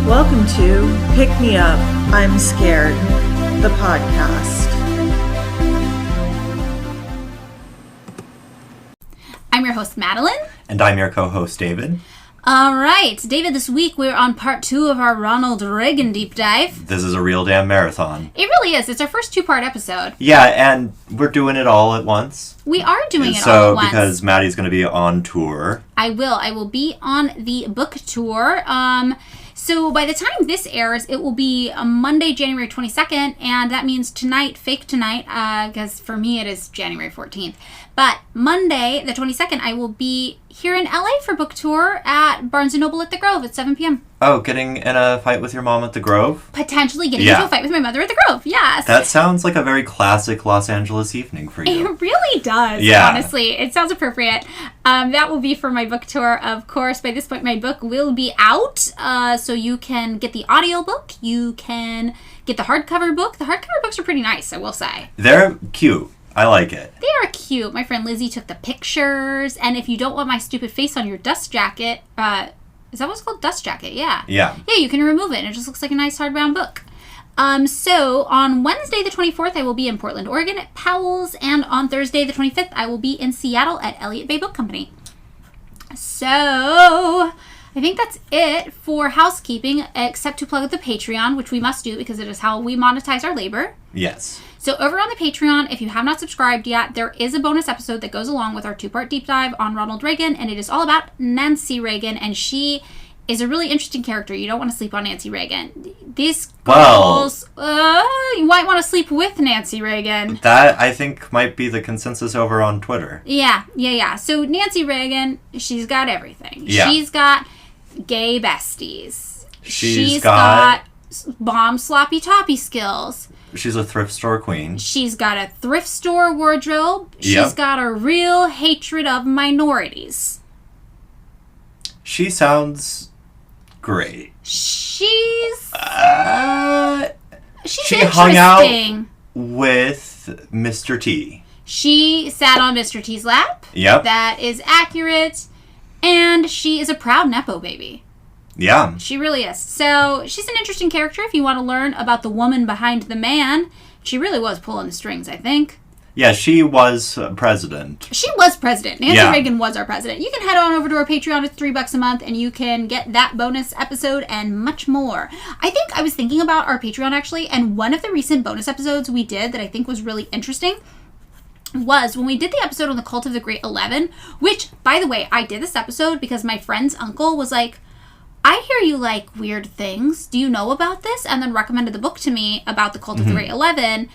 Welcome to Pick Me Up, I'm Scared, the podcast. I'm your host, Madeline. And I'm your co-host, David. All right, David, this week we're on part 2 of our Ronald Reagan deep dive. This is a real damn marathon. It really is. It's our first 2-part episode. Yeah, and we're doing it all at once. We are doing it all So, at once. because Maddie's going to be on tour. I will be on the book tour. So by the time this airs, it will be Monday, January 22nd, and that means tonight, fake tonight, because for me it is January 14th. But Monday, the 22nd, I will be here in LA for book tour at Barnes & Noble at the Grove at 7 p.m. Oh, getting in a fight with your mom at the Grove? Potentially getting into a fight with my mother at the Grove, yes. That sounds like a very classic Los Angeles evening for you. It really does, honestly. It sounds appropriate. That will be for my book tour, of course. By this point, my book will be out, so you can get the audiobook. You can get the hardcover book. The hardcover books are pretty nice, I will say. They're cute. I like it. They are cute. My friend Lizzie took the pictures, and if you don't want my stupid face on your dust jacket, is that what's called? Dust jacket, yeah. Yeah. Yeah, you can remove it, and it just looks like a nice hardbound book. So on Wednesday the 24th, I will be in Portland, Oregon at Powell's, and on Thursday the 25th, I will be in Seattle at Elliott Bay Book Company. So I think that's it for housekeeping, except to plug the Patreon, which we must do because it is how we monetize our labor. Yes. So over on the Patreon, if you have not subscribed yet, there is a bonus episode that goes along with our 2-part deep dive on Ronald Reagan, and it is all about Nancy Reagan, and she is a really interesting character. You don't want to sleep on Nancy Reagan. These girls, you might want to sleep with Nancy Reagan. That, I think, might be the consensus over on Twitter. Yeah. So Nancy Reagan, she's got everything. Yeah. She's got gay besties. She's got bomb sloppy toppy skills. She's a thrift store queen. She's got a thrift store wardrobe. She's got a real hatred of minorities. She sounds great. She interesting. Hung out with Mr. T. She sat on Mr. T's lap. Yep. That is accurate. And she is a proud Nepo baby. Yeah. She really is. So she's an interesting character if you want to learn about the woman behind the man. She really was pulling the strings, I think. Yeah, she was president. She was president. Nancy Reagan was our president. You can head on over to our Patreon. It's $3 a month, and you can get that bonus episode and much more. I was thinking about our Patreon, actually, and one of the recent bonus episodes we did that I think was really interesting was when we did the episode on the Cult of the Great 11, which, by the way, I did this episode because my friend's uncle was like, I hear you like weird things. Do you know about this? And then recommended the book to me about the Cult of the Great 11.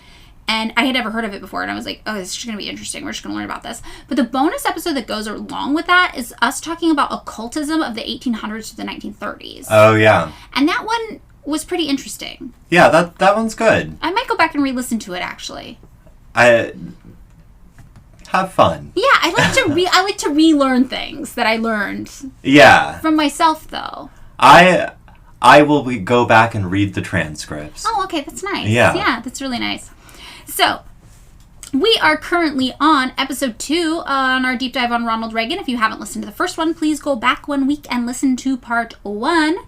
And I had never heard of it before. And I was like, oh, this is going to be interesting. We're just going to learn about this. But the bonus episode that goes along with that is us talking about occultism of the 1800s to the 1930s. Oh, yeah. And that one was pretty interesting. Yeah, that one's good. I might go back and re-listen to it, actually. Have fun. Yeah, I like to relearn things that I learned. Yeah. From myself, though. I will go back and read the transcripts. Oh, okay, that's nice. Yeah. Yeah, that's really nice. So, we are currently on episode 2 on our deep dive on Ronald Reagan. If you haven't listened to the first one, please go back 1 week and listen to part 1.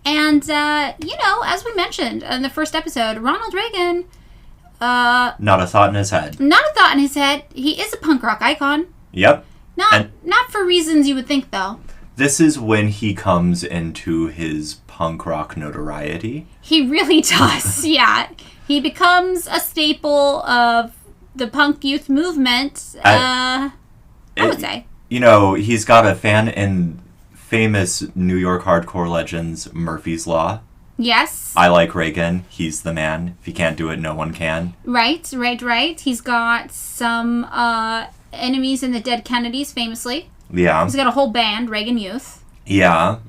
And, as we mentioned in the first episode, Ronald Reagan... not a thought in his head. Not a thought in his head. He is a punk rock icon. Yep. Not for reasons you would think, though. This is when he comes into his punk rock notoriety. He really does, yeah. He becomes a staple of the punk youth movement, I would say. He's got a fan in famous New York hardcore legends, Murphy's Law. Yes. I like Reagan. He's the man. If he can't do it, no one can. Right. He's got some enemies in the Dead Kennedys, famously. Yeah. He's got a whole band, Reagan Youth. Yeah.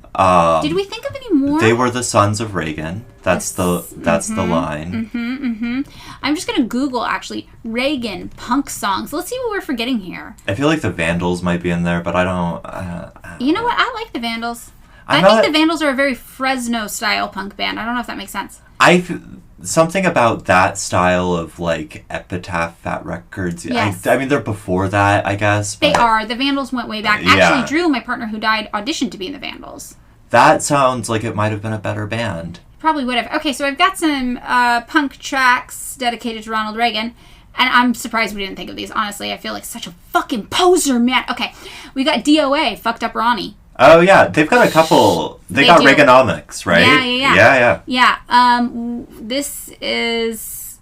Did we think of any more? They were the sons of Reagan. That's the line. I'm just going to Google, actually, Reagan punk songs. Let's see what we're forgetting here. I feel like the Vandals might be in there, but I don't... You know what? I like the Vandals. I think the Vandals are a very Fresno-style punk band. I don't know if that makes sense. Something about that style of, like, Epitaph Fat Records. Yes. I mean, they're before that, I guess. They are. The Vandals went way back. Actually, Drew, my partner who died, auditioned to be in the Vandals. That sounds like it might have been a better band. Probably would have. Okay, so I've got some punk tracks dedicated to Ronald Reagan. And I'm surprised we didn't think of these, honestly. I feel like such a fucking poser, man. Okay, we got DOA, Fucked Up Ronnie. Oh, yeah. They've got a couple. They got do. Reaganomics, right? Yeah. Yeah, this is...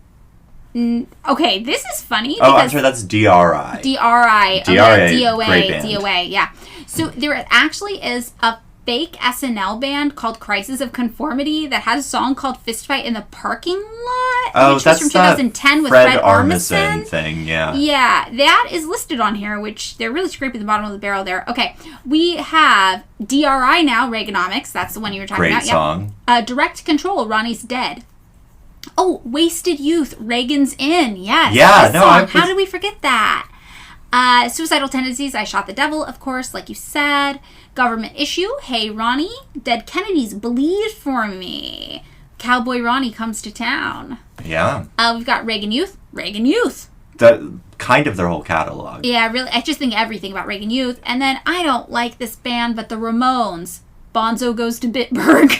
Okay, this is funny. Oh, I'm sorry, that's DRI. DRI. DOA, great band. DOA, yeah. So there actually is a fake SNL band called Crisis of Conformity that has a song called Fistfight in the Parking Lot, which was from 2010 with Fred Armisen thing, yeah. Yeah, that is listed on here, which they're really scraping the bottom of the barrel there. Okay, we have DRI now, Reaganomics, that's the one you were talking about. Great song. Direct Control, Ronnie's Dead. Oh, Wasted Youth, Reagan's In, yes. Yeah, no, how did we forget that? Suicidal Tendencies, I Shot the Devil, of course, like you said. Government Issue, Hey Ronnie. Dead Kennedys, Believe for Me. Cowboy Ronnie Comes to Town. Yeah. We've got Reagan Youth. Kind of their whole catalog. Yeah, really, I just think everything about Reagan Youth. And then, I don't like this band, but the Ramones. Bonzo Goes to Bitburg.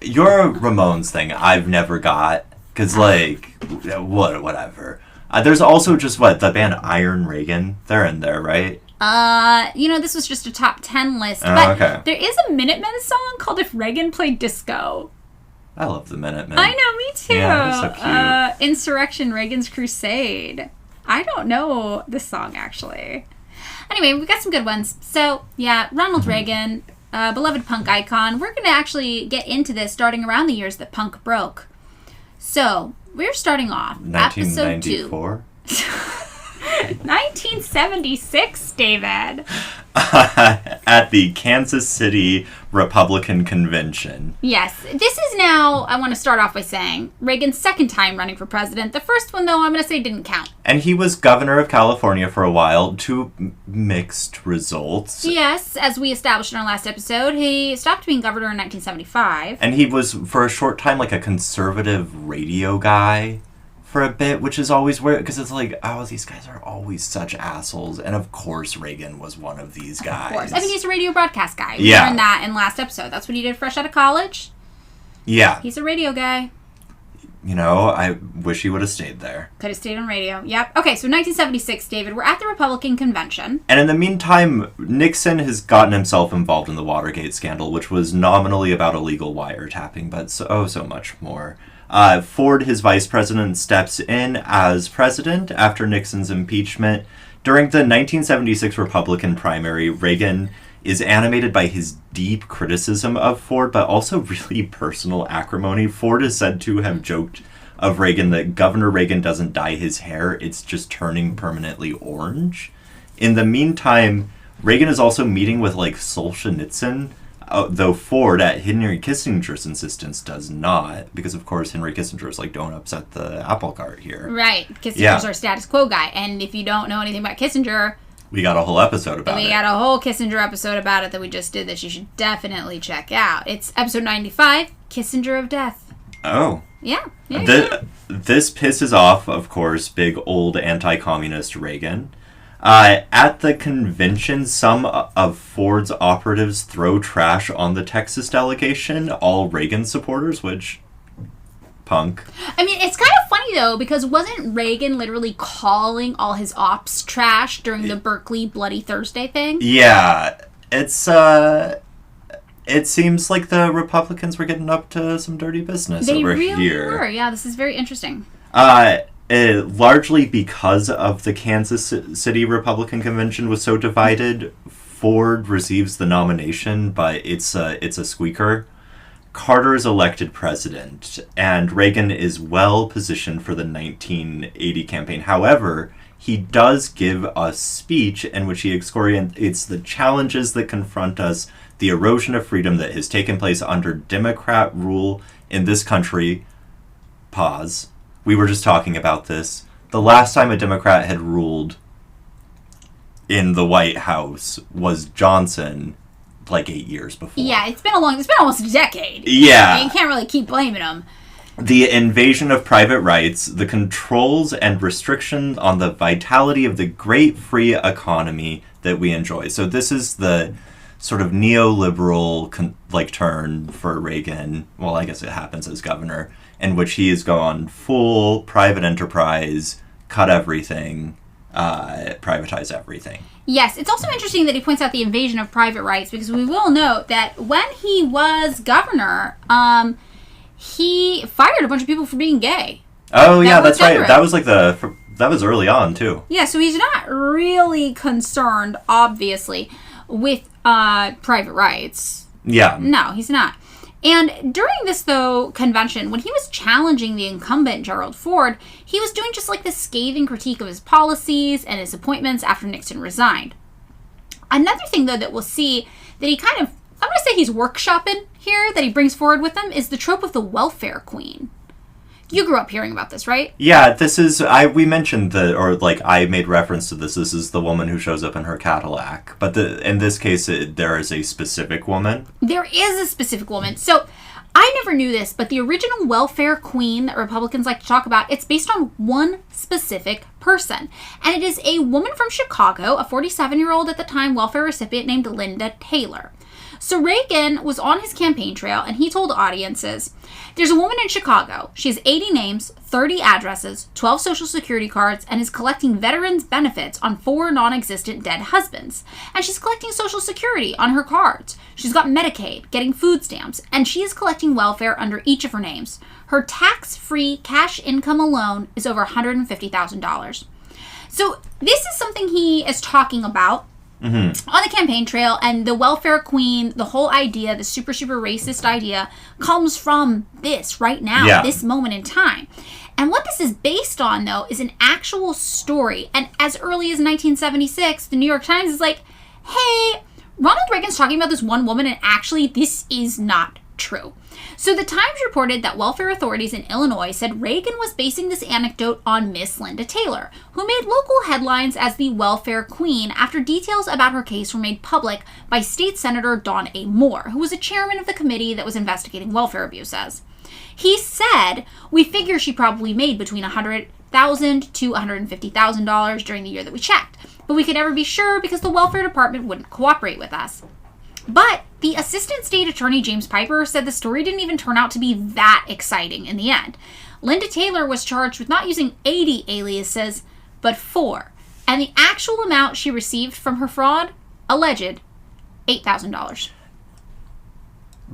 Your Ramones thing, I've never got. Because, whatever. There's also just, the band Iron Reagan? They're in there, right? This was just a top 10 list. But okay. There is a Minutemen song called If Reagan Played Disco. I love the Minutemen. I know, me too. Yeah, they're so cute. Insurrection, Reagan's Crusade. I don't know this song, actually. Anyway, we got some good ones. So, yeah, Ronald Reagan, beloved punk icon. We're going to actually get into this starting around the years that punk broke. So, we're starting off 1994? Episode 2. 1976, David. At the Kansas City Republican Convention. Yes. This is now, I want to start off by saying, Reagan's second time running for president. The first one, though, I'm going to say didn't count. And he was governor of California for a while. Two mixed results. Yes, as we established in our last episode, he stopped being governor in 1975. And he was, for a short time, like a conservative radio guy. For a bit, which is always weird, because it's like, these guys are always such assholes. And of course, Reagan was one of these guys. Of course. I mean, he's a radio broadcast guy. We learned that in last episode. That's what he did fresh out of college. Yeah. He's a radio guy. I wish he would have stayed there. Could have stayed on radio. Yep. Okay, so 1976, David, we're at the Republican Convention. And in the meantime, Nixon has gotten himself involved in the Watergate scandal, which was nominally about illegal wiretapping, but so much more. Ford, his vice president, steps in as president after Nixon's impeachment. During the 1976 Republican primary, Reagan is animated by his deep criticism of Ford, but also really personal acrimony. Ford is said to have joked of Reagan that Governor Reagan doesn't dye his hair, it's just turning permanently orange. In the meantime, Reagan is also meeting with, Solzhenitsyn, though Ford, at Henry Kissinger's insistence, does not, because of course Henry Kissinger's don't upset the apple cart here. Right, Kissinger's our status quo guy, and if you don't know anything about Kissinger, we got a whole episode about it. We got a whole Kissinger episode about it that we just did that you should definitely check out. It's episode 95, Kissinger of Death. Oh. Yeah. This pisses off, of course, big old anti-communist Reagan. At the convention, some of Ford's operatives throw trash on the Texas delegation, all Reagan supporters, which... punk. I mean, it's kind of funny, though, because wasn't Reagan literally calling all his ops trash during the Berkeley Bloody Thursday thing? Yeah. It's, it seems like the Republicans were getting up to some dirty business over here. They really were. Yeah, this is very interesting. Largely because of the Kansas City Republican Convention was so divided, Ford receives the nomination, but it's a squeaker. Carter is elected president, and Reagan is well positioned for the 1980 campaign. However, he does give a speech in which he excoriates the challenges that confront us, the erosion of freedom that has taken place under Democrat rule in this country. Pause. We were just talking about this. The last time a Democrat had ruled in the White House was Johnson, 8 years before. Yeah, it's been almost a decade. Yeah. You can't really keep blaming him. The invasion of private rights, the controls and restrictions on the vitality of the great free economy that we enjoy. So this is the sort of neoliberal turn for Reagan. Well, I guess it happens as governor, in which he has gone full private enterprise, cut everything, privatize everything. Yes, it's also interesting that he points out the invasion of private rights, because we will note that when he was governor, he fired a bunch of people for being gay. Oh, yeah, that's right. That was that was early on, too. Yeah, so he's not really concerned, obviously, with private rights. Yeah. No, he's not. And during this, though, convention, when he was challenging the incumbent Gerald Ford, he was doing just like this scathing critique of his policies and his appointments after Nixon resigned. Another thing, though, that we'll see that he kind of, I'm going to say he's workshopping here, that he brings forward with him, is the trope of the welfare queen. You grew up hearing about this, right? Yeah, this is, we mentioned I made reference to this. This is the woman who shows up in her Cadillac. But in this case, there is a specific woman. There is a specific woman. So, I never knew this, but the original welfare queen that Republicans like to talk about, it's based on one specific person. And it is a woman from Chicago, a 47-year-old at the time welfare recipient named Linda Taylor. So Reagan was on his campaign trail, and he told audiences, there's a woman in Chicago. She has 80 names, 30 addresses, 12 social security cards, and is collecting veterans' benefits on 4 non-existent dead husbands. And she's collecting social security on her cards. She's got Medicaid, getting food stamps, and she is collecting welfare under each of her names. Her tax-free cash income alone is over $150,000. So this is something he is talking about on the campaign trail, and the welfare queen, the whole idea, the super, super racist idea, comes from this right now, this moment in time. And what this is based on, though, is an actual story. And as early as 1976, the New York Times is like, hey, Ronald Reagan's talking about this one woman, and actually this is not true. So the Times reported that welfare authorities in Illinois said Reagan was basing this anecdote on Miss Linda Taylor, who made local headlines as the welfare queen after details about her case were made public by State Senator Don A. Moore, who was a chairman of the committee that was investigating welfare abuses. He said, we figure she probably made between $100,000 to $150,000 during the year that we checked, but we could never be sure because the welfare department wouldn't cooperate with us. But the Assistant State Attorney James Piper said the story didn't even turn out to be that exciting in the end. Linda Taylor was charged with not using 80 aliases, but 4. And the actual amount she received from her fraud, alleged, $8,000.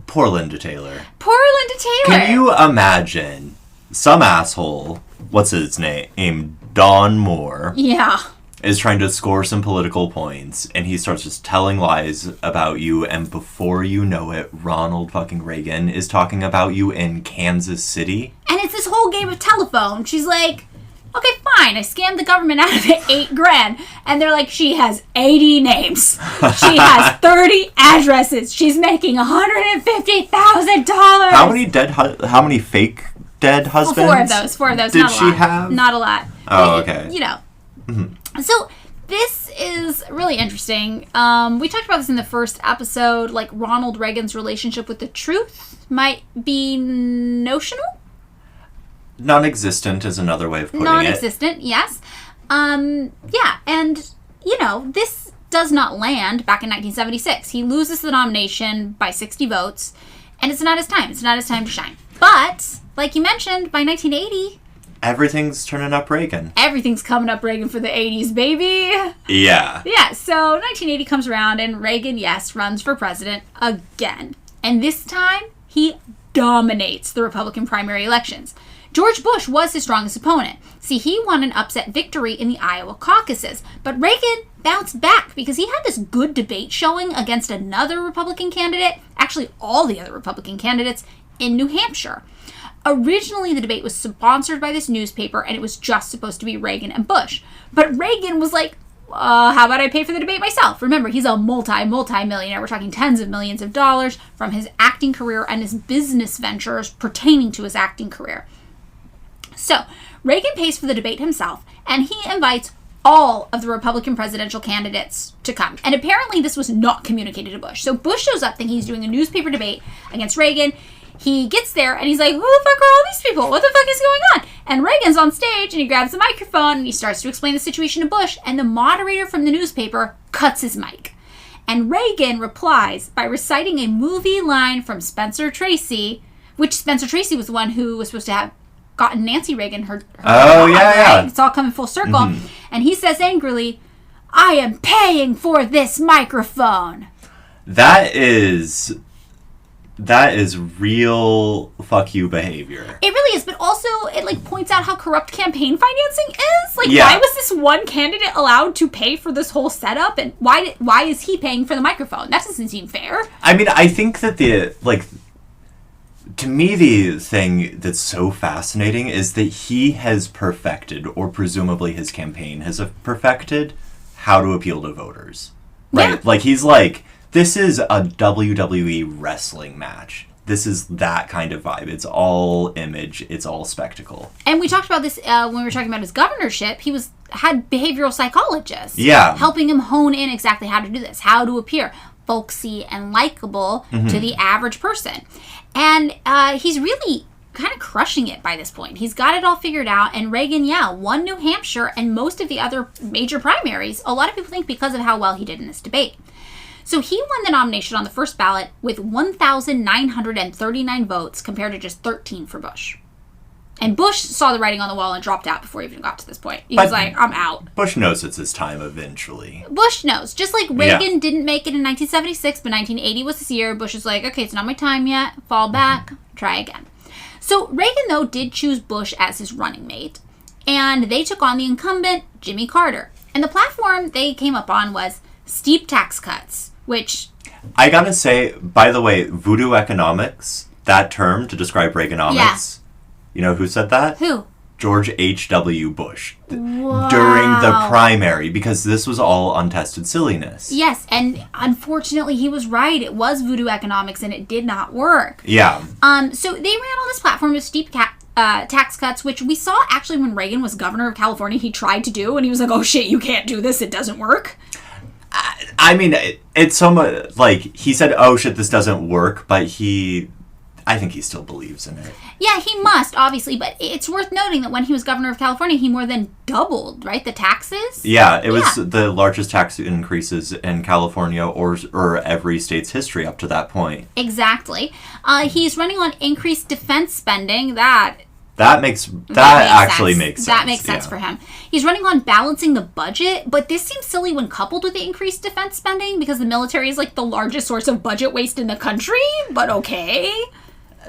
Poor Linda Taylor. Poor Linda Taylor. Can you imagine some asshole, what's his name, Don Moore? Yeah. Is trying to score some political points, and he starts just telling lies about you, and before you know it, Ronald fucking Reagan is talking about you in Kansas City. And it's this whole game of telephone. She's like, okay, fine, I scammed the government out of it $8,000. And they're like, she has 80 names. She has 30 addresses. She's making $150,000. How many fake dead husbands? Well, 4 of those. Did not a she lot. have? Not a lot. Oh, okay. You know. So this is really interesting. We talked about this in the first episode, like Ronald Reagan's relationship with the truth might be notional. Non-existent is another way of putting it. Non-existent, yes. Yeah, and, you know, this does not land back in 1976. He loses the nomination by 60 votes, and it's not his time. It's not his time to shine. But, like you mentioned, by 1980... everything's turning up Reagan. Everything's coming up Reagan for the 80s, baby. Yeah. Yeah, so 1980 comes around and Reagan, yes, runs for president again. And this time, he dominates the Republican primary elections. George Bush was his strongest opponent. See, he won an upset victory in the Iowa caucuses. But Reagan bounced back because he had this good debate showing against another Republican candidate, actually all the other Republican candidates, in New Hampshire. Originally, the debate was sponsored by this newspaper, and it was just supposed to be Reagan and Bush. But Reagan was like, how about I pay for the debate myself? Remember, he's a multi-millionaire. We're talking tens of millions of dollars from his acting career and his business ventures pertaining to his acting career. So, Reagan pays for the debate himself, and he invites all of the Republican presidential candidates to come. And apparently, this was not communicated to Bush. So, Bush shows up thinking he's doing a newspaper debate against Reagan. He gets there and he's like, who the fuck are all these people? What the fuck is going on? And Reagan's on stage and he grabs the microphone and he starts to explain the situation to Bush, and the moderator from the newspaper cuts his mic. And Reagan replies by reciting a movie line from Spencer Tracy, which Spencer Tracy was the one who was supposed to have gotten Nancy Reagan her Oh, job, yeah. right? It's all coming full circle. And he says angrily, "I am paying for this microphone." That is real fuck you behavior. It really is, but also it like points out how corrupt campaign financing is. Like, Yeah. why was this one candidate allowed to pay for this whole setup, and why is he paying for the microphone? That doesn't seem fair. I mean, I think that to me, the thing that's so fascinating is that he has perfected, or presumably his campaign has perfected, how to appeal to voters. Right? Yeah. Like, he's like, this is a WWE wrestling match. This is that kind of vibe. It's all image. It's all spectacle. And we talked about this when we were talking about his governorship. He had behavioral psychologists, helping him hone in exactly how to do this, how to appear folksy and likable to the average person. And he's really kind of crushing it by this point. He's got it all figured out. And Reagan, won New Hampshire and most of the other major primaries. A lot of people think because of how well he did in this debate. So he won the nomination on the first ballot with 1,939 votes compared to just 13 for Bush. And Bush saw the writing on the wall and dropped out before he even got to this point. He was like, I'm out. Bush knows it's his time eventually. Bush knows. Just like Reagan didn't make it in 1976, but 1980 was his year. Bush is like, okay, it's not my time yet. Fall back. Try again. So Reagan, though, did choose Bush as his running mate. And they took on the incumbent, Jimmy Carter. And the platform they came up on was steep tax cuts, which... I gotta say, by the way, voodoo economics, that term to describe Reaganomics, you know who said that? Who? George H.W. Bush. Wow. During the primary, because this was all untested silliness. Yes, and unfortunately he was right. It was voodoo economics and it did not work. Yeah. So they ran on this platform of steep tax cuts, which we saw actually when Reagan was governor of California. He tried to do, and he was like, oh shit, you can't do this. It doesn't work. I mean, it's so much, like, he said, oh shit, this doesn't work, but I think he still believes in it. Yeah, he must, obviously, but it's worth noting that when he was governor of California, he more than doubled, right, the taxes? Yeah, it was the largest tax increases in California or every state's history up to that point. Exactly. He's running on increased defense spending. That actually makes sense. That makes sense for him. He's running on balancing the budget, but this seems silly when coupled with the increased defense spending because the military is like the largest source of budget waste in the country, but okay.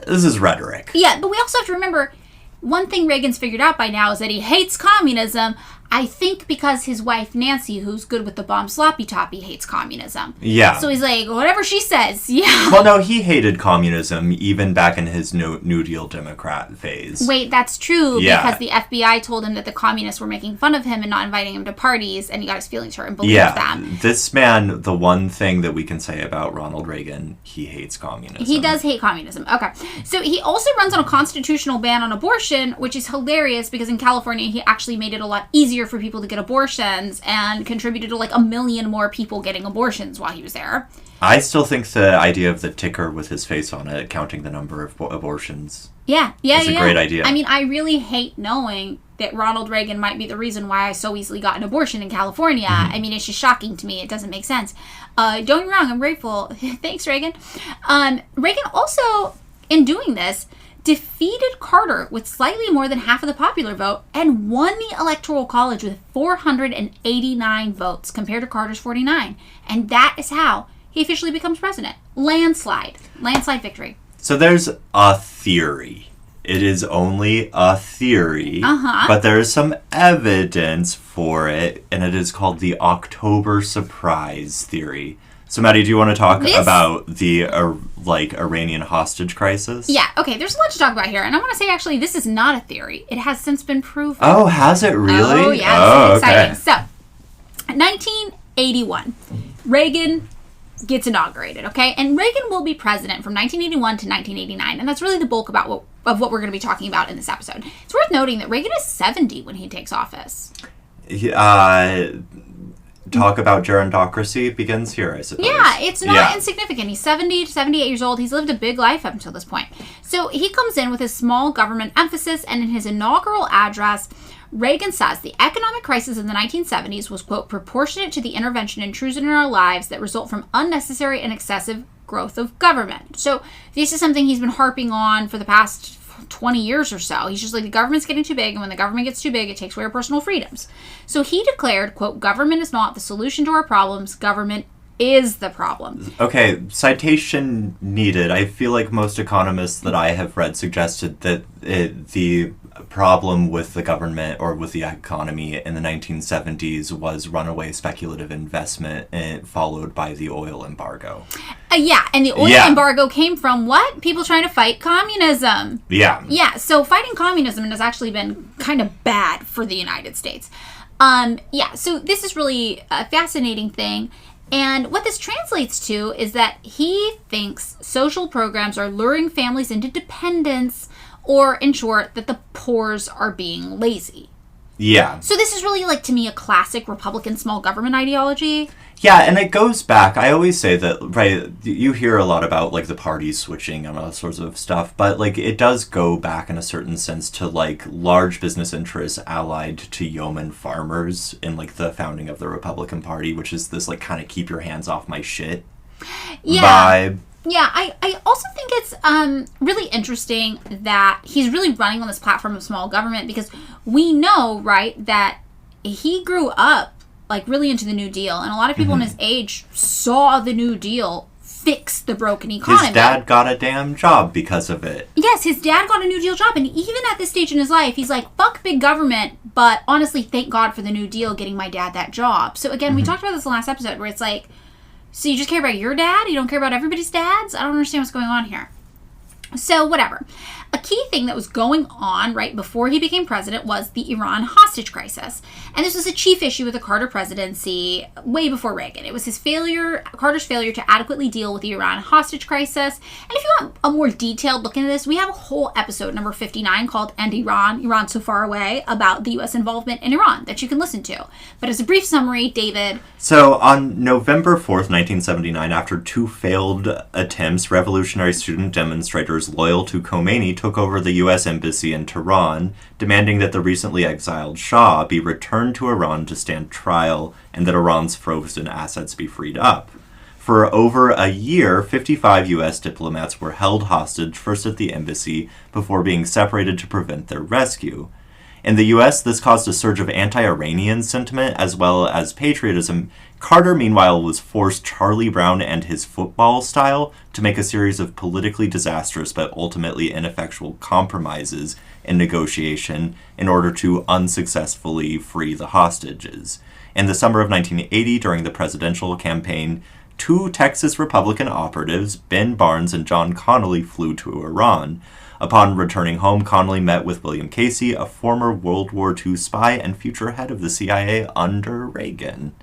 This is rhetoric. Yeah, but we also have to remember, one thing Reagan's figured out by now is that he hates communism. I think because his wife, Nancy, who's good with the bomb sloppy toppy, hates communism. Yeah. So he's like, whatever she says, yeah. Well, no, he hated communism even back in his New Deal Democrat phase. Wait, that's true, because the FBI told him that the communists were making fun of him and not inviting him to parties, and he got his feelings hurt and believed them. This man, the one thing that we can say about Ronald Reagan, he hates communism. He does hate communism. Okay. So he also runs on a constitutional ban on abortion, which is hilarious because in California, he actually made it a lot easier for people to get abortions and contributed to like 1 million more people getting abortions while he was there. I still think the idea of the ticker with his face on it, counting the number of abortions, is a great idea. I mean, I really hate knowing that Ronald Reagan might be the reason why I so easily got an abortion in California. I mean, it's just shocking to me. It doesn't make sense. Don't get me wrong, I'm grateful. Thanks, Reagan. Reagan also, in doing this, defeated Carter with slightly more than half of the popular vote and won the Electoral College with 489 votes compared to Carter's 49. And that is how he officially becomes president. Landslide victory. So there's a theory. It is only a theory, but there is some evidence for it, and it is called the October surprise theory. So, Maddie, do you want to talk about the, Iranian hostage crisis? Yeah, okay, there's a lot to talk about here. And I want to say, actually, this is not a theory. It has since been proven. Oh, has it really? Oh, yeah, this is exciting. So, 1981, Reagan gets inaugurated, okay? And Reagan will be president from 1981 to 1989. And that's really the bulk of what we're going to be talking about in this episode. It's worth noting that Reagan is 70 when he takes office. Talk about gerontocracy begins here, I suppose. Yeah, it's not insignificant. He's 70 to 78 years old. He's lived a big life up until this point. So he comes in with his small government emphasis, and in his inaugural address, Reagan says the economic crisis in the 1970s was, quote, proportionate to the intervention intrusion in our lives that result from unnecessary and excessive growth of government. So this is something he's been harping on for the past 20 years or so. He's just like, the government's getting too big, and when the government gets too big, it takes away our personal freedoms. So he declared, quote, government is not the solution to our problems. Government is the problem. Okay, citation needed. I feel like most economists that I have read suggested that the problem with the government or with the economy in the 1970s was runaway speculative investment followed by the oil embargo. Yeah, and the oil embargo came from what? People trying to fight communism. Yeah. Yeah, so fighting communism has actually been kind of bad for the United States. So this is really a fascinating thing. And what this translates to is that he thinks social programs are luring families into dependence, or in short, that the poors are being lazy. Yeah. So this is really, like, to me, a classic Republican small government ideology. Yeah, and it goes back. I always say that, right, you hear a lot about, like, the party switching and all sorts of stuff, but, like, it does go back in a certain sense to, like, large business interests allied to yeoman farmers in, like, the founding of the Republican Party, which is this, like, kind of keep your hands off my shit vibe. Yeah, I also think it's really interesting that he's really running on this platform of small government, because we know, right, that he grew up, like, really into the New Deal, and a lot of people in his age saw the New Deal fix the broken economy. His dad got a damn job because of it. Yes, his dad got a New Deal job, and even at this stage in his life, he's like, fuck big government, but honestly, thank God for the New Deal getting my dad that job. So again, we talked about this in the last episode, where it's like, so you just care about your dad? You don't care about everybody's dads? I don't understand what's going on here. So whatever. A key thing that was going on right before he became president was the Iran hostage crisis. And this was a chief issue with the Carter presidency way before Reagan. It was Carter's failure to adequately deal with the Iran hostage crisis. And if you want a more detailed look into this, we have a whole episode, number 59, called And Iran So Far Away, about the U.S. involvement in Iran that you can listen to. But as a brief summary, David. So on November 4th, 1979, after 2 failed attempts, revolutionary student demonstrators loyal to Khomeini took over the U.S. Embassy in Tehran, demanding that the recently exiled Shah be returned to Iran to stand trial and that Iran's frozen assets be freed up. For over a year, 55 U.S. diplomats were held hostage, first at the embassy, before being separated to prevent their rescue. In the U.S., this caused a surge of anti-Iranian sentiment as well as patriotism. Carter, meanwhile, was forced Charlie Brown and his football style to make a series of politically disastrous but ultimately ineffectual compromises in negotiation in order to unsuccessfully free the hostages. In the summer of 1980, during the presidential campaign, 2 Texas Republican operatives, Ben Barnes and John Connally, flew to Iran. Upon returning home, Connally met with William Casey, a former World War II spy and future head of the CIA under Reagan.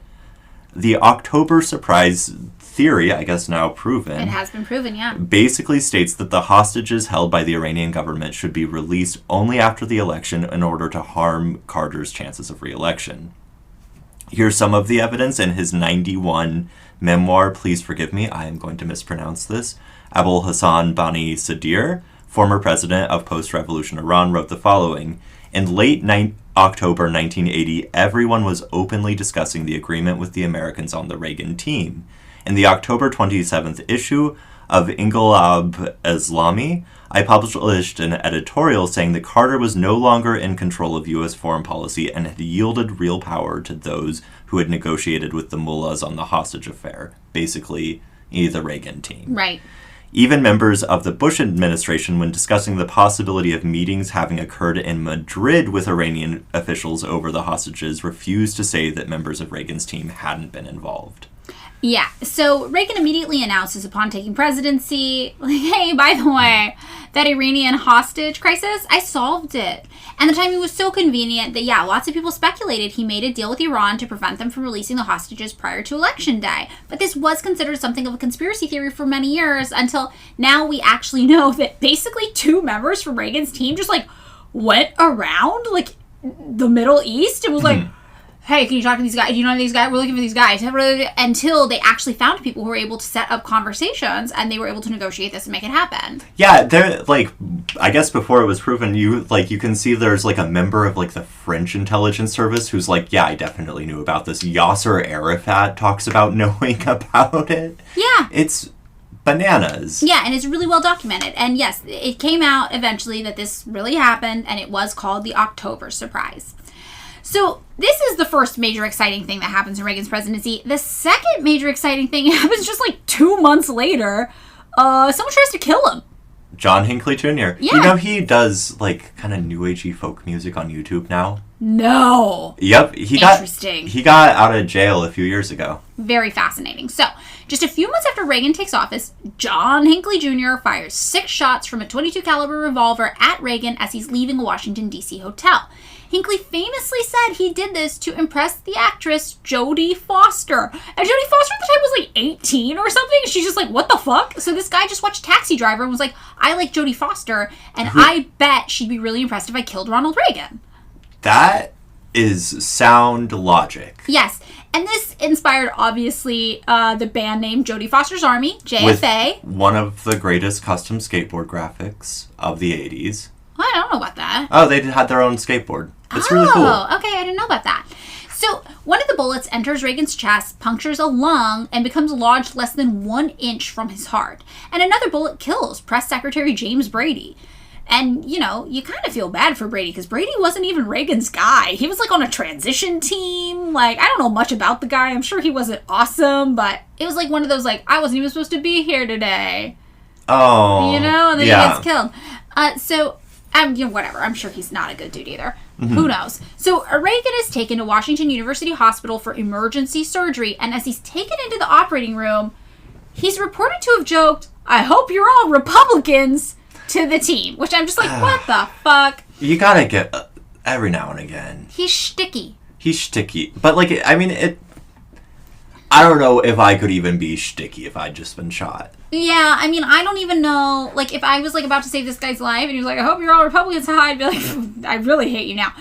The October surprise theory, I guess now proven. It has been proven, yeah. Basically states that the hostages held by the Iranian government should be released only after the election in order to harm Carter's chances of re-election. Here's some of the evidence in his 91 memoir, Please Forgive Me, I am going to mispronounce this. Abul Hassan Bani Sadr, former president of post-revolution Iran, wrote the following. In late October 1980, everyone was openly discussing the agreement with the Americans on the Reagan team. In the October 27th issue of Inqilab Islami, I published an editorial saying that Carter was no longer in control of U.S. foreign policy and had yielded real power to those who had negotiated with the mullahs on the hostage affair. Basically, the Reagan team. Right. Even members of the Bush administration, when discussing the possibility of meetings having occurred in Madrid with Iranian officials over the hostages, refused to say that members of Reagan's team hadn't been involved. Yeah, so Reagan immediately announces upon taking presidency, like, hey, by the way, that Iranian hostage crisis, I solved it. And the timing was so convenient that, yeah, lots of people speculated he made a deal with Iran to prevent them from releasing the hostages prior to Election Day. But this was considered something of a conspiracy theory for many years until now we actually know that basically 2 members from Reagan's team just, like, went around, like, the Middle East and was like, hey, can you talk to these guys? Do you know these guys? We're looking for these guys. Until they actually found people who were able to set up conversations, and they were able to negotiate this and make it happen. Yeah, they're, like, I guess before it was proven, you can see there's, like, a member of, like, the French intelligence service who's like, yeah, I definitely knew about this. Yasser Arafat talks about knowing about it. Yeah. It's bananas. Yeah, and it's really well documented. And yes, it came out eventually that this really happened, and it was called the October Surprise. So this is the first major exciting thing that happens in Reagan's presidency. The second major exciting thing happens just like 2 months later. Someone tries to kill him. John Hinckley Jr. Yeah. You know, he does, like, kind of new agey folk music on YouTube now. No. Yep. Interesting. He got out of jail a few years ago. Very fascinating. So, just a few months after Reagan takes office, John Hinckley Jr. fires 6 shots from a .22 caliber revolver at Reagan as he's leaving a Washington, D.C. hotel. Hinckley famously said he did this to impress the actress Jodie Foster. And Jodie Foster at the time was like 18 or something. She's just like, what the fuck? So this guy just watched Taxi Driver and was like, I like Jodie Foster, and I bet she'd be really impressed if I killed Ronald Reagan. That is sound logic. Yes. And this inspired, obviously, the band name Jodie Foster's Army, JFA. With one of the greatest custom skateboard graphics of the 80s. I don't know about that. Oh, they had their own skateboard. It's really cool. Oh, okay, I didn't know about that. So, one of the bullets enters Reagan's chest, punctures a lung, and becomes lodged less than 1 inch from his heart. And another bullet kills Press Secretary James Brady. And, you know, you kind of feel bad for Brady, because Brady wasn't even Reagan's guy. He was, like, on a transition team. Like, I don't know much about the guy. I'm sure he wasn't awesome, but it was, like, one of those, like, I wasn't even supposed to be here today. Oh. You know? And then yeah. he gets killed. You know, whatever. I'm sure he's not a good dude either. Mm-hmm. Who knows? So Reagan is taken to Washington University Hospital for emergency surgery, and as he's taken into the operating room, he's reported to have joked, I hope you're all Republicans, to the team. Which I'm just like, what the fuck? You gotta get every now and again. He's shticky. He's shticky. But, like, I mean, I don't know if I could even be shticky if I'd just been shot. Yeah, I mean, I don't even know, like, if I was, like, about to save this guy's life, and he was like, I hope you're all Republicans, hi, I'd be like, I really hate you now.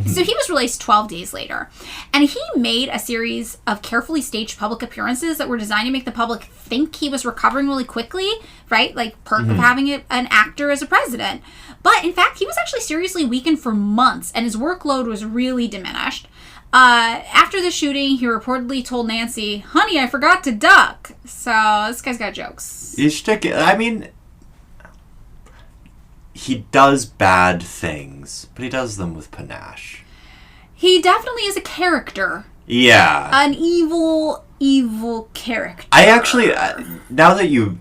So he was released 12 days later, and he made a series of carefully staged public appearances that were designed to make the public think he was recovering really quickly, right? Like, perk of having an actor as a president. But, in fact, he was actually seriously weakened for months, and his workload was really diminished. After the shooting, he reportedly told Nancy, honey, I forgot to duck. So, this guy's got jokes. He's shticky. I mean, he does bad things, but he does them with panache. He definitely is a character. Yeah. An evil, evil character. I actually, now that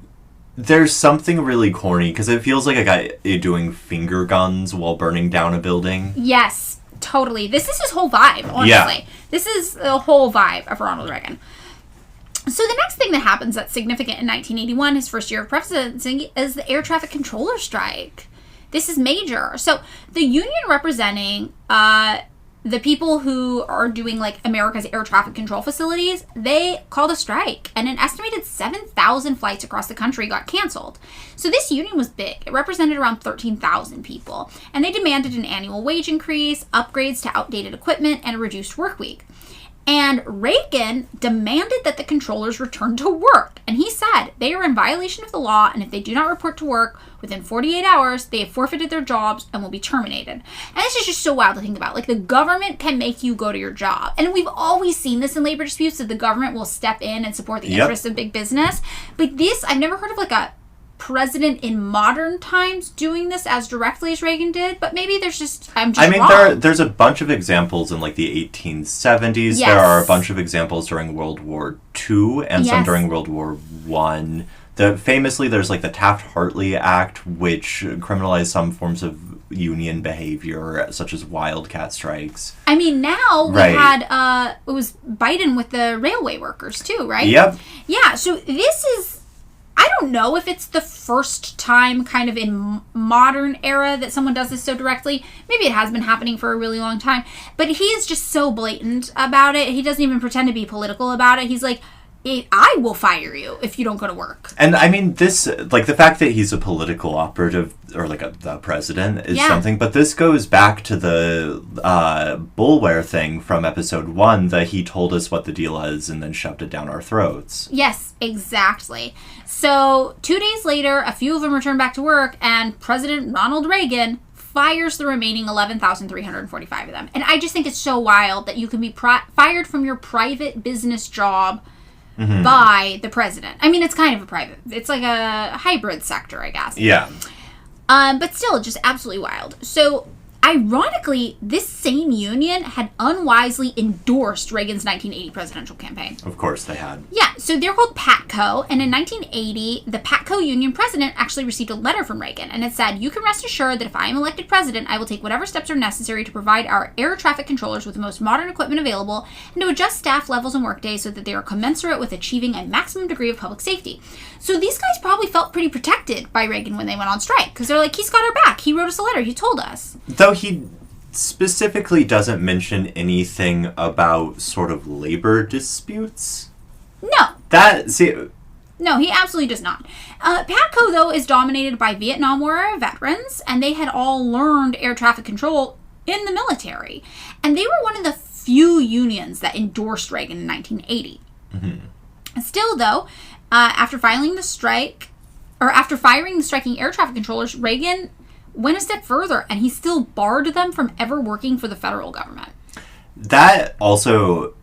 there's something really corny, because it feels like a guy doing finger guns while burning down a building. Yes. Totally. This is his whole vibe, honestly. Yeah. This is the whole vibe of Ronald Reagan. So the next thing that happens that's significant in 1981, his first year of presidency, is the air traffic controller strike. This is major. So the union representing the people who are doing, like, America's air traffic control facilities, they called a strike, and an estimated 7,000 flights across the country got canceled. So this union was big. It represented around 13,000 people, and they demanded an annual wage increase, upgrades to outdated equipment, and a reduced work week. And Reagan demanded that the controllers return to work. And he said they are in violation of the law, and if they do not report to work within 48 hours, they have forfeited their jobs and will be terminated. And this is just so wild to think about. Like, the government can make you go to your job. And we've always seen this in labor disputes, that the government will step in and support the interests of big business. But this, I've never heard of, like, a president in modern times doing this as directly as Reagan did, but maybe I'm just wrong. There's a bunch of examples in, like, the 1870s. Yes. There are a bunch of examples during World War II and some during World War I. Famously, there's, like, the Taft-Hartley Act, which criminalized some forms of union behavior, such as wildcat strikes. I mean, now we had, it was Biden with the railway workers, too, right? Yep. Yeah, so this is, I don't know if it's the first time kind of in modern era that someone does this so directly. Maybe it has been happening for a really long time. But he is just so blatant about it. He doesn't even pretend to be political about it. He's like, I will fire you if you don't go to work. And I mean, this, like, the fact that he's a political operative, or like the president, is something, but this goes back to the Bullware thing from episode 1, that he told us what the deal is and then shoved it down our throats. Yes, exactly. So 2 days later, a few of them return back to work, and President Ronald Reagan fires the remaining 11,345 of them. And I just think it's so wild that you can be fired from your private business job by the president. I mean, it's kind of a private, it's like a hybrid sector, I guess. Yeah. But still, just absolutely wild. So, ironically, this same union had unwisely endorsed Reagan's 1980 presidential campaign. Of course they had. Yeah, so they're called PATCO, and in 1980, the PATCO union president actually received a letter from Reagan, and it said, "You can rest assured that if I am elected president, I will take whatever steps are necessary to provide our air traffic controllers with the most modern equipment available, and to adjust staff levels and workdays so that they are commensurate with achieving a maximum degree of public safety." So these guys probably felt pretty protected by Reagan when they went on strike, because they're like, he's got our back, he wrote us a letter, he told us. Though he specifically doesn't mention anything about sort of labor disputes. No. No, he absolutely does not. PATCO, though, is dominated by Vietnam War veterans, and they had all learned air traffic control in the military. And they were one of the few unions that endorsed Reagan in 1980. Still, though, after firing the striking air traffic controllers, Reagan went a step further, and he still barred them from ever working for the federal government. That also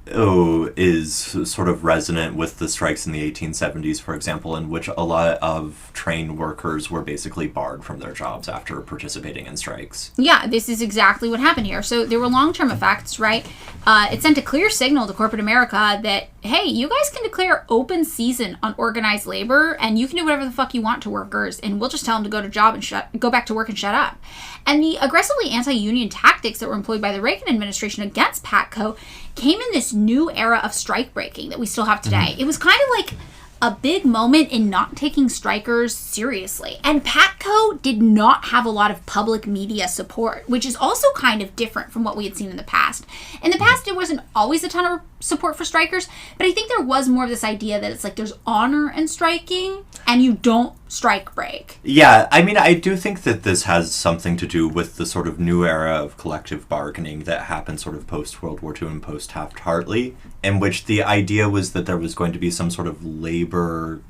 is sort of resonant with the strikes in the 1870s, for example, in which a lot of trained workers were basically barred from their jobs after participating in strikes. Yeah, this is exactly what happened here. So there were long-term effects, right? It sent a clear signal to corporate America that, hey, you guys can declare open season on organized labor, and you can do whatever the fuck you want to workers, and we'll just tell them to go back to work and shut up. And the aggressively anti-union tactics that were employed by the Reagan administration against PATCO came in this new era of strike breaking that we still have today. It was kind of like a big moment in not taking strikers seriously. And PATCO did not have a lot of public media support, which is also kind of different from what we had seen in the past. In the past, there wasn't always a ton of support for strikers, but I think there was more of this idea that it's like there's honor in striking and you don't strike break. Yeah, I mean, I do think that this has something to do with the sort of new era of collective bargaining that happened sort of post-World War II and post-Taft-Hartley, in which the idea was that there was going to be some sort of labor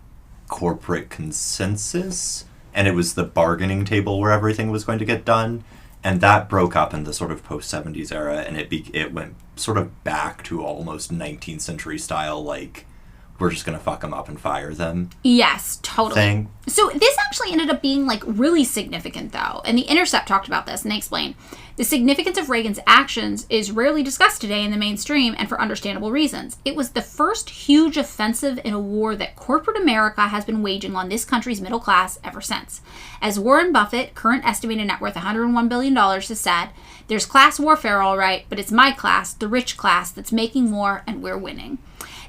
corporate consensus, and it was the bargaining table where everything was going to get done. And that broke up in the sort of post-70s era, and it went sort of back to almost 19th century style, like, we're just going to fuck them up and fire them. Yes, totally. Thing. So this actually ended up being, like, really significant, though. And The Intercept talked about this, and they explained, the significance of Reagan's actions is rarely discussed today in the mainstream, and for understandable reasons. It was the first huge offensive in a war that corporate America has been waging on this country's middle class ever since. As Warren Buffett, current estimated net worth $101 billion, has said, there's class warfare all right, but it's my class, the rich class, that's making war, and we're winning.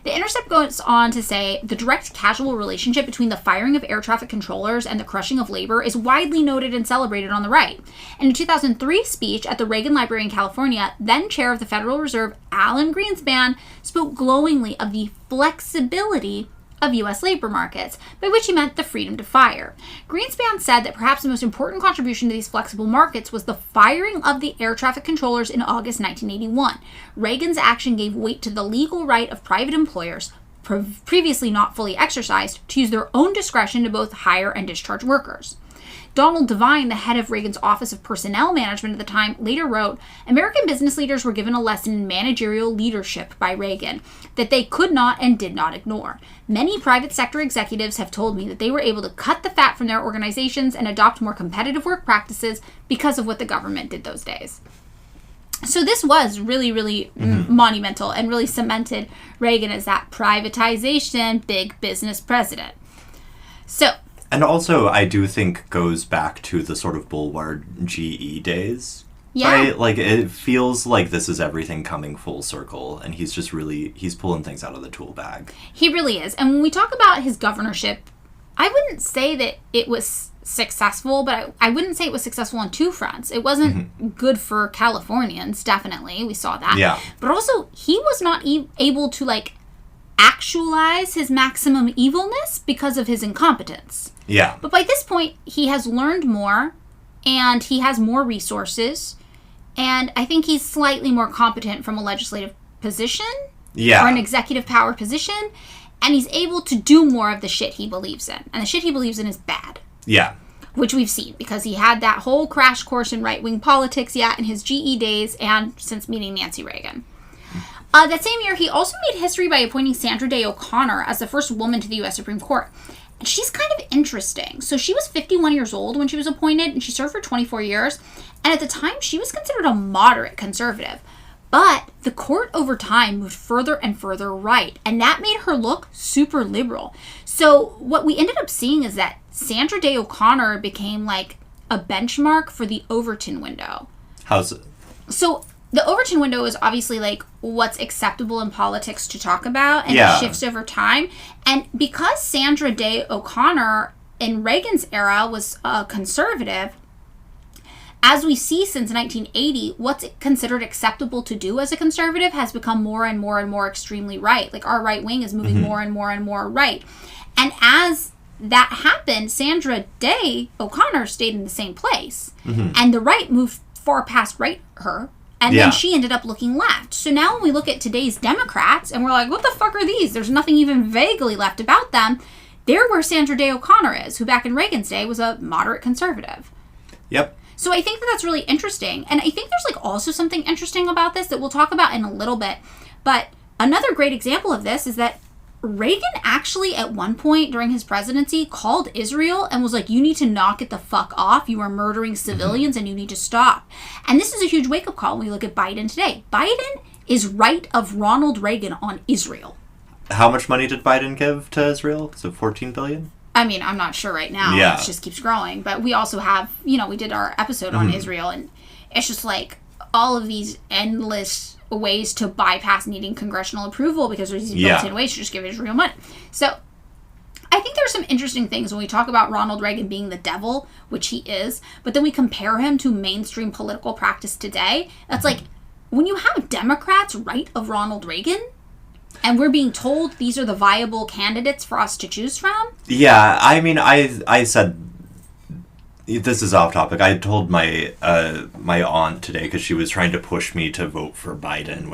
The Intercept goes on to say the direct causal relationship between the firing of air traffic controllers and the crushing of labor is widely noted and celebrated on the right. In a 2003 speech at the Reagan Library in California, then chair of the Federal Reserve, Alan Greenspan, spoke glowingly of the flexibility of U.S. labor markets, by which he meant the freedom to fire. Greenspan said that perhaps the most important contribution to these flexible markets was the firing of the air traffic controllers in August 1981. Reagan's action gave weight to the legal right of private employers, previously not fully exercised, to use their own discretion to both hire and discharge workers. Donald Devine, the head of Reagan's Office of Personnel Management at the time, later wrote, American business leaders were given a lesson in managerial leadership by Reagan that they could not and did not ignore. Many private sector executives have told me that they were able to cut the fat from their organizations and adopt more competitive work practices because of what the government did those days. So this was really, really monumental and really cemented Reagan as that privatization, big business president. So... And also, I do think goes back to the sort of Bulware GE days. Yeah. Right? Like, it feels like this is everything coming full circle, and he's pulling things out of the tool bag. He really is. And when we talk about his governorship, I wouldn't say that it was successful, but I wouldn't say it was successful on two fronts. It wasn't good for Californians, definitely. We saw that. Yeah. But also, he was not able to, like, actualize his maximum evilness because of his incompetence. Yeah. But by this point, he has learned more, and he has more resources, and I think he's slightly more competent from a legislative position, or an executive power position, and he's able to do more of the shit he believes in. And the shit he believes in is bad. Yeah. Which we've seen, because he had that whole crash course in right-wing politics, in his GE days, and since meeting Nancy Reagan. That same year, he also made history by appointing Sandra Day O'Connor as the first woman to the U.S. Supreme Court. And she's kind of interesting. So she was 51 years old when she was appointed, and she served for 24 years. And at the time, she was considered a moderate conservative. But the court over time moved further and further right, and that made her look super liberal. So what we ended up seeing is that Sandra Day O'Connor became like a benchmark for the Overton window. How's it? So the Overton window is obviously like what's acceptable in politics to talk about, and it shifts over time. And because Sandra Day O'Connor in Reagan's era was a conservative, as we see since 1980, what's considered acceptable to do as a conservative has become more and more and more extremely right. Like, our right wing is moving more and more and more right. And as that happened, Sandra Day O'Connor stayed in the same place. And the right moved far past her. And then she ended up looking left. So now when we look at today's Democrats, and we're like, what the fuck are these? There's nothing even vaguely left about them. They're where Sandra Day O'Connor is, who back in Reagan's day was a moderate conservative. Yep. So I think that that's really interesting. And I think there's like also something interesting about this that we'll talk about in a little bit. But another great example of this is that Reagan actually at one point during his presidency called Israel and was like, you need to knock it the fuck off. You are murdering civilians and you need to stop. And this is a huge wake-up call when we look at Biden today. Biden is right of Ronald Reagan on Israel. How much money did Biden give to Israel? So $14 billion? I mean, I'm not sure right now. Yeah. It just keeps growing. But we also have, we did our episode on Israel, and it's just like all of these endless ways to bypass needing congressional approval because there's these built-in ways to just give Israel money. So I think there's some interesting things when we talk about Ronald Reagan being the devil, which he is, but then we compare him to mainstream political practice today. That's like, when you have Democrats right of Ronald Reagan, and we're being told these are the viable candidates for us to choose from. Yeah, I mean, I said, this is off topic. I told my aunt today, because she was trying to push me to vote for Biden,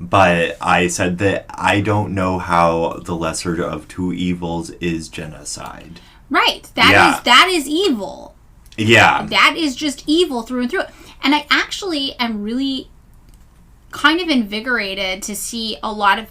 but I said that I don't know how the lesser of two evils is genocide. Right. That is evil. Yeah. That is just evil through and through. And I actually am really kind of invigorated to see a lot of,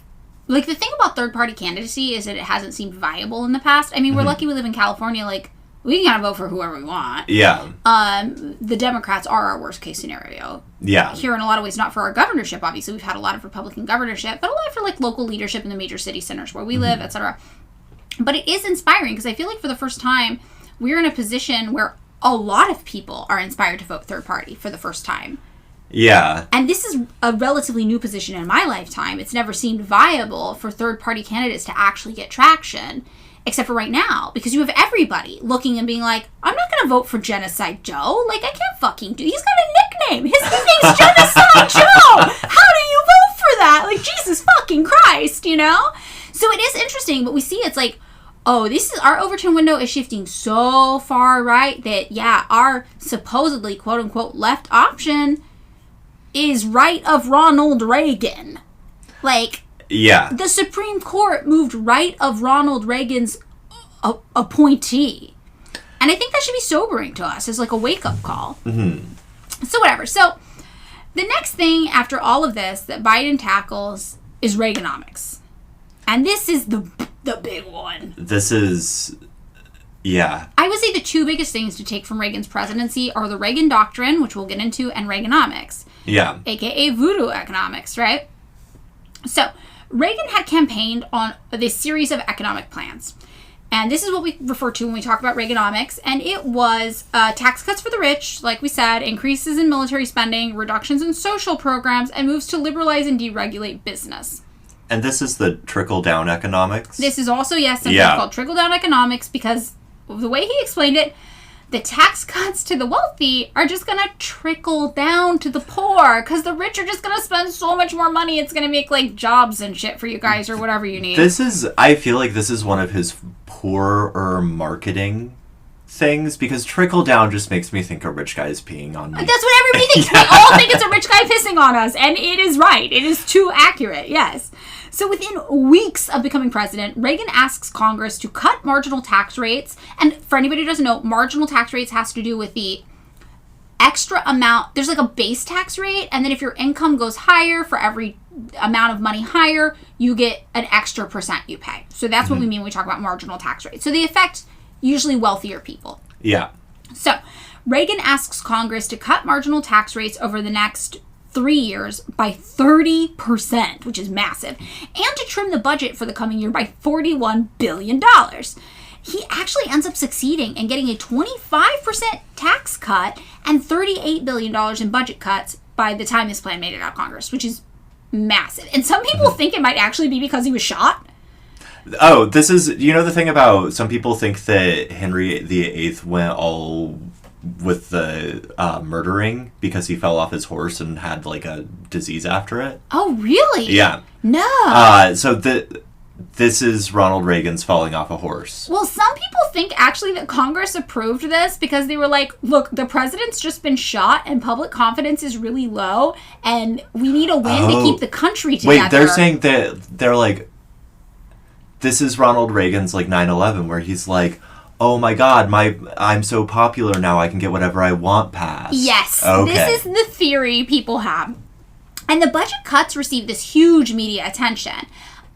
like, the thing about third-party candidacy is that it hasn't seemed viable in the past. I mean, we're lucky we live in California. Like, we can kind of vote for whoever we want. Yeah. The Democrats are our worst-case scenario. Yeah. Here in a lot of ways, not for our governorship, obviously. We've had a lot of Republican governorship, but a lot for, like, local leadership in the major city centers where we live, etc. But it is inspiring, because I feel like for the first time, we're in a position where a lot of people are inspired to vote third-party for the first time. Yeah. And this is a relatively new position in my lifetime. It's never seemed viable for third-party candidates to actually get traction, except for right now, because you have everybody looking and being like, I'm not going to vote for Genocide Joe. Like, I can't fucking do. He's got a nickname. His nickname's Genocide Joe. How do you vote for that? Like, Jesus fucking Christ, you know? So it is interesting, but we see it's like, oh, this is, our Overton window is shifting so far right that, yeah, our supposedly quote-unquote left option is right of Ronald Reagan. Like, yeah, the Supreme Court moved right of Ronald Reagan's appointee. And I think that should be sobering to us as like a wake-up call. So whatever. So the next thing after all of this that Biden tackles is Reaganomics. And this is the big one. This is... Yeah. I would say the two biggest things to take from Reagan's presidency are the Reagan Doctrine, which we'll get into, and Reaganomics. Yeah. AKA voodoo economics, right? So, Reagan had campaigned on this series of economic plans. And this is what we refer to when we talk about Reaganomics. And it was tax cuts for the rich, like we said, increases in military spending, reductions in social programs, and moves to liberalize and deregulate business. And this is the trickle-down economics? This is also, yes, something called trickle-down economics, because the way he explained it, the tax cuts to the wealthy are just going to trickle down to the poor because the rich are just going to spend so much more money. It's going to make, like, jobs and shit for you guys or whatever you need. I feel like this is one of his poorer marketing things, because trickle down just makes me think a rich guy is peeing on me. That's what everybody thinks. We all think it's a rich guy pissing on us, and it is right. It is too accurate, yes. So within weeks of becoming president, Reagan asks Congress to cut marginal tax rates. And for anybody who doesn't know, marginal tax rates has to do with the extra amount. There's like a base tax rate, and then if your income goes higher, for every amount of money higher, you get an extra percent you pay. So that's what we mean when we talk about marginal tax rates. So they affect usually wealthier people. Yeah. So Reagan asks Congress to cut marginal tax rates over the next 3 years by 30%, which is massive, and to trim the budget for the coming year by $41 billion. He actually ends up succeeding in getting a 25% tax cut and $38 billion in budget cuts by the time this plan made it out of Congress, which is massive. And some people think it might actually be because he was shot. Oh, this is, the thing about, some people think that Henry VIII went all with the murdering because he fell off his horse and had, like, a disease after it. Oh, really? Yeah. No. So this is Ronald Reagan's falling off a horse. Well, some people think actually that Congress approved this because they were like, look, the president's just been shot and public confidence is really low and we need a win to keep the country together. Wait, they're saying that they're like, this is Ronald Reagan's, like, 9/11, where he's like, oh my God, I'm so popular now, I can get whatever I want passed. Yes, okay. This is the theory people have. And the budget cuts received this huge media attention.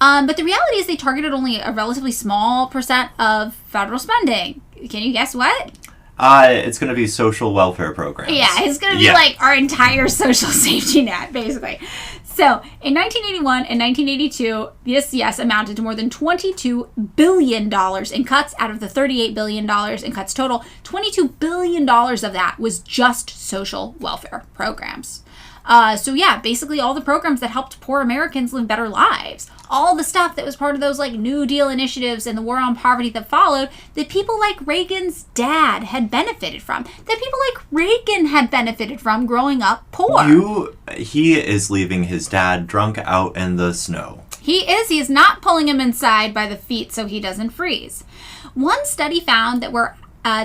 But the reality is they targeted only a relatively small percent of federal spending. Can you guess what? It's going to be social welfare programs. Yeah, it's going to be like our entire social safety net, basically. So, in 1981 and 1982, this, yes, amounted to more than $22 billion in cuts out of the $38 billion in cuts total. $22 billion of that was just social welfare programs. So, yeah, basically all the programs that helped poor Americans live better lives. All the stuff that was part of those, like, New Deal initiatives and the war on poverty that followed, that people like Reagan's dad had benefited from. That people like Reagan had benefited from growing up poor. He is leaving his dad drunk out in the snow. He is. He is not pulling him inside by the feet so he doesn't freeze. One study found that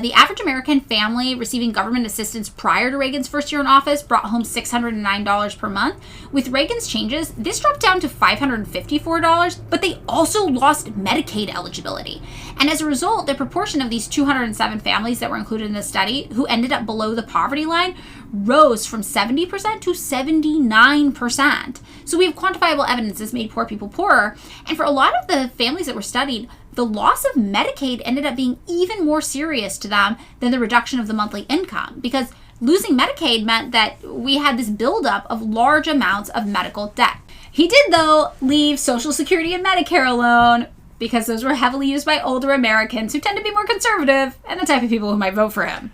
the average American family receiving government assistance prior to Reagan's first year in office brought home $609 per month. With Reagan's changes, this dropped down to $554, but they also lost Medicaid eligibility. And as a result, the proportion of these 207 families that were included in the study who ended up below the poverty line rose from 70% to 79%. So we have quantifiable evidence this made poor people poorer. And for a lot of the families that were studied, the loss of Medicaid ended up being even more serious to them than the reduction of the monthly income, because losing Medicaid meant that we had this buildup of large amounts of medical debt. He did, though, leave Social Security and Medicare alone, because those were heavily used by older Americans who tend to be more conservative and the type of people who might vote for him.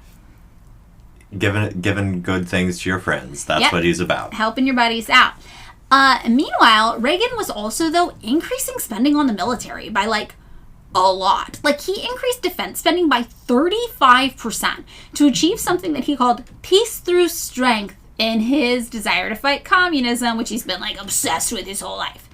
Giving good things to your friends. That's what he's about. Helping your buddies out. Meanwhile, Reagan was also, though, increasing spending on the military by, like, a lot. Like, he increased defense spending by 35% to achieve something that he called peace through strength in his desire to fight communism, which he's been, like, obsessed with his whole life.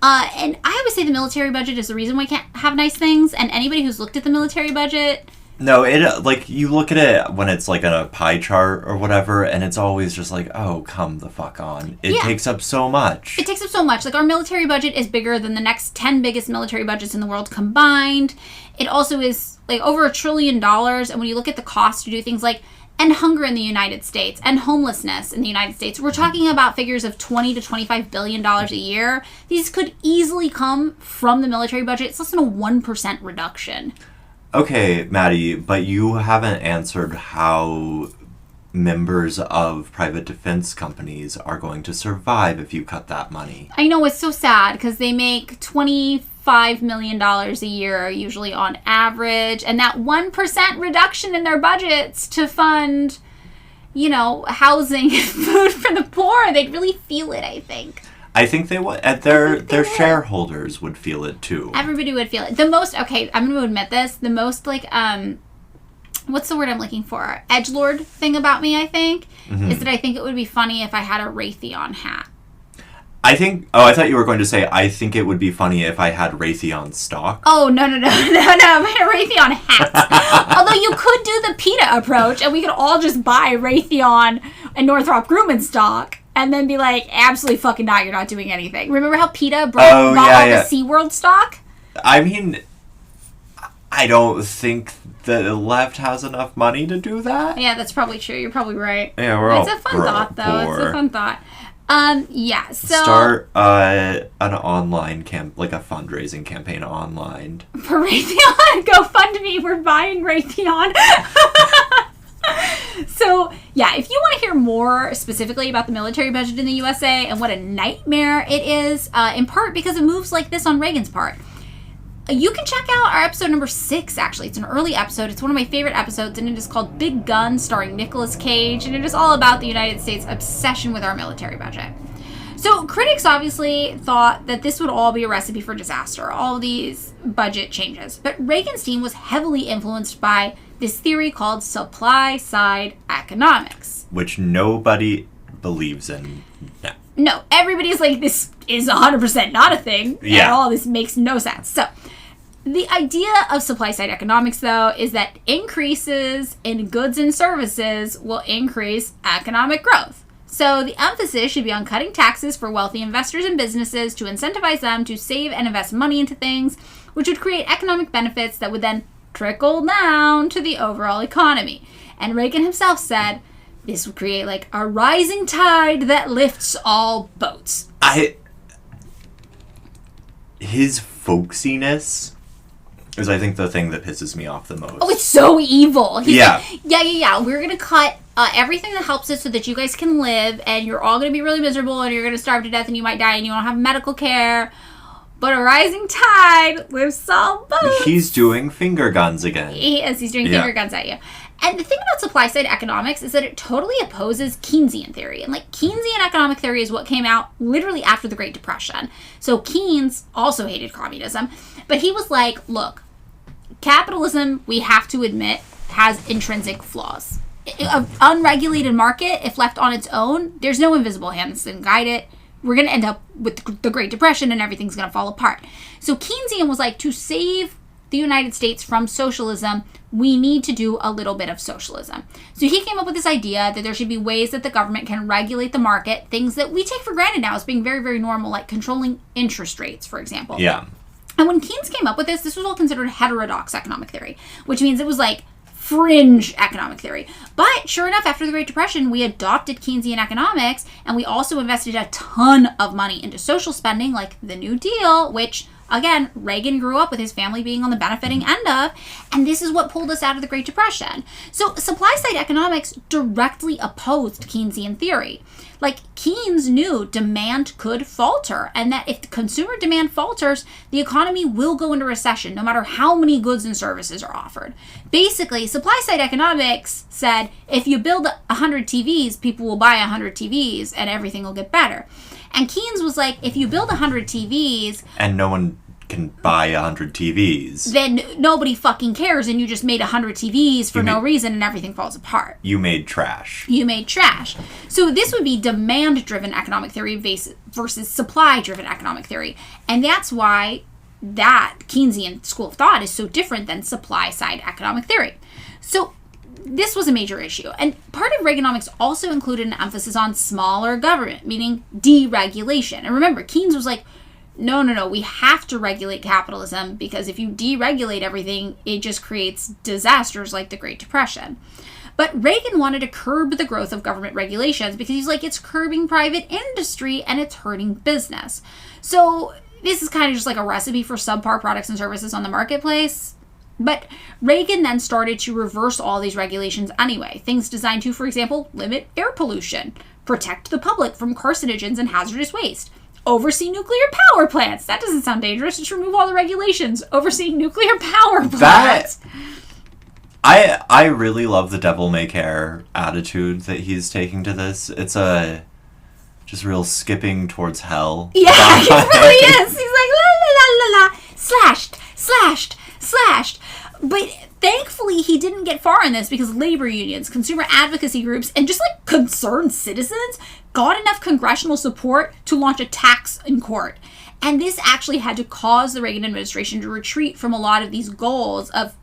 And I always say the military budget is the reason why we can't have nice things, and anybody who's looked at the military budget... No, you look at it when it's, like, on a pie chart or whatever, and it's always just like, oh, come the fuck on. It takes up so much. It takes up so much. Like, our military budget is bigger than the next 10 biggest military budgets in the world combined. It also is, like, over $1 trillion, and when you look at the cost to do things like end hunger in the United States, and homelessness in the United States, we're talking about figures of $20 to $25 billion a year. These could easily come from the military budget. It's less than a 1% reduction. Okay, Maddie, but you haven't answered how members of private defense companies are going to survive if you cut that money. I know, it's so sad because they make $25 million a year, usually on average, and that 1% reduction in their budgets to fund, housing and food for the poor, they'd really feel it, I think. I think they would. Their shareholders would feel it too. Everybody would feel it. The most, okay, I'm going to admit this, the most, like, what's the word I'm looking for? Edgelord thing about me, I think, is that I think it would be funny if I had a Raytheon hat. I thought you were going to say, I think it would be funny if I had Raytheon stock. Oh, no, if I had a Raytheon hat. Although you could do the PETA approach, and we could all just buy Raytheon and Northrop Grumman stock, and then be like, absolutely fucking not, you're not doing anything. Remember how PETA brought all the SeaWorld stock? I mean, I don't think the left has enough money to do that. Yeah, that's probably true. You're probably right. Yeah, it's a fun thought, though. Poor. It's a fun thought. So... Start an online like a fundraising campaign online. For Raytheon? GoFundMe, we're buying Raytheon. So, yeah, if you want to hear more specifically about the military budget in the USA and what a nightmare it is, in part because of moves like this on Reagan's part, you can check out our episode number 6, actually. It's an early episode. It's one of my favorite episodes, and it is called Big Guns, starring Nicolas Cage, and it is all about the United States' obsession with our military budget. So critics obviously thought that this would all be a recipe for disaster, all these budget changes. But Reagan's team was heavily influenced by this theory called supply-side economics. Which nobody believes in now. No, everybody's like, this is 100% not a thing at all. This makes no sense. So the idea of supply-side economics, though, is that increases in goods and services will increase economic growth. So the emphasis should be on cutting taxes for wealthy investors and businesses to incentivize them to save and invest money into things, which would create economic benefits that would then trickle down to the overall economy. And Reagan himself said this would create like a rising tide that lifts all boats. His folksiness is, I think, the thing that pisses me off the most. Oh, it's so evil. He's yeah. Like, We're going to cut everything that helps us so that you guys can live, and you're all going to be really miserable, and you're going to starve to death, and you might die, and you won't have medical care. But a rising tide lifts all boats. He's doing finger guns again. He is. He's doing finger guns at you. And the thing about supply-side economics is that it totally opposes Keynesian theory. And, like, Keynesian economic theory is what came out literally after the Great Depression. So Keynes also hated communism. But he was like, look, capitalism, we have to admit, has intrinsic flaws. An unregulated market, if left on its own, there's no invisible hand that's going to guide it. We're going to end up with the Great Depression and everything's going to fall apart. So Keynesian was like, to save the United States from socialism, we need to do a little bit of socialism. So he came up with this idea that there should be ways that the government can regulate the market, things that we take for granted now as being very, very normal, like controlling interest rates, for example. Yeah. And when Keynes came up with this was all considered heterodox economic theory, which means it was like fringe economic theory. But sure enough, after the Great Depression, we adopted Keynesian economics, and we also invested a ton of money into social spending, like the New Deal, which, again, Reagan grew up with his family being on the benefiting end of, and this is what pulled us out of the Great Depression. So supply-side economics directly opposed Keynesian theory. Like, Keynes knew demand could falter, and that if the consumer demand falters, the economy will go into recession, no matter how many goods and services are offered. Basically, supply-side economics said, if you build 100 TVs, people will buy 100 TVs, and everything will get better. And Keynes was like, if you build 100 TVs... and no one can buy 100 TVs. Then nobody fucking cares, and you just made 100 TVs for no reason, and everything falls apart. You made trash. You made trash. So this would be demand-driven economic theory versus supply-driven economic theory. And that's why that Keynesian school of thought is so different than supply-side economic theory. So this was a major issue. And part of Reaganomics also included an emphasis on smaller government, meaning deregulation. And remember, Keynes was like, no, we have to regulate capitalism, because if you deregulate everything, it just creates disasters like the Great Depression. But Reagan wanted to curb the growth of government regulations because he's like, it's curbing private industry and it's hurting business. So this is kind of just like a recipe for subpar products and services on the marketplace. But Reagan then started to reverse all these regulations anyway. Things designed to, for example, limit air pollution, protect the public from carcinogens and hazardous waste, oversee nuclear power plants. That doesn't sound dangerous. Just remove all the regulations. Overseeing nuclear power plants. I really love the devil may care attitude that he's taking to this. It's a just real skipping towards hell. Yeah, he really is. He's like, la la la la la, slashed. But thankfully, he didn't get far in this because labor unions, consumer advocacy groups, and just like concerned citizens got enough congressional support to launch a tax in court. And this actually had to cause the Reagan administration to retreat from a lot of these goals of,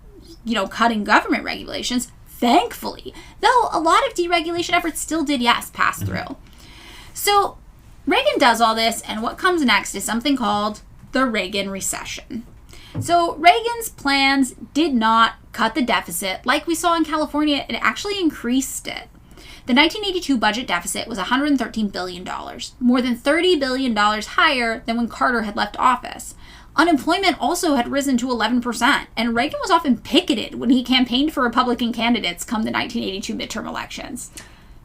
cutting government regulations, thankfully. Though a lot of deregulation efforts still did, pass through. So Reagan does all this, and what comes next is something called the Reagan recession. So Reagan's plans did not cut the deficit like we saw in California. It actually increased it. The 1982 budget deficit was $113 billion, more than $30 billion higher than when Carter had left office. Unemployment also had risen to 11%, and Reagan was often picketed when he campaigned for Republican candidates come the 1982 midterm elections.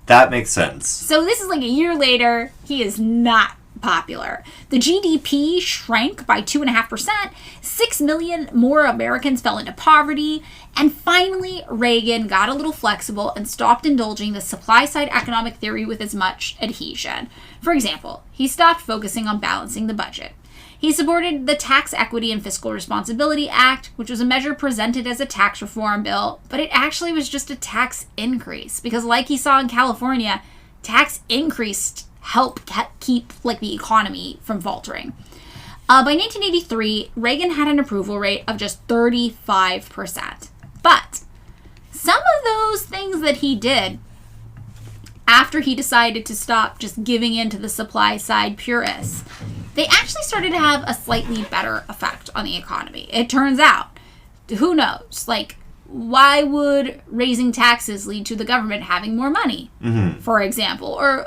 That makes sense. So this is like a year later. He is not popular. The GDP shrank by 2.5%, 6 million more Americans fell into poverty, and finally Reagan got a little flexible and stopped indulging the supply-side economic theory with as much adhesion. For example, he stopped focusing on balancing the budget. He supported the Tax Equity and Fiscal Responsibility Act, which was a measure presented as a tax reform bill, but it actually was just a tax increase, because like he saw in California, tax increase helped keep the economy from faltering. By 1983, Reagan had an approval rate of just 35%. But some of those things that he did after he decided to stop just giving in to the supply side purists, they actually started to have a slightly better effect on the economy. It turns out, who knows, why would raising taxes lead to the government having more money, for example? Or,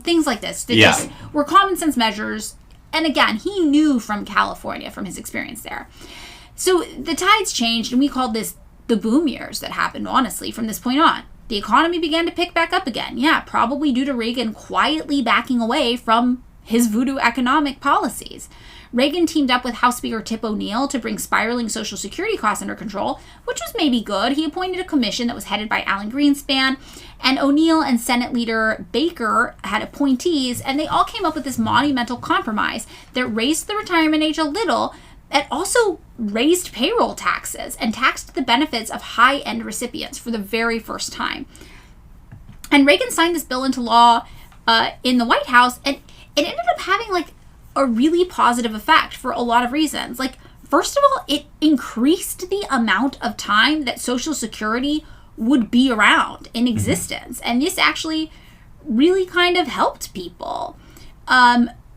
things like this. They just were common sense measures. And again, he knew from California, from his experience there. So the tides changed, and we called this the boom years that happened, honestly, from this point on. The economy began to pick back up again. Yeah, probably due to Reagan quietly backing away from his voodoo economic policies. Reagan teamed up with House Speaker Tip O'Neill to bring spiraling Social Security costs under control, which was maybe good. He appointed a commission that was headed by Alan Greenspan, and O'Neill and Senate Leader Baker had appointees, and they all came up with this monumental compromise that raised the retirement age a little, and also raised payroll taxes and taxed the benefits of high-end recipients for the very first time. And Reagan signed this bill into law in the White House, and it ended up having a really positive effect for a lot of reasons. First of all, it increased the amount of time that Social Security would be around in existence. And this actually really kind of helped people.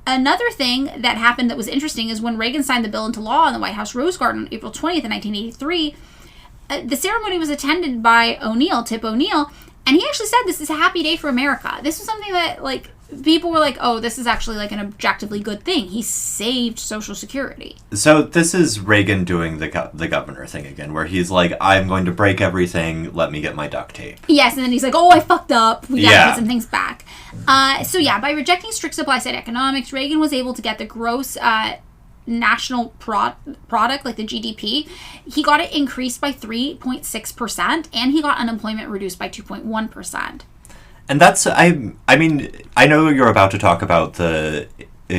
Another thing that happened that was interesting is when Reagan signed the bill into law in the White House Rose Garden on April 20th, 1983, the ceremony was attended by Tip O'Neill, and he actually said this is a happy day for America. This was something that, people were oh, this is actually an objectively good thing. He saved Social Security. So this is Reagan doing the governor thing again, where he's I'm going to break everything, let me get my duct tape. Yes, and then he's oh, I fucked up, we gotta put some things back. By rejecting strict supply-side economics, Reagan was able to get the gross national product, the GDP, he got it increased by 3.6%, and he got unemployment reduced by 2.1%. And that's, I mean, I know you're about to talk about the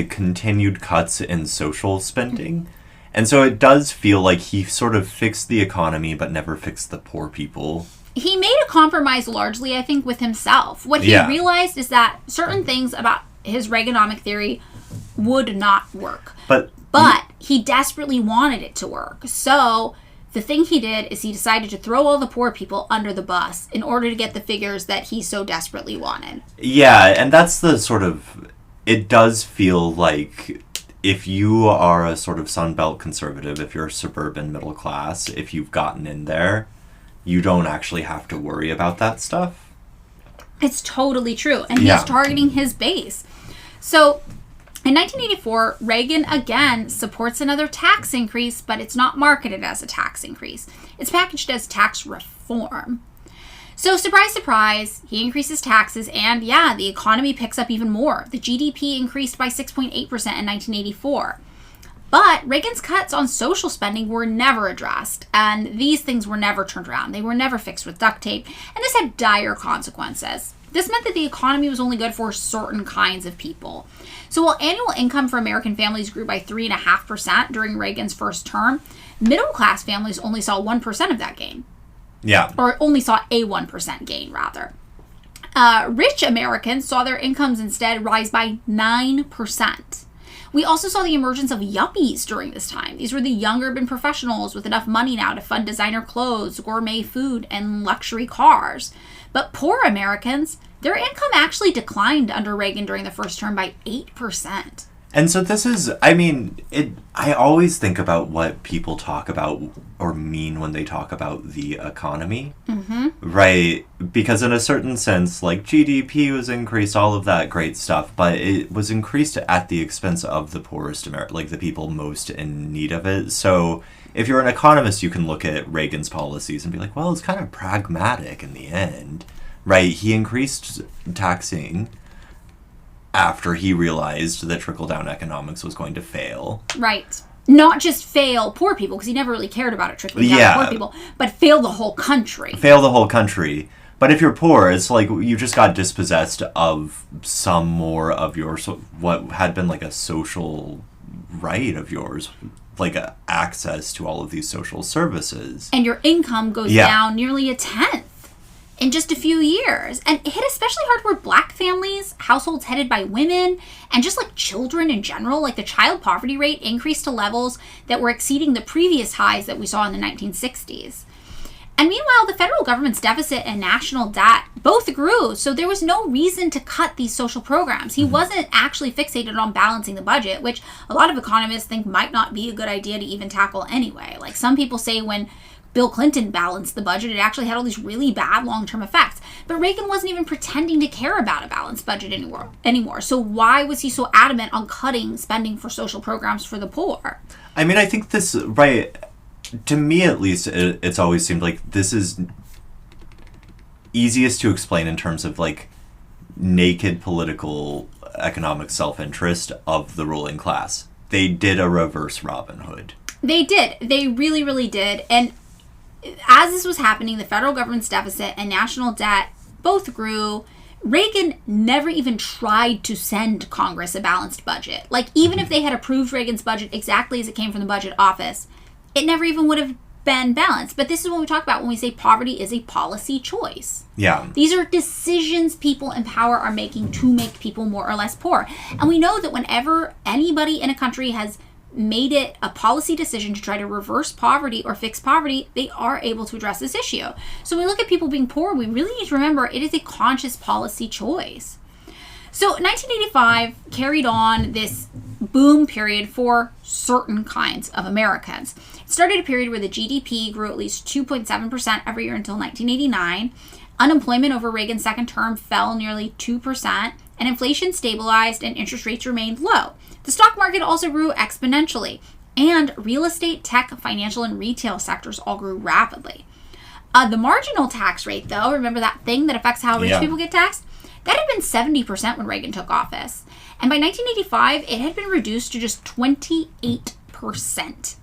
continued cuts in social spending. And so it does feel like he sort of fixed the economy, but never fixed the poor people. He made a compromise largely, I think, with himself. What he realized is that certain things about his Reaganomic theory would not work. But he desperately wanted it to work. So the thing he did is he decided to throw all the poor people under the bus in order to get the figures that he so desperately wanted. Yeah, and that's the sort of... It does feel like if you are a sort of Sunbelt conservative, if you're suburban middle class, if you've gotten in there, you don't actually have to worry about that stuff. It's totally true. And he's targeting his base. So in 1984, Reagan again supports another tax increase, but it's not marketed as a tax increase. It's packaged as tax reform. So surprise, surprise, he increases taxes, and the economy picks up even more. The GDP increased by 6.8% in 1984. But Reagan's cuts on social spending were never addressed, and these things were never turned around. They were never fixed with duct tape, and this had dire consequences. This meant that the economy was only good for certain kinds of people. So while annual income for American families grew by 3.5% during Reagan's first term, Middle-class families only saw 1% of that gain. Yeah. Or only saw a 1% gain, rather. Rich Americans saw their incomes instead rise by 9%. We also saw the emergence of yuppies during this time. These were the young urban professionals with enough money now to fund designer clothes, gourmet food, and luxury cars. But poor Americans, their income actually declined under Reagan during the first term by 8%. And so this is, I mean, I always think about what people talk about or mean when they talk about the economy, right? Because in a certain sense, like GDP was increased, all of that great stuff, but it was increased at the expense of the poorest like the people most in need of it. So if you're an economist, you can look at Reagan's policies and be like, well, it's kind of pragmatic in the end, right? He increased taxing after he realized that trickle-down economics was going to fail. Right. Not just fail poor people, because he never really cared about it trickling down to poor people, but fail the whole country. Fail the whole country. But if you're poor, it's like you just got dispossessed of some more of your, what had been like a social right of yours, like access to all of these social services. And your income goes down nearly a tenth in just a few years. And it hit especially hard where black families, households headed by women, and just like children in general, like the child poverty rate increased to levels that were exceeding the previous highs that we saw in the 1960s. And meanwhile, the federal government's deficit and national debt both grew, so there was no reason to cut these social programs. He wasn't actually fixated on balancing the budget, which a lot of economists think might not be a good idea to even tackle anyway. Like some people say when Bill Clinton balanced the budget, it actually had all these really bad long-term effects. But Reagan wasn't even pretending to care about a balanced budget anymore. So why was he so adamant on cutting spending for social programs for the poor? I mean, I think this, right, to me at least, it's always seemed like this is easiest to explain in terms of like naked political economic self-interest of the ruling class. They did a reverse Robin Hood. They did. They really, really did. And as this was happening, the federal government's deficit and national debt both grew. Reagan never even tried to send Congress a balanced budget. Like, even if they had approved Reagan's budget exactly as it came from the budget office, it never even would have been balanced. But this is what we talk about when we say poverty is a policy choice. Yeah. These are decisions people in power are making to make people more or less poor. And we know that whenever anybody in a country has made it a policy decision to try to reverse poverty or fix poverty, they are able to address this issue. So when we look at people being poor, we really need to remember it is a conscious policy choice. So 1985 carried on this boom period for certain kinds of Americans. It started a period where the GDP grew at least 2.7% every year until 1989. Unemployment over Reagan's second term fell nearly 2%, and inflation stabilized and interest rates remained low. The stock market also grew exponentially, and real estate, tech, financial, and retail sectors all grew rapidly. The marginal tax rate, though, remember that thing that affects how rich people get taxed? That had been 70% when Reagan took office. And by 1985, it had been reduced to just 28%.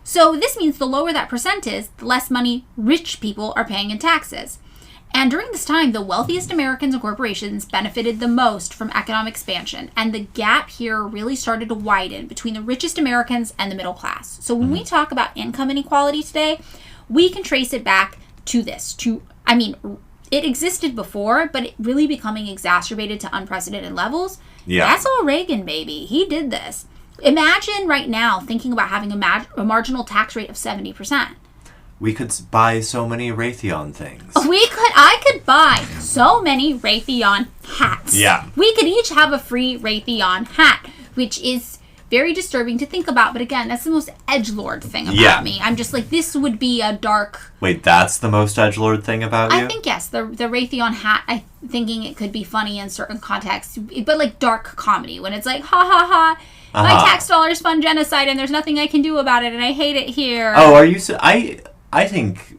So this means the lower that percent is, the less money rich people are paying in taxes. And during this time, the wealthiest Americans and corporations benefited the most from economic expansion. And the gap here really started to widen between the richest Americans and the middle class. So when we talk about income inequality today, we can trace it back to this. It existed before, but it really becoming exacerbated to unprecedented levels. Yeah. That's all Reagan, baby. He did this. Imagine right now thinking about having a marginal tax rate of 70%. We could buy so many Raytheon things. I could buy so many Raytheon hats. Yeah. We could each have a free Raytheon hat, which is very disturbing to think about. But again, that's the most edgelord thing about me. I'm just like, this would be a dark... Wait, that's the most edgelord thing about you? I think, yes. The Raytheon hat, I'm thinking it could be funny in certain contexts. But like dark comedy, when it's like, ha ha ha, my tax dollars fund genocide and there's nothing I can do about it and I hate it here. Oh, are you... I think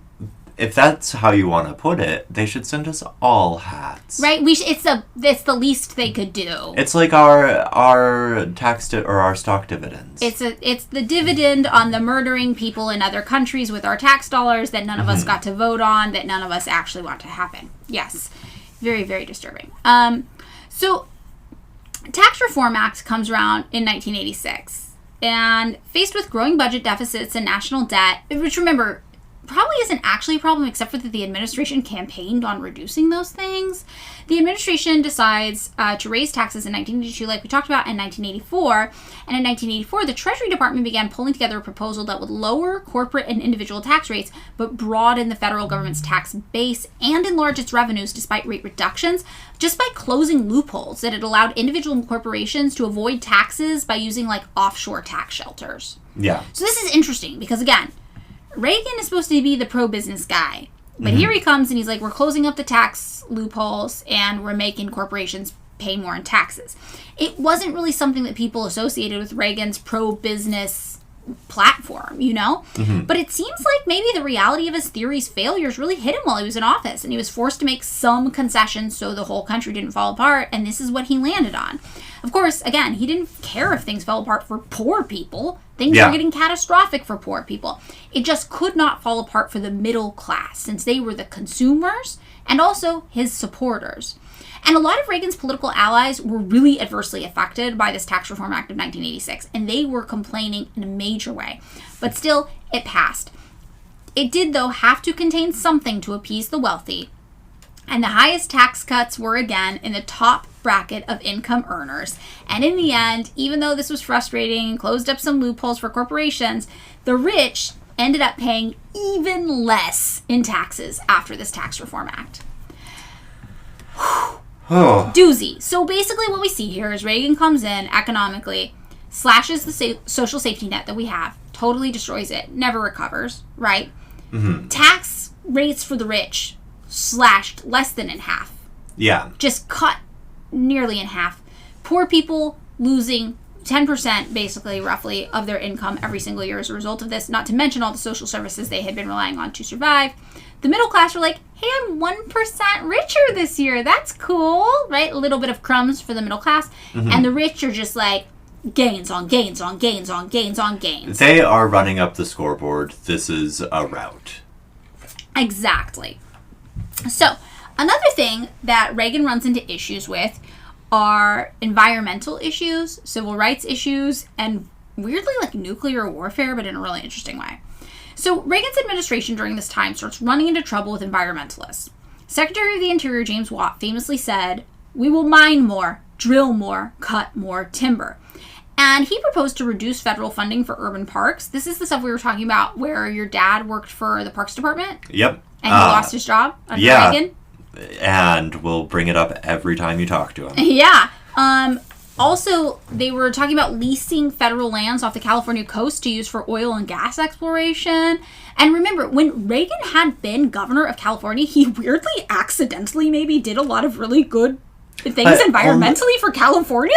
if that's how you want to put it, they should send us all hats. Right? It's the least they could do. It's like our tax or our stock dividends. It's the dividend on the murdering people in other countries with our tax dollars that none of us got to vote on, that none of us actually want to happen. Yes. Very, very disturbing. So Tax Reform Act comes around in 1986. And faced with growing budget deficits and national debt, which, remember, probably isn't actually a problem except for that the administration campaigned on reducing those things, the administration decides to raise taxes in 1982, like we talked about, in 1984. And in 1984, the Treasury Department began pulling together a proposal that would lower corporate and individual tax rates, but broaden the federal government's tax base and enlarge its revenues despite rate reductions, just by closing loopholes that had allowed individual corporations to avoid taxes by using, like, offshore tax shelters. Yeah. So this is interesting because, again, Reagan is supposed to be the pro-business guy. But here he comes and he's like, we're closing up the tax loopholes and we're making corporations pay more in taxes. It wasn't really something that people associated with Reagan's pro-business platform, you know? But it seems like maybe the reality of his theory's failures really hit him while he was in office, and he was forced to make some concessions so the whole country didn't fall apart, and this is what he landed on. Of course, again, he didn't care if things fell apart for poor people. Things were getting catastrophic for poor people. It just could not fall apart for the middle class, since they were the consumers and also his supporters. And a lot of Reagan's political allies were really adversely affected by this Tax Reform Act of 1986, and they were complaining in a major way. But still, it passed. It did, though, have to contain something to appease the wealthy, and the highest tax cuts were, again, in the top bracket of income earners. And in the end, even though this was frustrating and closed up some loopholes for corporations, the rich ended up paying even less in taxes after this Tax Reform Act. Doozy. So basically what we see here is Reagan comes in economically, slashes the social safety net that we have, totally destroys it, never recovers, right? Tax rates for the rich slashed less than in half. Yeah. Just cut nearly in half. Poor people losing 10%, basically, roughly, of their income every single year as a result of this, not to mention all the social services they had been relying on to survive. The middle class were like, hey, I'm 1% richer this year. That's cool, right? A little bit of crumbs for the middle class. And the rich are just like, gains on gains on gains on gains on gains. They are running up the scoreboard. This is a rout. Exactly. So, another thing that Reagan runs into issues with are environmental issues, civil rights issues, and weirdly, like, nuclear warfare, but in a really interesting way. So Reagan's administration during this time starts running into trouble with environmentalists. Secretary of the Interior James Watt famously said, "We will mine more, drill more, cut more timber." And he proposed to reduce federal funding for urban parks. This is the stuff we were talking about where your dad worked for the Parks Department. Yep. And he lost his job under Reagan. And we'll bring it up every time you talk to him. Yeah. Also, they were talking about leasing federal lands off the California coast to use for oil and gas exploration. And remember, when Reagan had been governor of California, he weirdly, accidentally maybe did a lot of really good things environmentally for California.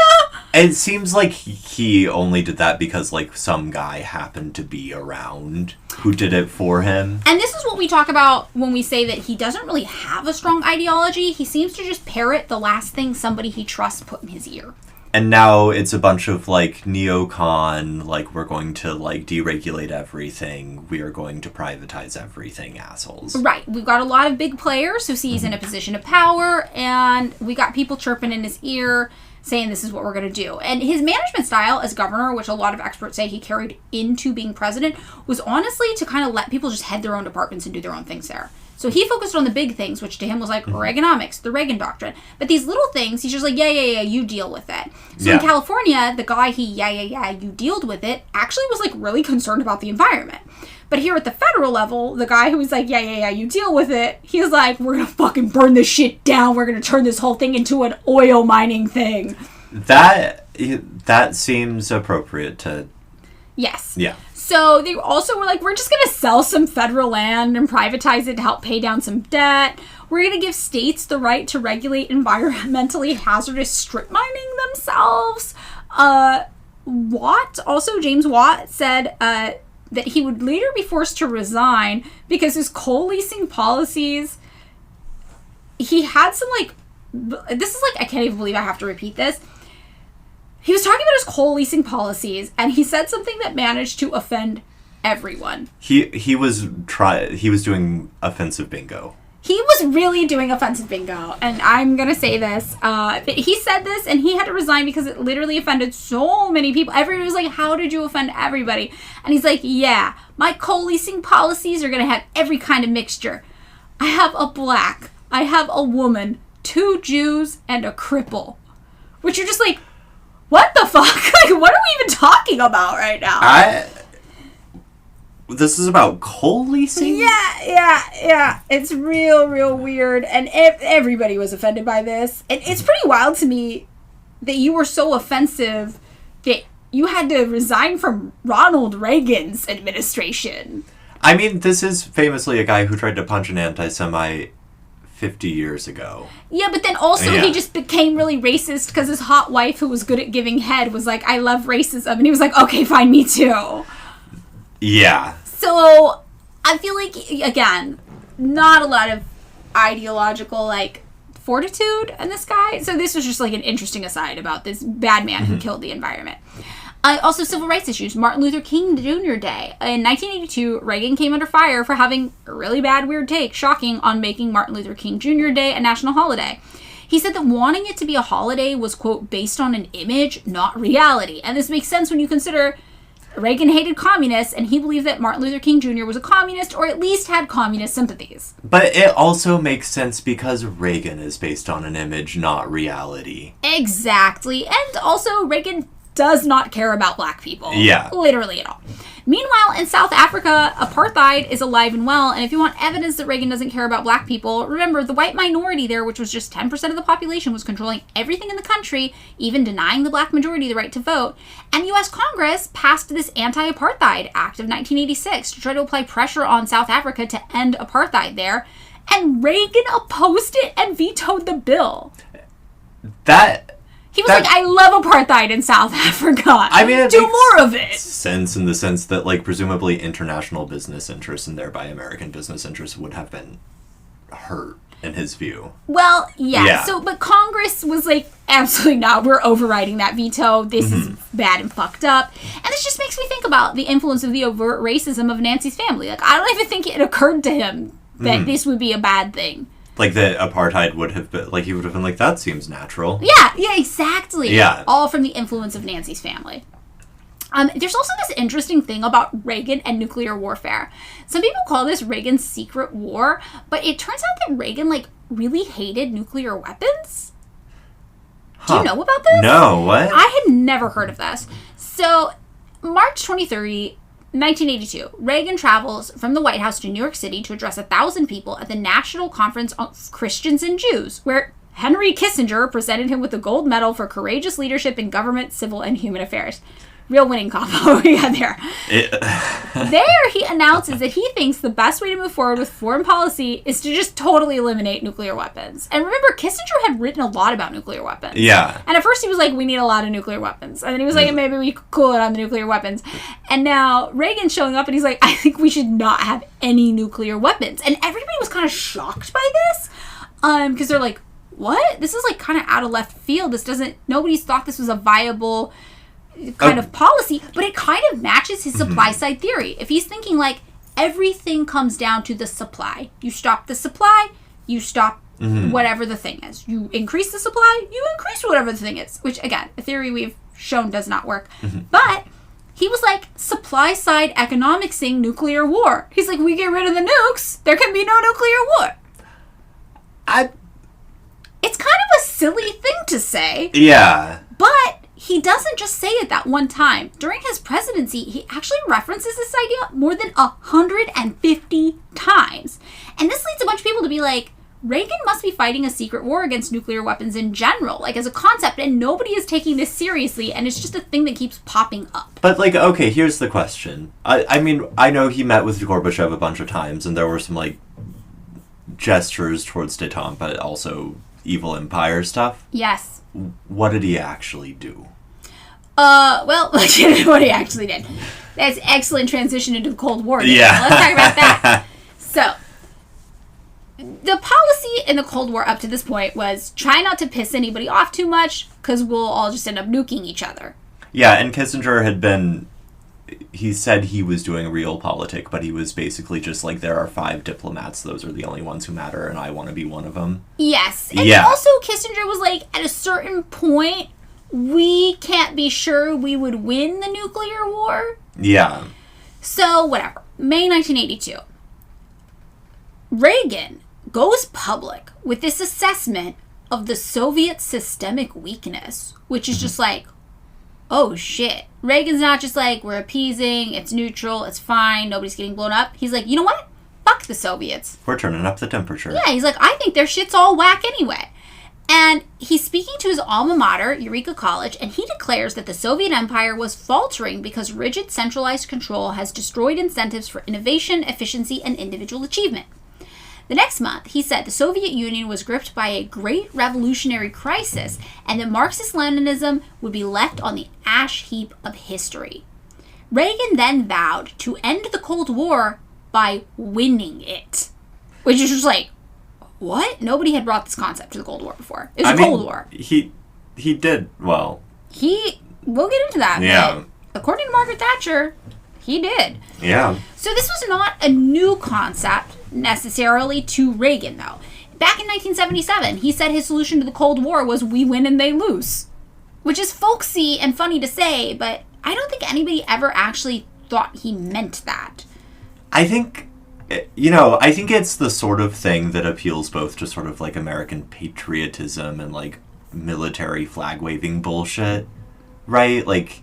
It seems like he only did that because, like, some guy happened to be around who did it for him. And this is what we talk about when we say that he doesn't really have a strong ideology. He seems to just parrot the last thing somebody he trusts put in his ear. And now it's a bunch of, like, neocon, like, we're going to, like, deregulate everything. We are going to privatize everything, assholes. Right. We've got a lot of big players who see he's in a position of power, and we got people chirping in his ear saying this is what we're going to do. And his management style as governor, which a lot of experts say he carried into being president, was honestly to kind of let people just head their own departments and do their own things there. So he focused on the big things, which to him was like Reaganomics, the Reagan doctrine. But these little things, he's just like, yeah, you deal with it. So in California, the guy you dealt with it, actually was like really concerned about the environment. But here at the federal level, the guy who was like, yeah, you deal with it, he's like, we're going to fucking burn this shit down. We're going to turn this whole thing into an oil mining thing. That seems appropriate to... Yes. Yeah. So they also were like, we're just going to sell some federal land and privatize it to help pay down some debt. We're going to give states the right to regulate environmentally hazardous strip mining themselves. James Watt said that he would later be forced to resign because his coal leasing policies, he had some, like, this is like, I can't even believe I have to repeat this. He was talking about his coal leasing policies, and he said something that managed to offend everyone. He was doing offensive bingo. He was really doing offensive bingo, and I'm going to say this. He said this, and he had to resign because it literally offended so many people. Everybody was like, how did you offend everybody? And he's like, yeah, my co-leasing policies are going to have every kind of mixture. I have a black, I have a woman, 2 Jews, and a cripple. Which you're just like, what the fuck? Like, what are we even talking about right now? This is about co-leasing? Yeah. It's real weird. And everybody was offended by this. And it's pretty wild to me that you were so offensive that you had to resign from Ronald Reagan's administration. I mean, this is famously a guy who tried to punch an anti-Semite 50 years ago. Yeah, but then also he just became really racist because his hot wife who was good at giving head was like, I love racism. And he was like, okay, fine, me too. Yeah. So, I feel like, again, not a lot of ideological, like, fortitude in this guy. So this was just, like, an interesting aside about this bad man who killed the environment. Also, civil rights issues. Martin Luther King Jr. Day. In 1982, Reagan came under fire for having a really bad, weird take, shocking, on making Martin Luther King Jr. Day a national holiday. He said that wanting it to be a holiday was, quote, based on an image, not reality. And this makes sense when you consider Reagan hated communists, and he believed that Martin Luther King Jr. was a communist, or at least had communist sympathies. But it also makes sense because Reagan is based on an image, not reality. Exactly. And also, Reagan does not care about black people. Yeah. Literally at all. Meanwhile, in South Africa, apartheid is alive and well, and if you want evidence that Reagan doesn't care about black people, remember, the white minority there, which was just 10% of the population, was controlling everything in the country, even denying the black majority the right to vote, and U.S. Congress passed this Anti-Apartheid Act of 1986 to try to apply pressure on South Africa to end apartheid there, and Reagan opposed it and vetoed the bill. He was like, I love apartheid in South Africa. I mean, do more of it. Sense in the sense that, like, presumably international business interests and thereby American business interests would have been hurt in his view. Well, yeah. So, but Congress was like, absolutely not. We're overriding that veto. This is bad and fucked up. And this just makes me think about the influence of the overt racism of Nancy's family. Like, I don't even think it occurred to him that this would be a bad thing. Like, the apartheid would have been, like, he would have been like, that seems natural. Yeah, exactly. Yeah. All from the influence of Nancy's family. There's also this interesting thing about Reagan and nuclear warfare. Some people call this Reagan's secret war, but it turns out that Reagan, like, really hated nuclear weapons. Do you know about this? No, what? I had never heard of this. So, March 23, 1982, Reagan travels from the White House to New York City to address 1,000 people at the National Conference on Christians and Jews, where Henry Kissinger presented him with the gold medal for courageous leadership in government, civil, and human affairs. Real winning combo we got there. There, he announces that he thinks the best way to move forward with foreign policy is to just totally eliminate nuclear weapons. And remember, Kissinger had written a lot about nuclear weapons. Yeah. And at first he was like, we need a lot of nuclear weapons. And then he was like, maybe we could cool it on the nuclear weapons. And now Reagan's showing up and he's like, I think we should not have any nuclear weapons. And everybody was kind of shocked by this. Because they're like, what? This is like kind of out of left field. Nobody's thought this was a viable kind of policy, but it kind of matches his supply side theory. If he's thinking like everything comes down to the supply, you stop the supply, you stop whatever the thing is. You increase the supply, you increase whatever the thing is, which again, a theory we've shown does not work. But he was like supply side economicsing nuclear war. He's like, we get rid of the nukes, there can be no nuclear war. It's kind of a silly thing to say. Yeah. But he doesn't just say it that one time. During his presidency, he actually references this idea more than 150 times. And this leads a bunch of people to be like, Reagan must be fighting a secret war against nuclear weapons in general, like as a concept, and nobody is taking this seriously, and it's just a thing that keeps popping up. But, like, okay, here's the question. I mean, I know he met with Gorbachev a bunch of times, and there were some, like, gestures towards détente, but also evil empire stuff. Yes. What did he actually do? Well, what he actually did. That's excellent transition into the Cold War. Yeah. Let's talk about that. So, the policy in the Cold War up to this point was try not to piss anybody off too much, because we'll all just end up nuking each other. Yeah, and Kissinger had been he said he was doing realpolitik, but he was basically just like, there are 5 diplomats, those are the only ones who matter, and I want to be one of them. Yes. And also Kissinger was like, at a certain point, we can't be sure we would win the nuclear war. Yeah. So, whatever. May 1982. Reagan goes public with this assessment of the Soviet systemic weakness, which is just like, oh shit. Reagan's not just like, we're appeasing, it's neutral, it's fine, nobody's getting blown up. He's like, you know what? Fuck the Soviets. We're turning up the temperature. Yeah, he's like, I think their shit's all whack anyway. And he's speaking to his alma mater, Eureka College, and he declares that the Soviet Empire was faltering because rigid centralized control has destroyed incentives for innovation, efficiency, and individual achievement. The next month, he said the Soviet Union was gripped by a great revolutionary crisis and that Marxist-Leninism would be left on the ash heap of history. Reagan then vowed to end the Cold War by winning it. Which is just like, what? Nobody had brought this concept to the Cold War before. It was a Cold War. He did, well. We'll get into that. Yeah. But according to Margaret Thatcher, he did. Yeah. So this was not a new concept necessarily to Reagan, though. Back in 1977, he said his solution to the Cold War was we win and they lose. Which is folksy and funny to say, but I don't think anybody ever actually thought he meant that. I think it's the sort of thing that appeals both to sort of like American patriotism and like military flag-waving bullshit, right? Like,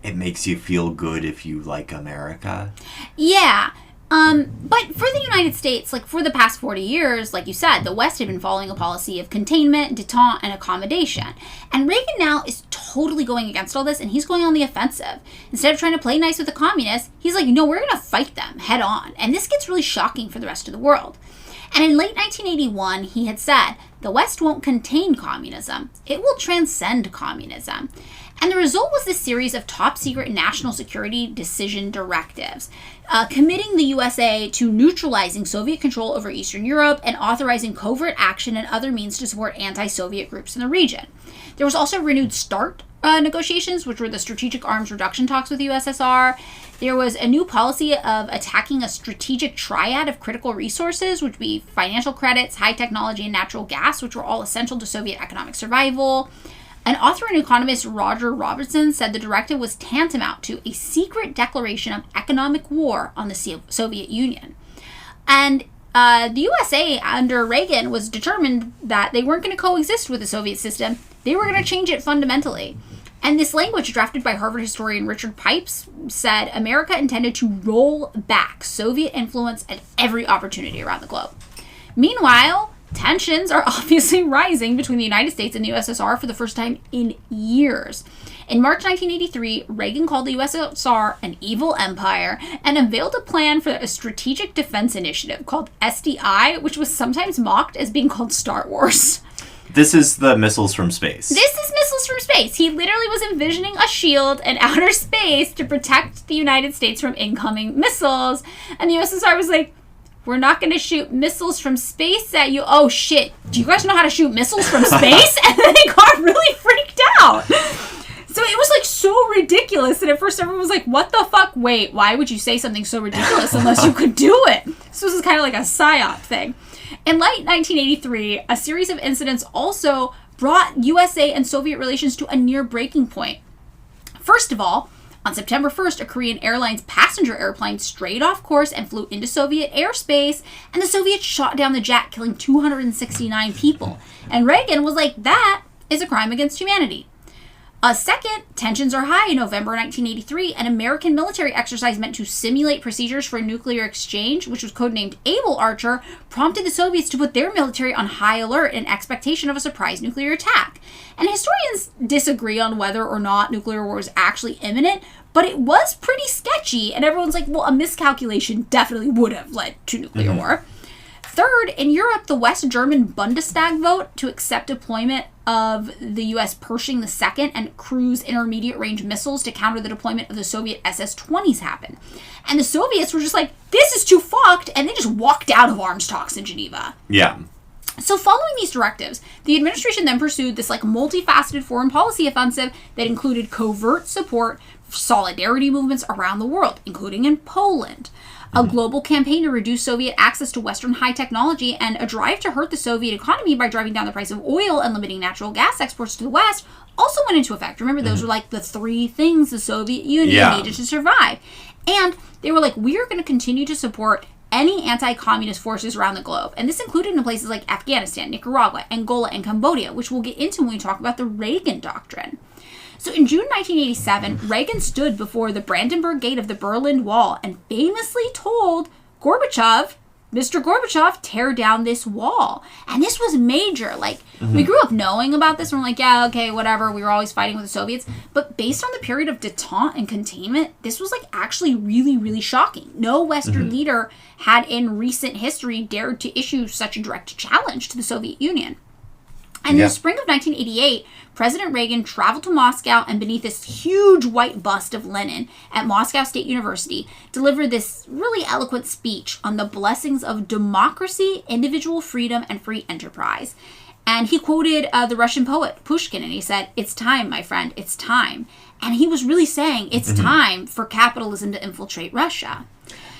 it makes you feel good if you like America. Yeah. But for the United States, like for the past 40 years, like you said, the West had been following a policy of containment, détente, and accommodation. And Reagan now is totally going against all this, and he's going on the offensive. Instead of trying to play nice with the communists, he's like, no, we're going to fight them head on. And this gets really shocking for the rest of the world. And in late 1981, he had said, the West won't contain communism. It will transcend communism. And the result was this series of top-secret national security decision directives, committing the USA to neutralizing Soviet control over Eastern Europe and authorizing covert action and other means to support anti-Soviet groups in the region. There was also renewed START negotiations, which were the strategic arms reduction talks with the USSR. There was a new policy of attacking a strategic triad of critical resources, which would be financial credits, high technology, and natural gas, which were all essential to Soviet economic survival. An author and economist, Roger Robertson, said the directive was tantamount to a secret declaration of economic war on the Soviet Union. And the USA under Reagan was determined that they weren't going to coexist with the Soviet system. They were going to change it fundamentally. And this language, drafted by Harvard historian Richard Pipes, said America intended to roll back Soviet influence at every opportunity around the globe. Meanwhile, tensions are obviously rising between the United States and the USSR for the first time in years. In March 1983, Reagan called the USSR an evil empire and unveiled a plan for a strategic defense initiative called SDI, which was sometimes mocked as being called Star Wars. This is the missiles from space. This is missiles from space. He literally was envisioning a shield in outer space to protect the United States from incoming missiles. And the USSR was like, we're not going to shoot missiles from space at you. Oh, shit. Do you guys know how to shoot missiles from space? And then they got really freaked out. So it was, like, so ridiculous. And at first everyone was like, what the fuck? Wait, why would you say something so ridiculous unless you could do it? So this is kind of like a psyop thing. In late 1983, a series of incidents also brought USA and Soviet relations to a near breaking point. First of all, on September 1st, a Korean Airlines passenger airplane strayed off course and flew into Soviet airspace, and the Soviets shot down the jet, killing 269 people. And Reagan was like, that is a crime against humanity. Second, tensions are high in November 1983. An American military exercise meant to simulate procedures for a nuclear exchange, which was codenamed Able Archer, prompted the Soviets to put their military on high alert in expectation of a surprise nuclear attack. And historians disagree on whether or not nuclear war was actually imminent, but it was pretty sketchy, and everyone's like, well, a miscalculation definitely would have led to nuclear war. Third, in Europe, the West German Bundestag vote to accept deployment of the U.S. Pershing II and cruise intermediate-range missiles to counter the deployment of the Soviet SS-20s happened. And the Soviets were just like, this is too fucked, and they just walked out of arms talks in Geneva. Yeah. So following these directives, the administration then pursued this multifaceted foreign policy offensive that included covert support for solidarity movements around the world, including in Poland, a global campaign to reduce Soviet access to Western high technology, and a drive to hurt the Soviet economy by driving down the price of oil and limiting natural gas exports to the West also went into effect. Remember, those were the three things the Soviet Union needed to survive. And they were we are going to continue to support any anti-communist forces around the globe. And this included in places like Afghanistan, Nicaragua, Angola, and Cambodia, which we'll get into when we talk about the Reagan Doctrine. So in June 1987, Reagan stood before the Brandenburg Gate of the Berlin Wall and famously told Gorbachev, Mr. Gorbachev, tear down this wall. And this was major. We grew up knowing about this, and we're yeah, okay, whatever. We were always fighting with the Soviets. But based on the period of detente and containment, this was actually really, really shocking. No Western leader had in recent history dared to issue such a direct challenge to the Soviet Union. And in the spring of 1988, President Reagan traveled to Moscow and beneath this huge white bust of Lenin at Moscow State University, delivered this really eloquent speech on the blessings of democracy, individual freedom, and free enterprise. And he quoted the Russian poet Pushkin, and he said, "It's time, my friend, it's time." And he was really saying it's time for capitalism to infiltrate Russia.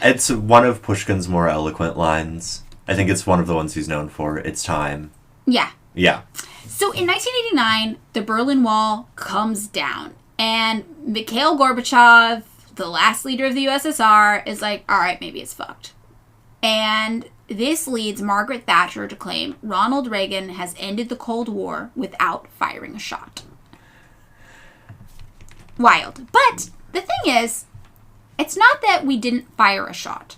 It's one of Pushkin's more eloquent lines. I think it's one of the ones he's known for. It's time. Yeah. Yeah. So in 1989, the Berlin Wall comes down, and Mikhail Gorbachev, the last leader of the USSR, is all right, maybe it's fucked. And this leads Margaret Thatcher to claim Ronald Reagan has ended the Cold War without firing a shot. Wild. But the thing is, it's not that we didn't fire a shot.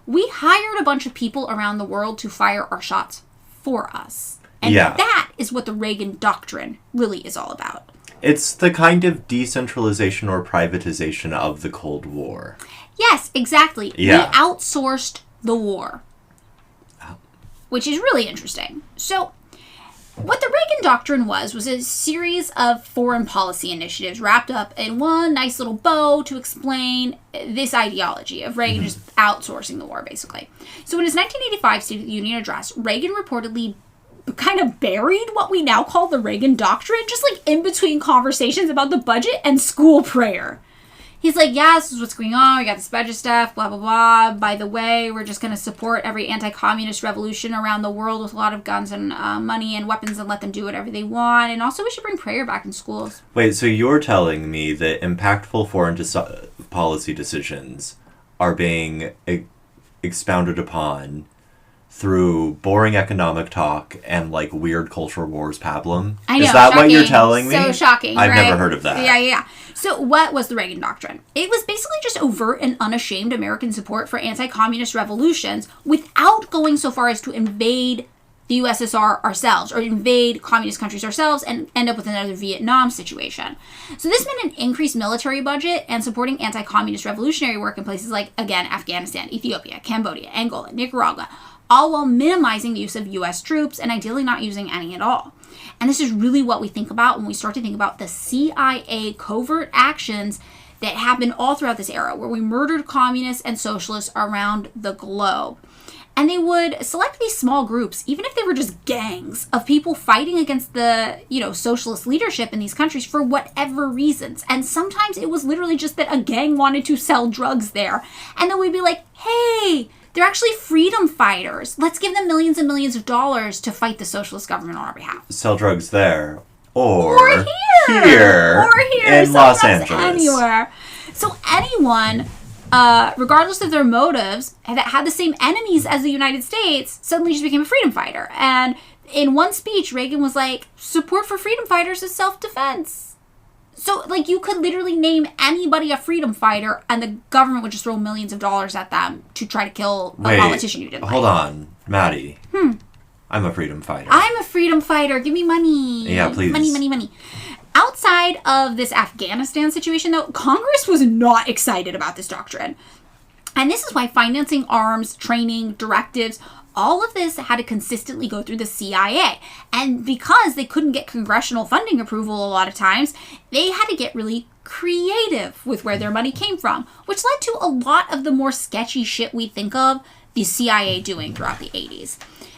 We hired a bunch of people around the world to fire our shots for us. And that is what the Reagan Doctrine really is all about. It's the kind of decentralization or privatization of the Cold War. Yes, exactly. Yeah. We outsourced the war, which is really interesting. So what the Reagan Doctrine was a series of foreign policy initiatives wrapped up in one nice little bow to explain this ideology of Reagan just outsourcing the war, basically. So in his 1985 State of the Union address, Reagan reportedly kind of buried what we now call the Reagan Doctrine, just in between conversations about the budget and school prayer. He's yeah, this is what's going on. We got this budget stuff, blah, blah, blah. By the way, we're just going to support every anti-communist revolution around the world with a lot of guns and money and weapons and let them do whatever they want. And also we should bring prayer back in schools. Wait, so you're telling me that impactful foreign policy decisions are being expounded upon through boring economic talk and weird culture wars pablum? I know, is that shocking. What you're telling me? So shocking, I've right? never heard of that. Yeah. So what was the Reagan Doctrine? It was basically just overt and unashamed American support for anti-communist revolutions without going so far as to invade the USSR ourselves or invade communist countries ourselves and end up with another Vietnam situation. So this meant an increased military budget and supporting anti-communist revolutionary work in places again, Afghanistan, Ethiopia, Cambodia, Angola, Nicaragua, all while minimizing the use of U.S. troops and ideally not using any at all. And this is really what we think about when we start to think about the CIA covert actions that happened all throughout this era, where we murdered communists and socialists around the globe. And they would select these small groups, even if they were just gangs, of people fighting against the, socialist leadership in these countries for whatever reasons. And sometimes it was literally just that a gang wanted to sell drugs there. And then we'd be hey, they're actually freedom fighters. Let's give them millions and millions of dollars to fight the socialist government on our behalf. Sell drugs there. Or here. In Los Angeles. Anywhere. So anyone, regardless of their motives, that had the same enemies as the United States, suddenly just became a freedom fighter. And in one speech, Reagan was support for freedom fighters is self-defense. So, you could literally name anybody a freedom fighter, and the government would just throw millions of dollars at them to try to kill a politician you didn't like. Hold on, Maddie. I'm a freedom fighter. I'm a freedom fighter. Give me money. Yeah, please. Money. Outside of this Afghanistan situation, though, Congress was not excited about this doctrine. And this is why financing arms, training, directives, all of this had to consistently go through the CIA. And because they couldn't get congressional funding approval a lot of times, they had to get really creative with where their money came from, which led to a lot of the more sketchy shit we think of the CIA doing throughout the 80s.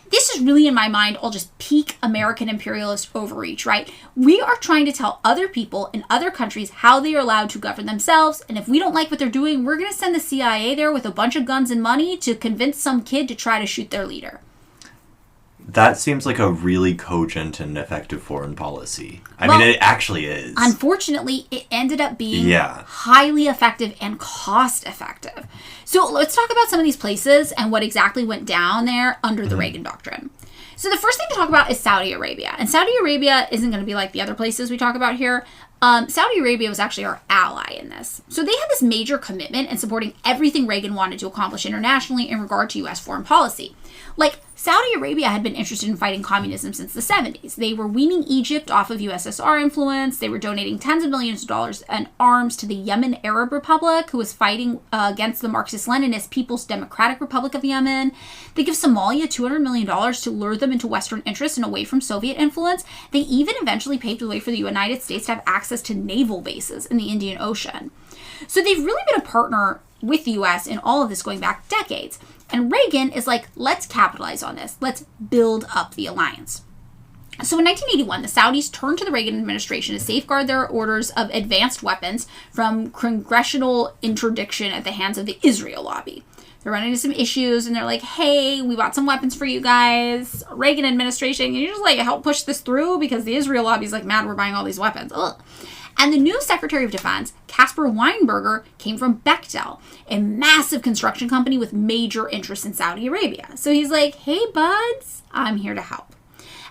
This is really, in my mind, all just peak American imperialist overreach, right? We are trying to tell other people in other countries how they are allowed to govern themselves, and if we don't like what they're doing, we're going to send the CIA there with a bunch of guns and money to convince some kid to try to shoot their leader. That seems like a really cogent and effective foreign policy. I mean, it actually is. Unfortunately, it ended up being highly effective and cost effective. So let's talk about some of these places and what exactly went down there under the Reagan doctrine. So the first thing to talk about is Saudi Arabia. And Saudi Arabia isn't going to be like the other places we talk about here. Saudi Arabia was actually our ally in this. So they had this major commitment in supporting everything Reagan wanted to accomplish internationally in regard to U.S. foreign policy. Like, Saudi Arabia had been interested in fighting communism since the 70s. They were weaning Egypt off of USSR influence. They were donating tens of millions of dollars and arms to the Yemen Arab Republic, who was fighting against the Marxist-Leninist People's Democratic Republic of Yemen. They give Somalia $200 million to lure them into Western interests and away from Soviet influence. They even eventually paved the way for the United States to have access to naval bases in the Indian Ocean. So they've really been a partner with the U.S. in all of this going back decades. And Reagan is like, let's capitalize on this. Let's build up the alliance. So in 1981, the Saudis turned to the Reagan administration to safeguard their orders of advanced weapons from congressional interdiction at the hands of the Israel lobby. They're running into some issues and they're like, hey, we bought some weapons for you guys. Reagan administration, can you just like help push this through? Because the Israel lobby's like, mad we're buying all these weapons. Ugh. And the new Secretary of Defense, Caspar Weinberger, came from Bechtel, a massive construction company with major interests in Saudi Arabia. So he's like, hey, buds, I'm here to help.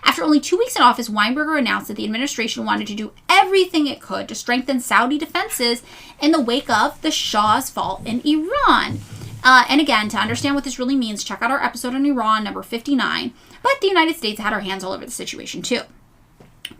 After only 2 weeks in office, Weinberger announced that the administration wanted to do everything it could to strengthen Saudi defenses in the wake of the Shah's fall in Iran. And again, to understand what this really means, check out our episode on Iran, number 59. But the United States had our hands all over the situation, too.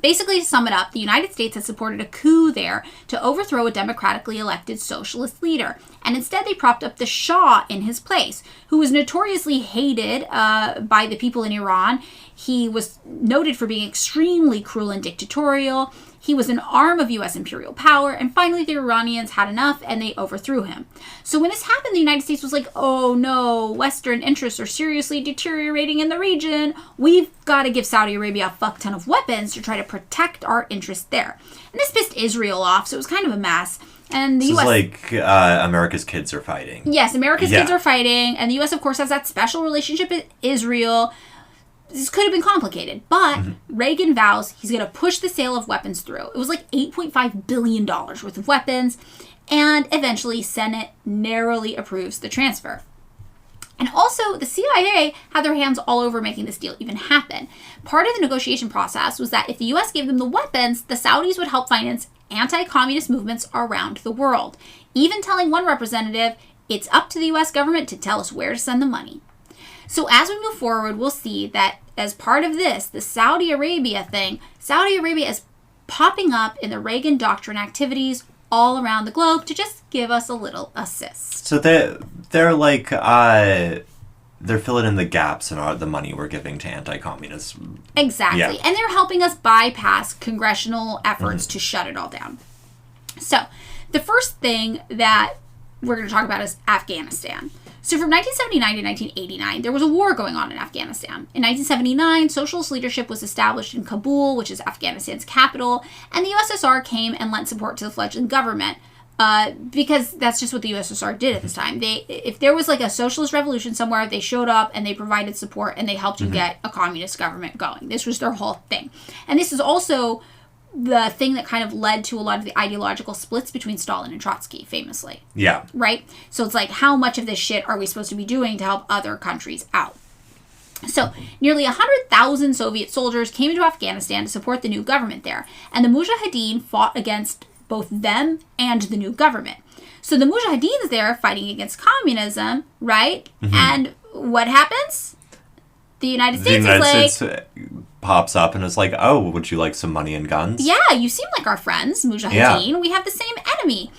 Basically, to sum it up, the United States has supported a coup there to overthrow a democratically elected socialist leader. And instead, they propped up the Shah in his place, who was notoriously hated by the people in Iran. He was noted for being extremely cruel and dictatorial. He was an arm of U.S. imperial power, and finally the Iranians had enough and they overthrew him. So when this happened, the United States was like, oh no, Western interests are seriously deteriorating in the region. We've got to give Saudi Arabia a fuck ton of weapons to try to protect our interests there. And this pissed Israel off, so it was kind of a mess. And the this U.S. is like America's kids are fighting. Yes, America's kids are fighting, and the U.S. of course has that special relationship with Israel. This could have been complicated, but Reagan vows he's going to push the sale of weapons through. It was like $8.5 billion worth of weapons, and eventually Senate narrowly approves the transfer. And also, the CIA had their hands all over making this deal even happen. Part of the negotiation process was that if the U.S. gave them the weapons, the Saudis would help finance anti-communist movements around the world, even telling one representative, it's up to the U.S. government to tell us where to send the money. So as we move forward, we'll see that as part of this, the Saudi Arabia thing, Saudi Arabia is popping up in the Reagan doctrine activities all around the globe to just give us a little assist. So they're like, they're filling in the gaps in the money we're giving to anti-communists. Exactly. Yeah. And they're helping us bypass congressional efforts to shut it all down. So the first thing that we're going to talk about is Afghanistan. So from 1979 to 1989, there was a war going on in Afghanistan. In 1979, socialist leadership was established in Kabul, which is Afghanistan's capital, and the USSR came and lent support to the fledgling government because that's just what the USSR did at this time. If there was like a socialist revolution somewhere, they showed up and they provided support and they helped you get a communist government going. This was their whole thing. And this is also the thing that kind of led to a lot of the ideological splits between Stalin and Trotsky, famously. Yeah. Right? So it's like, how much of this shit are we supposed to be doing to help other countries out? So nearly 100,000 Soviet soldiers came into Afghanistan to support the new government there. And the Mujahideen fought against both them and the new government. So the Mujahideen's there fighting against communism, right? And what happens? The United States pops up and is like, oh, would you like some money and guns? Yeah, you seem like our friends, Mujahideen. Yeah. We have the same enemy.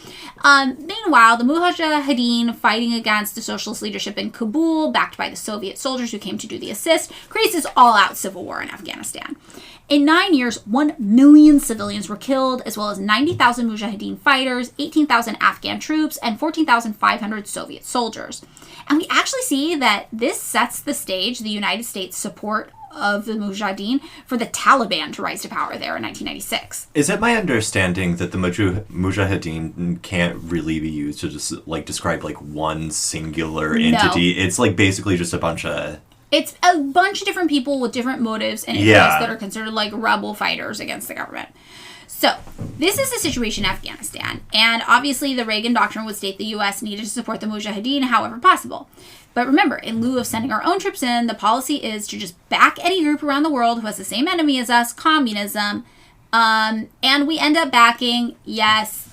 Meanwhile, the Mujahideen fighting against the socialist leadership in Kabul, backed by the Soviet soldiers who came to do the assist, creates this all-out civil war in Afghanistan. In 9 years, 1 million civilians were killed, as well as 90,000 Mujahideen fighters, 18,000 Afghan troops, and 14,500 Soviet soldiers. And we actually see that this sets the stage, the United States' support of the Mujahideen, for the Taliban to rise to power there in 1996. Is it my understanding that the Mujahideen can't really be used to just, like, describe, like, one singular entity? No. It's, like, basically just a bunch of... It's a bunch of different people with different motives and interests that are considered, like, rebel fighters against the government. So, this is the situation in Afghanistan, and obviously the Reagan doctrine would state the U.S. needed to support the Mujahideen however possible. But remember, in lieu of sending our own troops in, the policy is to just back any group around the world who has the same enemy as us, communism, and we end up backing, yes,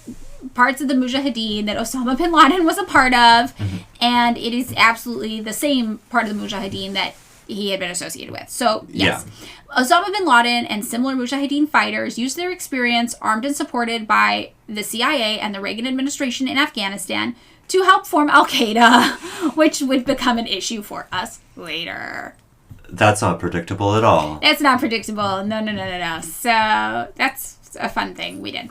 parts of the Mujahideen that Osama bin Laden was a part of, and it is absolutely the same part of the Mujahideen that he had been associated with. So, yes. Yeah. Osama bin Laden and similar Mujahideen fighters used their experience, armed and supported by the CIA and the Reagan administration in Afghanistan, to help form Al-Qaeda, which would become an issue for us later. That's not predictable at all. It's not predictable. No. So, that's a fun thing we did.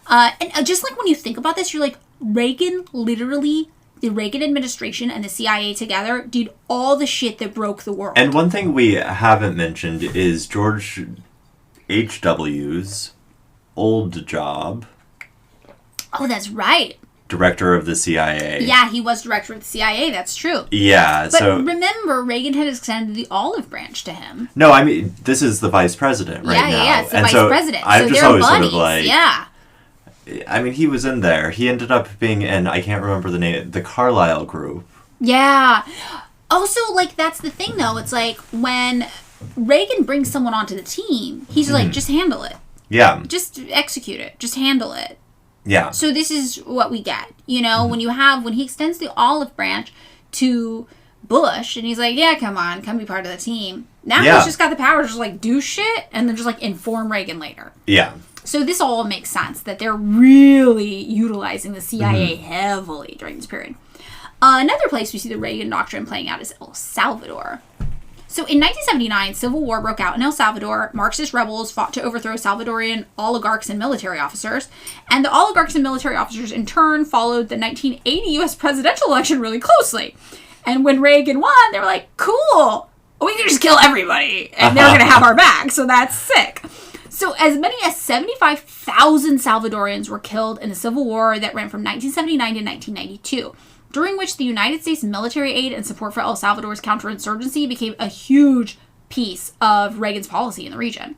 And just like when you think about this, you're like, Reagan literally... The Reagan administration and the CIA together did all the shit that broke the world. And one thing we haven't mentioned is George H.W.'s old job. Oh, that's right. Director of the CIA. Yeah, he was director of the CIA. That's true. Yeah, but remember, Reagan had extended the olive branch to him. No, I mean, this is the vice president right now. Yeah, it's the vice president. I've just they're always buddies. sort of like... Yeah. I mean, he was in there. He ended up being in, I can't remember the name, the Carlyle Group. Yeah. Also, like, that's the thing, though. It's like, when Reagan brings someone onto the team, he's like, just handle it. Yeah. Just execute it. Just handle it. Yeah. So this is what we get. You know, when he extends the olive branch to Bush, and he's like, yeah, come be part of the team. Now he's just got the power to just, like, do shit, and then just, like, inform Reagan later. Yeah. So this all makes sense, that they're really utilizing the CIA heavily during this period. Another place we see the Reagan doctrine playing out is El Salvador. So in 1979, civil war broke out in El Salvador. Marxist rebels fought to overthrow Salvadorian oligarchs and military officers. And the oligarchs and military officers, in turn, followed the 1980 U.S. presidential election really closely. And when Reagan won, they were like, cool, we can just kill everybody. And they're going to have our back, so that's sick. So as many as 75,000 Salvadorians were killed in the Civil War that ran from 1979 to 1992, during which the United States military aid and support for El Salvador's counterinsurgency became a huge piece of Reagan's policy in the region.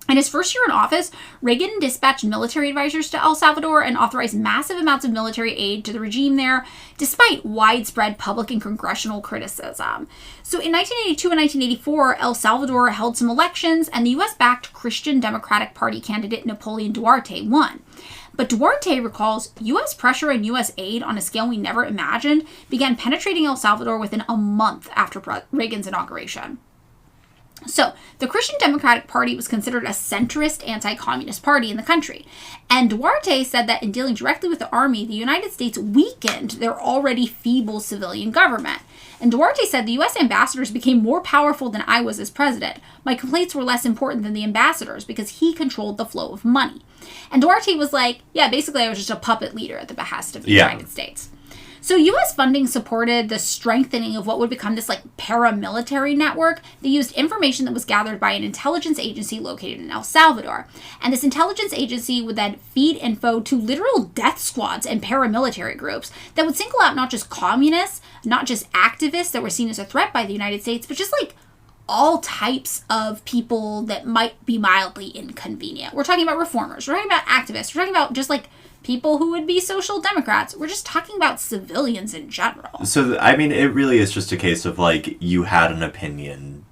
In his first year in office, Reagan dispatched military advisors to El Salvador and authorized massive amounts of military aid to the regime there, despite widespread public and congressional criticism. So in 1982 and 1984, El Salvador held some elections, and the U.S.-backed Christian Democratic Party candidate Napoleon Duarte won. But Duarte recalls U.S. pressure and U.S. aid on a scale we never imagined began penetrating El Salvador within a month after Reagan's inauguration. So, the Christian Democratic Party was considered a centrist anti-communist party in the country. And Duarte said that in dealing directly with the army, the United States weakened their already feeble civilian government. And Duarte said the U.S. ambassadors became more powerful than I was as president. My complaints were less important than the ambassadors because he controlled the flow of money. And Duarte was like, yeah, basically I was just a puppet leader at the behest of the United States. So U.S. funding supported the strengthening of what would become this, like, paramilitary network that used information that was gathered by an intelligence agency located in El Salvador. And this intelligence agency would then feed info to literal death squads and paramilitary groups that would single out not just communists, not just activists that were seen as a threat by the United States, but just, like, all types of people that might be mildly inconvenient. We're talking about reformers. We're talking about activists. We're talking about just, like, people who would be social democrats. We're just talking about civilians in general. So, I mean, it really is just a case of, like, you had an opinion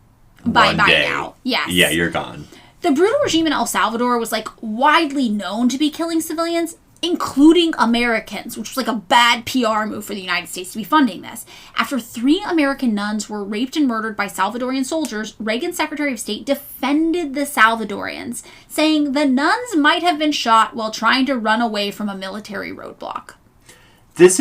by day. now. Yes. Yeah, you're gone. The brutal regime in El Salvador was, like, widely known to be killing civilians, including Americans, which was like a bad PR move for the United States to be funding this. After 3 American nuns were raped and murdered by Salvadorian soldiers, Reagan's Secretary of State defended the Salvadorians, saying the nuns might have been shot while trying to run away from a military roadblock. this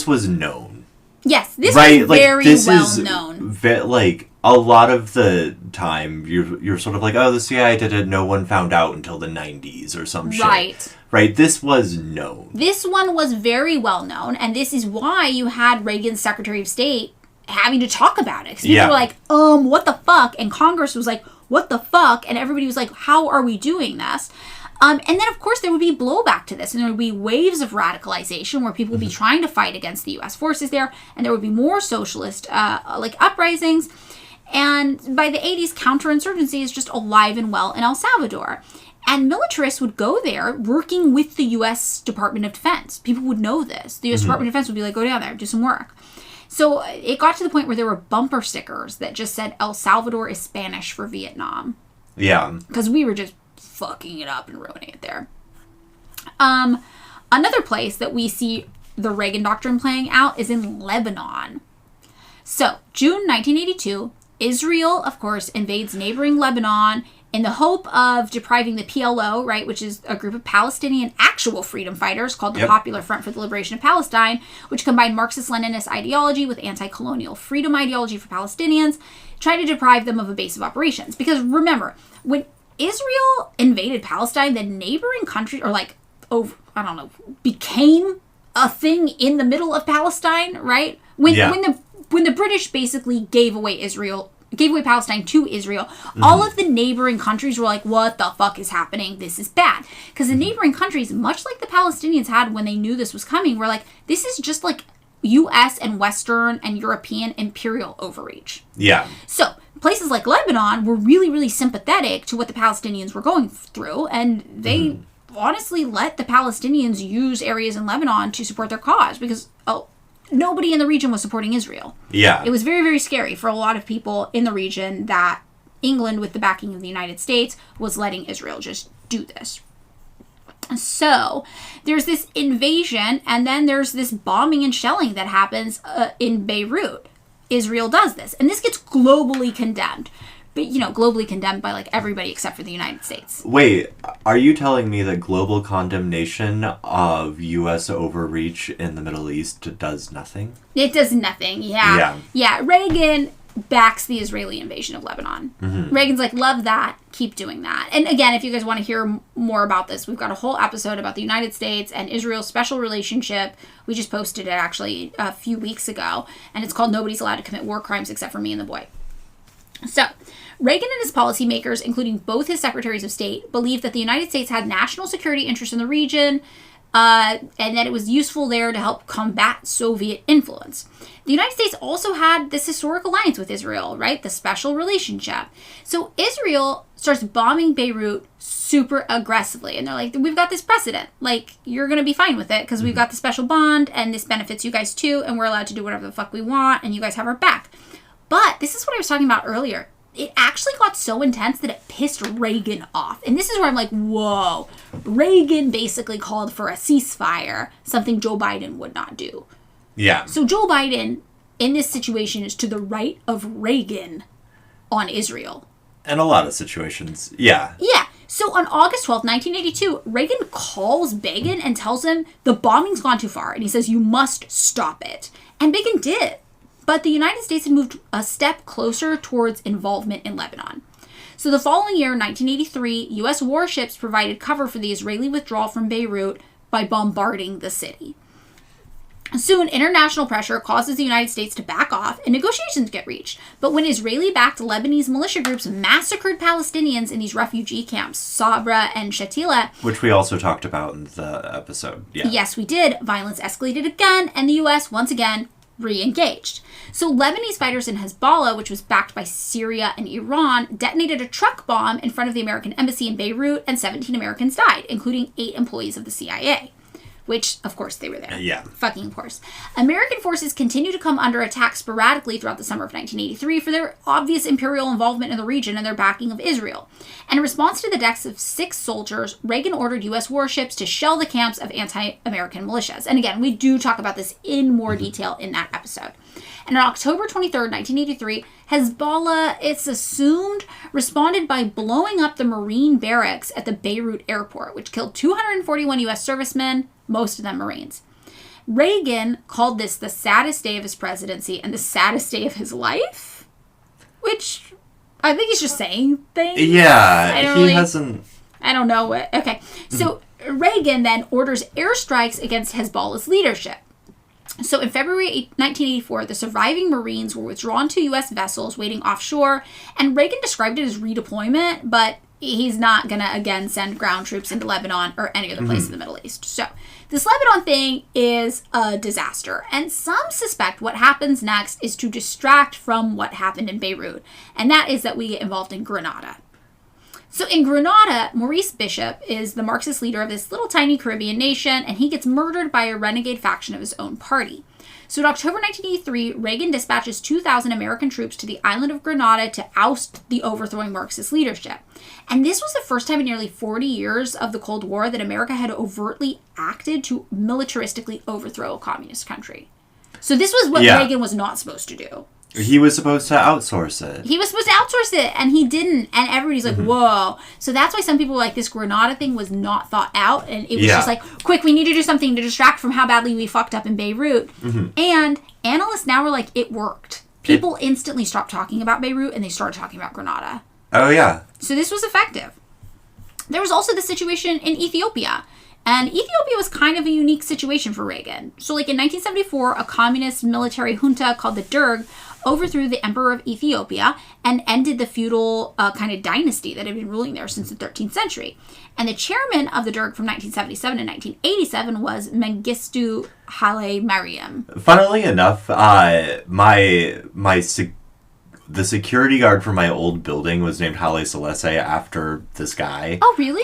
was known. Yes, this right? was Like, very this well is known. Like, a lot of the time, you're sort of like, oh, the CIA did it, no one found out until the 90s or some shit. Right? This was known. This one was very well known, and this is why you had Reagan's Secretary of State having to talk about it. Because people were like, what the fuck? And Congress was like, what the fuck? And everybody was like, how are we doing this? And then, of course, there would be blowback to this, and there would be waves of radicalization where people would be trying to fight against the U.S. forces there, and there would be more socialist, uprisings. And by the 80s, counterinsurgency is just alive and well in El Salvador. And militarists would go there working with the U.S. Department of Defense. People would know this. The U.S. Department of Defense would be like, go down there, do some work. So it got to the point where there were bumper stickers that just said El Salvador is Spanish for Vietnam. Yeah. Because we were just fucking it up and ruining it there. Another place that we see the Reagan Doctrine playing out is in Lebanon. So, June 1982, Israel, of course, invades neighboring Lebanon in the hope of depriving the PLO, right, which is a group of Palestinian actual freedom fighters called the Popular Front for the Liberation of Palestine, which combined Marxist-Leninist ideology with anti-colonial freedom ideology for Palestinians, trying to deprive them of a base of operations. Because remember, when Israel invaded Palestine, the neighboring countries, became a thing in the middle of Palestine, right? When the British basically gave away Palestine to Israel, all of the neighboring countries were like, what the fuck is happening? This is bad. Because the neighboring countries, much like the Palestinians had when they knew this was coming, were like, this is just like U.S. and Western and European imperial overreach. Yeah. So places like Lebanon were really, really sympathetic to what the Palestinians were going through, and they honestly let the Palestinians use areas in Lebanon to support their cause because nobody in the region was supporting Israel. Yeah. It was very, very scary for a lot of people in the region that England, with the backing of the United States, was letting Israel just do this. So there's this invasion, and then there's this bombing and shelling that happens in Beirut. Israel does this, and this gets globally condemned. But, globally condemned by, everybody except for the United States. Wait, are you telling me that global condemnation of U.S. overreach in the Middle East does nothing? It does nothing, yeah. Yeah, Reagan backs the Israeli invasion of Lebanon. Reagan's like, love that, keep doing that. And again, if you guys want to hear more about this, we've got a whole episode about the United States and Israel's special relationship. We just posted it, actually, a few weeks ago, and it's called Nobody's Allowed to Commit War Crimes Except for Me and the Boy. So, Reagan and his policymakers, including both his secretaries of state, believed that the United States had national security interests in the region, and that it was useful there to help combat Soviet influence. The United States also had this historic alliance with Israel, right? The special relationship. So Israel starts bombing Beirut super aggressively, and they're like, we've got this precedent. You're going to be fine with it because we've got the special bond, and this benefits you guys too, and we're allowed to do whatever the fuck we want, and you guys have our back. But this is what I was talking about earlier. It actually got so intense that it pissed Reagan off. And this is where I'm like, whoa. Reagan basically called for a ceasefire, something Joe Biden would not do. Yeah. So Joe Biden, in this situation, is to the right of Reagan on Israel. In a lot of situations, yeah. Yeah. So on August 12th, 1982, Reagan calls Begin and tells him the bombing's gone too far. And he says, you must stop it. And Begin did. But the United States had moved a step closer towards involvement in Lebanon. So the following year, 1983, U.S. warships provided cover for the Israeli withdrawal from Beirut by bombarding the city. Soon, international pressure causes the United States to back off and negotiations get reached. But when Israeli-backed Lebanese militia groups massacred Palestinians in these refugee camps, Sabra and Shatila, which we also talked about in the episode. Yeah. Yes, we did. Violence escalated again, and the U.S. once again re-engaged. So Lebanese fighters in Hezbollah, which was backed by Syria and Iran, detonated a truck bomb in front of the American embassy in Beirut, and 17 Americans died, including 8 employees of the CIA. Which, of course, they were there. Yeah. Fucking of course. American forces continue to come under attack sporadically throughout the summer of 1983 for their obvious imperial involvement in the region and their backing of Israel. And in response to the deaths of 6 soldiers, Reagan ordered U.S. warships to shell the camps of anti-American militias. And again, we do talk about this in more detail in that episode. And on October 23rd, 1983, Hezbollah, it's assumed, responded by blowing up the Marine barracks at the Beirut airport, which killed 241 U.S. servicemen, most of them Marines. Reagan called this the saddest day of his presidency and the saddest day of his life, which I think he's just saying things. Yeah, he hasn't... I don't know what... Okay, so Reagan then orders airstrikes against Hezbollah's leadership. So in February 1984, the surviving Marines were withdrawn to U.S. vessels waiting offshore, and Reagan described it as redeployment, but he's not going to, again, send ground troops into Lebanon or any other place in the Middle East. So this Lebanon thing is a disaster, and some suspect what happens next is to distract from what happened in Beirut, and that is that we get involved in Grenada. So in Grenada, Maurice Bishop is the Marxist leader of this little tiny Caribbean nation, and he gets murdered by a renegade faction of his own party. So in October 1983, Reagan dispatches 2,000 American troops to the island of Grenada to oust the overthrowing Marxist leadership. And this was the first time in nearly 40 years of the Cold War that America had overtly acted to militaristically overthrow a communist country. So this was what Reagan was not supposed to do. He was supposed to outsource it. He was supposed to outsource it, and he didn't. And everybody's like, whoa. So that's why some people were like, this Grenada thing was not thought out. And it was just like, quick, we need to do something to distract from how badly we fucked up in Beirut. And analysts now are like, it worked. People instantly stopped talking about Beirut, and they started talking about Grenada. Oh, yeah. So this was effective. There was also the situation in Ethiopia. And Ethiopia was kind of a unique situation for Reagan. So like in 1974, a communist military junta called the Derg overthrew the emperor of Ethiopia and ended the feudal kind of dynasty that had been ruling there since the 13th century. And the chairman of the Derg from 1977 to 1987 was Mengistu Haile Mariam. Funnily enough, the security guard for my old building was named Haile Selassie after this guy. Oh, really?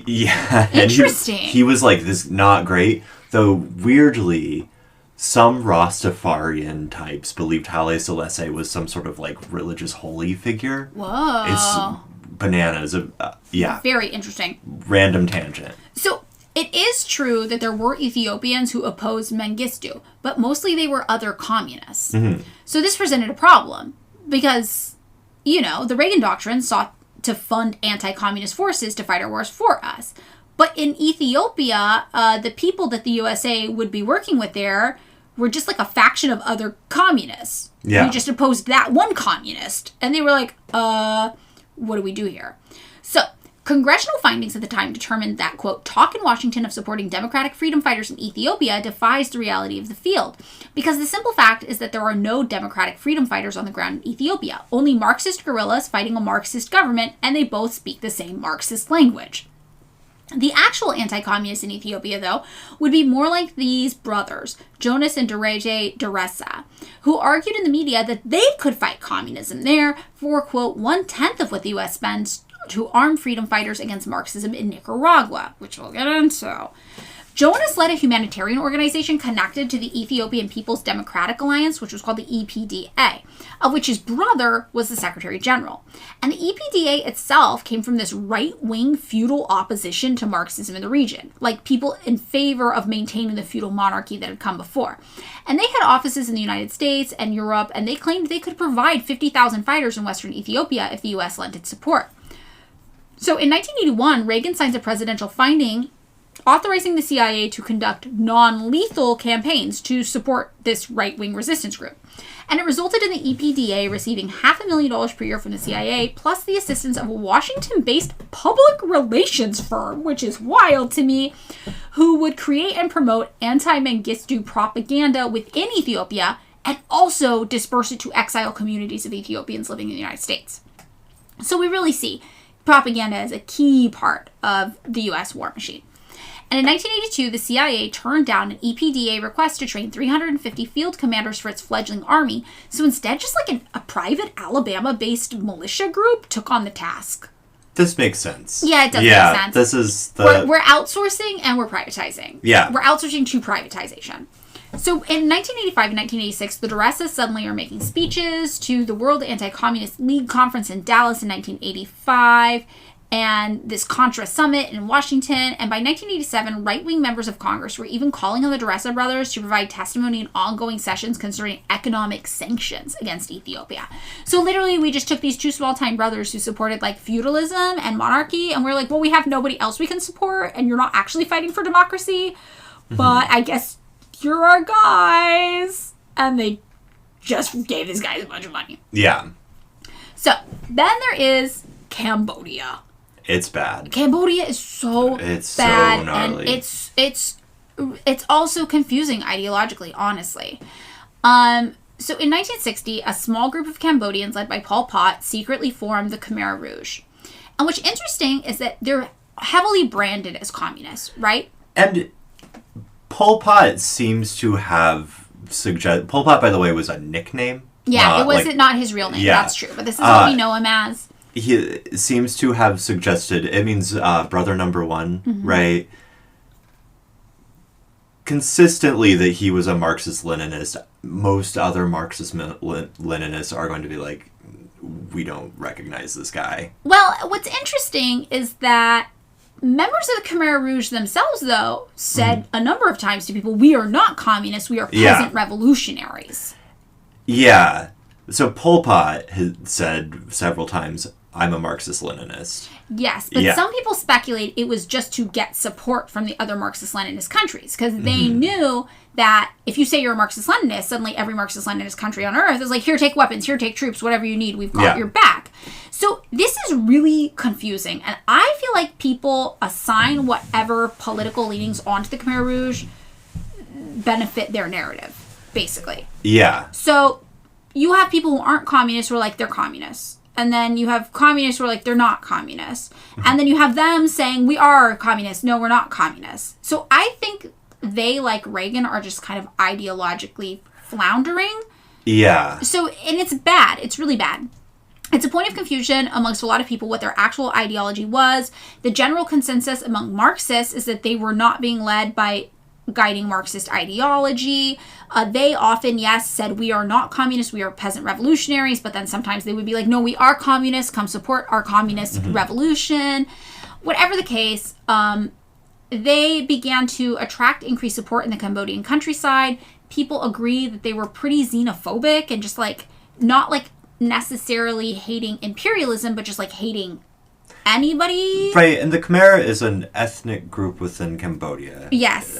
Yeah. Interesting. He was like this not great, though weirdly, some Rastafarian types believed Haile Selassie was some sort of like religious holy figure. Whoa. It's bananas. Yeah. Very interesting. Random tangent. So it is true that there were Ethiopians who opposed Mengistu, but mostly they were other communists. So this presented a problem because, you know, the Reagan Doctrine sought to fund anti-communist forces to fight our wars for us. But in Ethiopia, the people that the USA would be working with there were just like a faction of other communists. Yeah. Who just opposed that one communist. And they were like, what do we do here? So, congressional findings at the time determined that, quote, talk in Washington of supporting democratic freedom fighters in Ethiopia defies the reality of the field. Because the simple fact is that there are no democratic freedom fighters on the ground in Ethiopia. Only Marxist guerrillas fighting a Marxist government, and they both speak the same Marxist language. The actual anti-communists in Ethiopia, though, would be more like these brothers, Jonas and Dereje Deresa, who argued in the media that they could fight communism there for, quote, 1/10 of what the U.S. spends to arm freedom fighters against Marxism in Nicaragua, which we'll get into. Jonas led a humanitarian organization connected to the Ethiopian People's Democratic Alliance, which was called the EPDA, of which his brother was the Secretary General. And the EPDA itself came from this right-wing feudal opposition to Marxism in the region, like people in favor of maintaining the feudal monarchy that had come before. And they had offices in the United States and Europe, and they claimed they could provide 50,000 fighters in Western Ethiopia if the U.S. lent its support. So in 1981, Reagan signs a presidential finding authorizing the CIA to conduct non-lethal campaigns to support this right-wing resistance group. And it resulted in the EPDA receiving $500,000 per year from the CIA, plus the assistance of a Washington-based public relations firm, which is wild to me, who would create and promote anti-Mengistu propaganda within Ethiopia and also disperse it to exile communities of Ethiopians living in the United States. So we really see propaganda as a key part of the U.S. war machine. And in 1982, the CIA turned down an EPDA request to train 350 field commanders for its fledgling army, so instead just like a private Alabama-based militia group took on the task. This makes sense. Yeah, it does make sense. This is the... We're outsourcing and we're privatizing. Yeah. We're outsourcing to privatization. So in 1985 and 1986, the Deresas suddenly are making speeches to the World Anti-Communist League Conference in Dallas in 1985, and this Contra summit in Washington. And by 1987, right-wing members of Congress were even calling on the Dressa brothers to provide testimony in ongoing sessions concerning economic sanctions against Ethiopia. So literally, we just took these two small-time brothers who supported like feudalism and monarchy, and we're like, well, we have nobody else we can support, and you're not actually fighting for democracy, but I guess you're our guys. And they just gave these guys a bunch of money. Yeah. So then there is Cambodia. It's bad. Cambodia is so bad, so gnarly. And it's also confusing ideologically, honestly. So in 1960, a small group of Cambodians led by Pol Pot secretly formed the Khmer Rouge. And what's interesting is that they're heavily branded as communists, right? And Pol Pot seems to have Pol Pot, by the way, was a nickname. Yeah, it was not his real name. Yeah. That's true. But this is what we know him as. He seems to have suggested, it means brother number one, right? Consistently that he was a Marxist-Leninist. Most other Marxist-Leninists are going to be like, we don't recognize this guy. Well, what's interesting is that members of the Khmer Rouge themselves, though, said a number of times to people, we are not communists, we are peasant revolutionaries. Yeah. So Pol Pot has said several times, I'm a Marxist-Leninist. Yes, but some people speculate it was just to get support from the other Marxist-Leninist countries, because they knew that if you say you're a Marxist-Leninist, suddenly every Marxist-Leninist country on earth is like, here, take weapons, here, take troops, whatever you need, we've got your back. So this is really confusing, and I feel like people assign whatever political leanings onto the Khmer Rouge benefit their narrative, basically. Yeah. So you have people who aren't communists who are like, they're communists. And then you have communists who are like, they're not communists. And then you have them saying, we are communists. No, we're not communists. So I think they, like Reagan, are just kind of ideologically floundering. Yeah. So, and it's bad. It's really bad. It's a point of confusion amongst a lot of people what their actual ideology was. The general consensus among Marxists is that they were not being led by guiding Marxist ideology. They often, said we are not communists, we are peasant revolutionaries, but then sometimes they would be like, no, we are communists, come support our communist revolution. Whatever the case, they began to attract increased support in the Cambodian countryside. People agree that they were pretty xenophobic and just like, not like necessarily hating imperialism, but just like hating anybody. Right, and the Khmer is an ethnic group within Cambodia. Yes.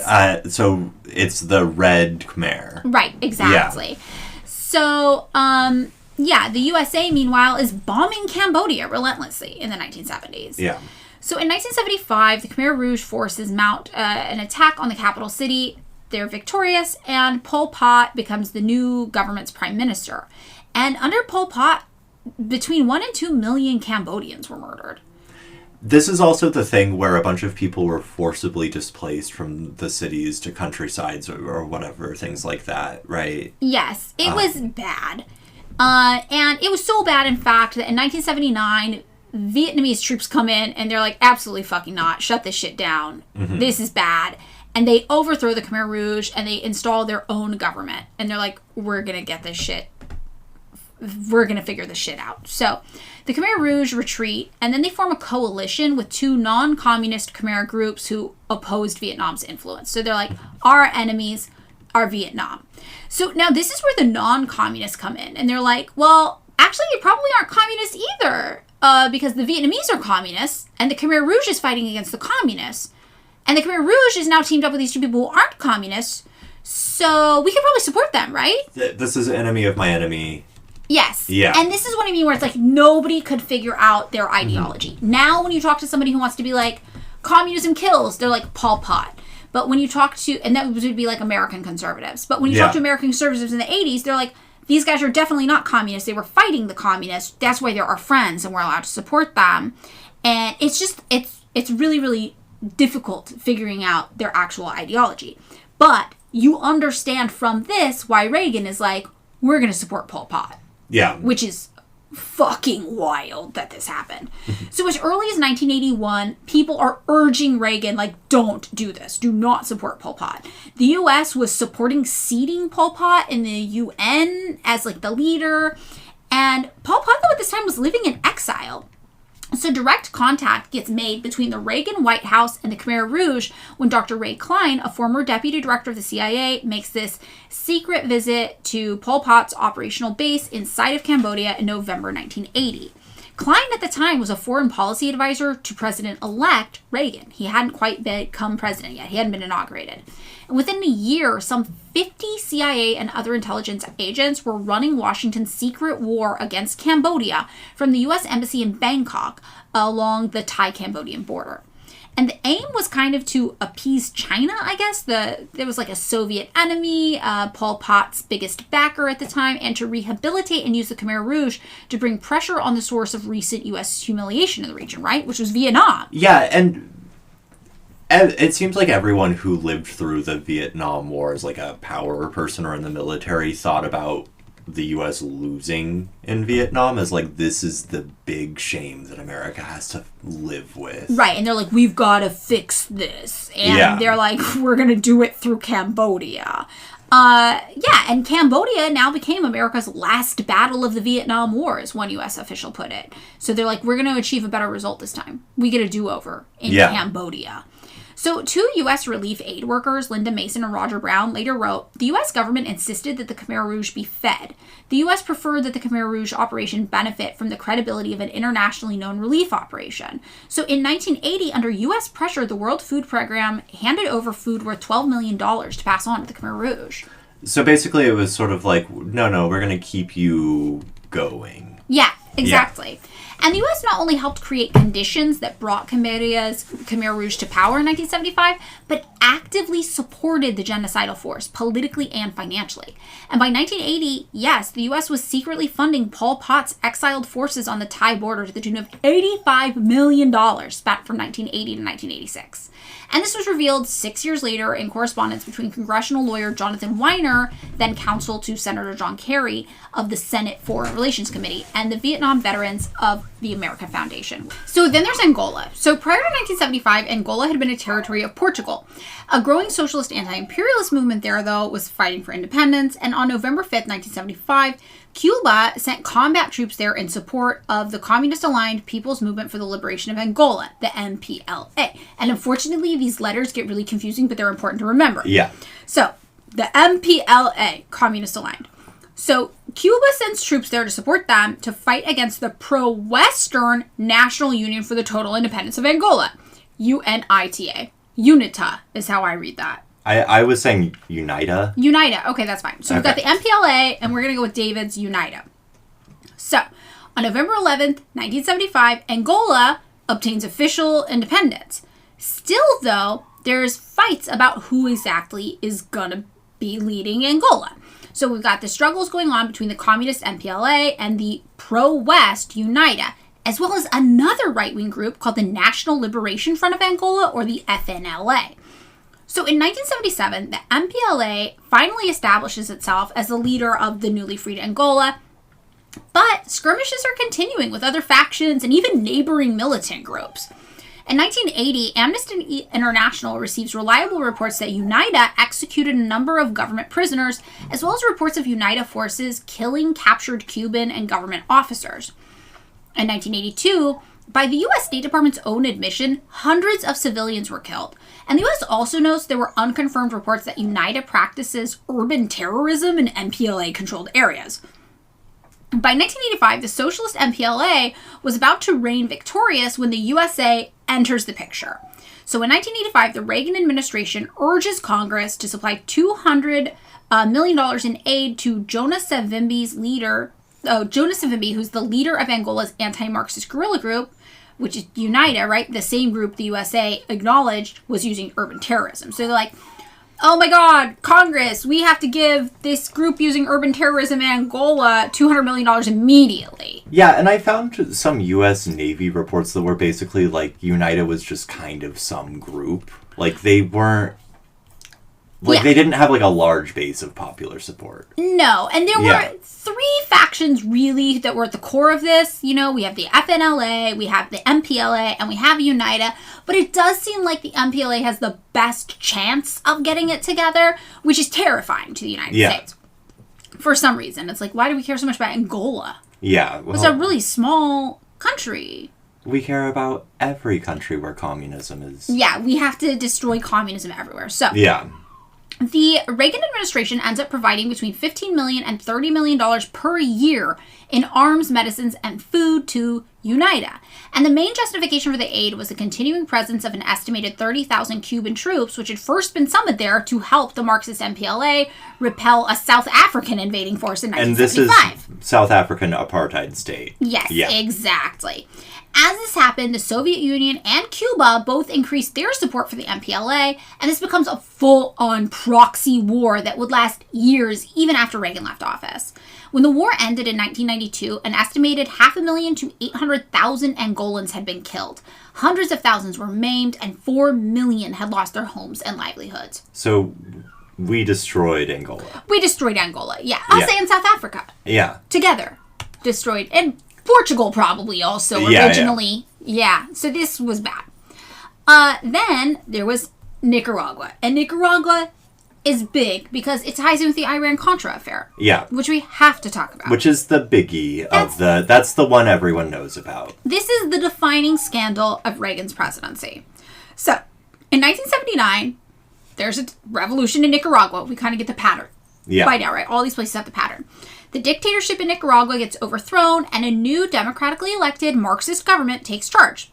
So it's the Red Khmer. Right, exactly. Yeah. So, the USA, meanwhile, is bombing Cambodia relentlessly in the 1970s. Yeah. So in 1975, the Khmer Rouge forces mount an attack on the capital city. They're victorious, and Pol Pot becomes the new government's prime minister. And under Pol Pot, between 1 and 2 million Cambodians were murdered. This is also the thing where a bunch of people were forcibly displaced from the cities to countrysides or whatever, things like that, right? Yes, it was bad. And it was so bad, in fact, that in 1979, Vietnamese troops come in and they're like, absolutely fucking not. Shut this shit down. This is bad. And they overthrow the Khmer Rouge and they install their own government. And they're like, we're going to get this shit. We're going to figure this shit out. So the Khmer Rouge retreat, and then they form a coalition with 2 non-communist Khmer groups who opposed Vietnam's influence. So they're like, our enemies are Vietnam. So now this is where the non-communists come in. And they're like, well, actually, they probably aren't communists either. Because the Vietnamese are communists, and the Khmer Rouge is fighting against the communists. And the Khmer Rouge is now teamed up with these 2 people who aren't communists. So we could probably support them, right? This is enemy of my enemy. Yes. Yeah. And this is what I mean, where it's like nobody could figure out their ideology. Now, when you talk to somebody who wants to be like, communism kills, they're like Pol Pot. But when you talk to, and that would be like American conservatives. But when you talk to American conservatives in the 80s, they're like, these guys are definitely not communists. They were fighting the communists. That's why they're our friends and we're allowed to support them. And it's just, it's really, really difficult figuring out their actual ideology. But you understand from this why Reagan is like, we're going to support Pol Pot. Yeah. Which is fucking wild that this happened. So as early as 1981, people are urging Reagan, like, don't do this. Do not support Pol Pot. The U.S. was supporting seating Pol Pot in the UN as, like, the leader. And Pol Pot, though, at this time was living in exile. So direct contact gets made between the Reagan White House and the Khmer Rouge when Dr. Ray Klein, a former deputy director of the CIA, makes this secret visit to Pol Pot's operational base inside of Cambodia in November 1980. Klein at the time was a foreign policy advisor to President-elect Reagan. He hadn't quite become president yet. He hadn't been inaugurated. And within a year, some 50 CIA and other intelligence agents were running Washington's secret war against Cambodia from the U.S. Embassy in Bangkok along the Thai-Cambodian border. And the aim was kind of to appease China, I guess. There was like a Soviet enemy, Pol Pot's biggest backer at the time, and to rehabilitate and use the Khmer Rouge to bring pressure on the source of recent U.S. humiliation in the region, right? Which was Vietnam. Yeah, and it seems like everyone who lived through the Vietnam War as like a power person or in the military thought about the U.S. losing in Vietnam as like, this is the big shame that America has to live with. Right, and they're like, we've got to fix this. And they're like, we're going to do it through Cambodia. And Cambodia now became America's last battle of the Vietnam War, as one U.S. official put it. So they're like, we're going to achieve a better result this time. We get a do-over in Cambodia. So two U.S. relief aid workers, Linda Mason and Roger Brown, later wrote, the U.S. government insisted that the Khmer Rouge be fed. The U.S. preferred that the Khmer Rouge operation benefit from the credibility of an internationally known relief operation. So in 1980, under U.S. pressure, the World Food Program handed over food worth $12 million to pass on to the Khmer Rouge. So basically it was sort of like, no, we're going to keep you going. Yeah, exactly. Yeah. And the U.S. not only helped create conditions that brought Cambodia's Khmer Rouge to power in 1975, but actively supported the genocidal force politically and financially. And by 1980, yes, the U.S. was secretly funding Pol Pot's exiled forces on the Thai border to the tune of $85 million spent from 1980 to 1986. And this was revealed 6 years later in correspondence between congressional lawyer Jonathan Weiner, then counsel to Senator John Kerry of the Senate Foreign Relations Committee, and the Vietnam veterans of the American Foundation. So then there's Angola. So prior to 1975, Angola had been a territory of Portugal. A growing socialist anti-imperialist movement there, though, was fighting for independence, and on November 5th, 1975, Cuba sent combat troops there in support of the communist-aligned People's Movement for the Liberation of Angola, the MPLA. And unfortunately, these letters get really confusing, but they're important to remember. Yeah. So, the MPLA, communist-aligned. So, Cuba sends troops there to support them to fight against the pro-Western National Union for the Total Independence of Angola, UNITA. UNITA is how I read that. I was saying UNITA. UNITA. Okay, that's fine. So we've got the MPLA, and we're going to go with David's UNITA. So, on November 11th, 1975, Angola obtains official independence. Still, though, there's fights about who exactly is going to be leading Angola. So we've got the struggles going on between the communist MPLA and the pro-West UNITA, as well as another right-wing group called the National Liberation Front of Angola, or the FNLA. So in 1977, the MPLA finally establishes itself as the leader of the newly freed Angola, but skirmishes are continuing with other factions and even neighboring militant groups. In 1980, Amnesty International receives reliable reports that UNITA executed a number of government prisoners, as well as reports of UNITA forces killing captured Cuban and government officers. In 1982, by the U.S. State Department's own admission, hundreds of civilians were killed. And the U.S. also notes there were unconfirmed reports that UNITA practices urban terrorism in MPLA-controlled areas. By 1985, the socialist MPLA was about to reign victorious when the USA enters the picture. So in 1985, the Reagan administration urges Congress to supply $200 million in aid to Jonas Savimbi's leader, Jonas Savimbi, who's the leader of Angola's anti-Marxist guerrilla group, which is UNITA, right? The same group the USA acknowledged was using urban terrorism. So they're like, oh my God, Congress, we have to give this group using urban terrorism in Angola $200 million immediately. Yeah, and I found some U.S. Navy reports that were basically like UNITA was just kind of some group. Like they weren't, like they didn't have like a large base of popular support. No, and there were three factions really that were at the core of this. You know, we have the FNLA, we have the MPLA, and we have UNITA. But it does seem like the MPLA has the best chance of getting it together, which is terrifying to the United States. For some reason. It's like, why do we care so much about Angola? Yeah. Well, it's a really small country. We care about every country where communism is. Yeah, we have to destroy communism everywhere. So Yeah. the Reagan administration ends up providing between $15 million and $30 million per year in arms, medicines, and food to UNITA. And the main justification for the aid was the continuing presence of an estimated 30,000 Cuban troops, which had first been summoned there to help the Marxist MPLA repel a South African invading force in 1975. And this is South African apartheid state. Yes, exactly. As this happened, the Soviet Union and Cuba both increased their support for the MPLA, and this becomes a full-on proxy war that would last years, even after Reagan left office. When the war ended in 1992, an estimated 500,000 to 800,000 Angolans had been killed. Hundreds of thousands were maimed, and 4 million had lost their homes and livelihoods. So we destroyed Angola. We destroyed Angola, yeah. I'll say in South Africa. Yeah. Together. Destroyed. And Portugal probably also originally. Yeah. So this was bad. Then there was Nicaragua. And Nicaragua is big because it ties in with the Iran-Contra affair. Yeah. Which we have to talk about. Which is the biggie that's the one everyone knows about. This is the defining scandal of Reagan's presidency. So, in 1979, there's a revolution in Nicaragua. We kind of get the pattern. Yeah. By now, right? All these places have the pattern. The dictatorship in Nicaragua gets overthrown, and a new democratically elected Marxist government takes charge.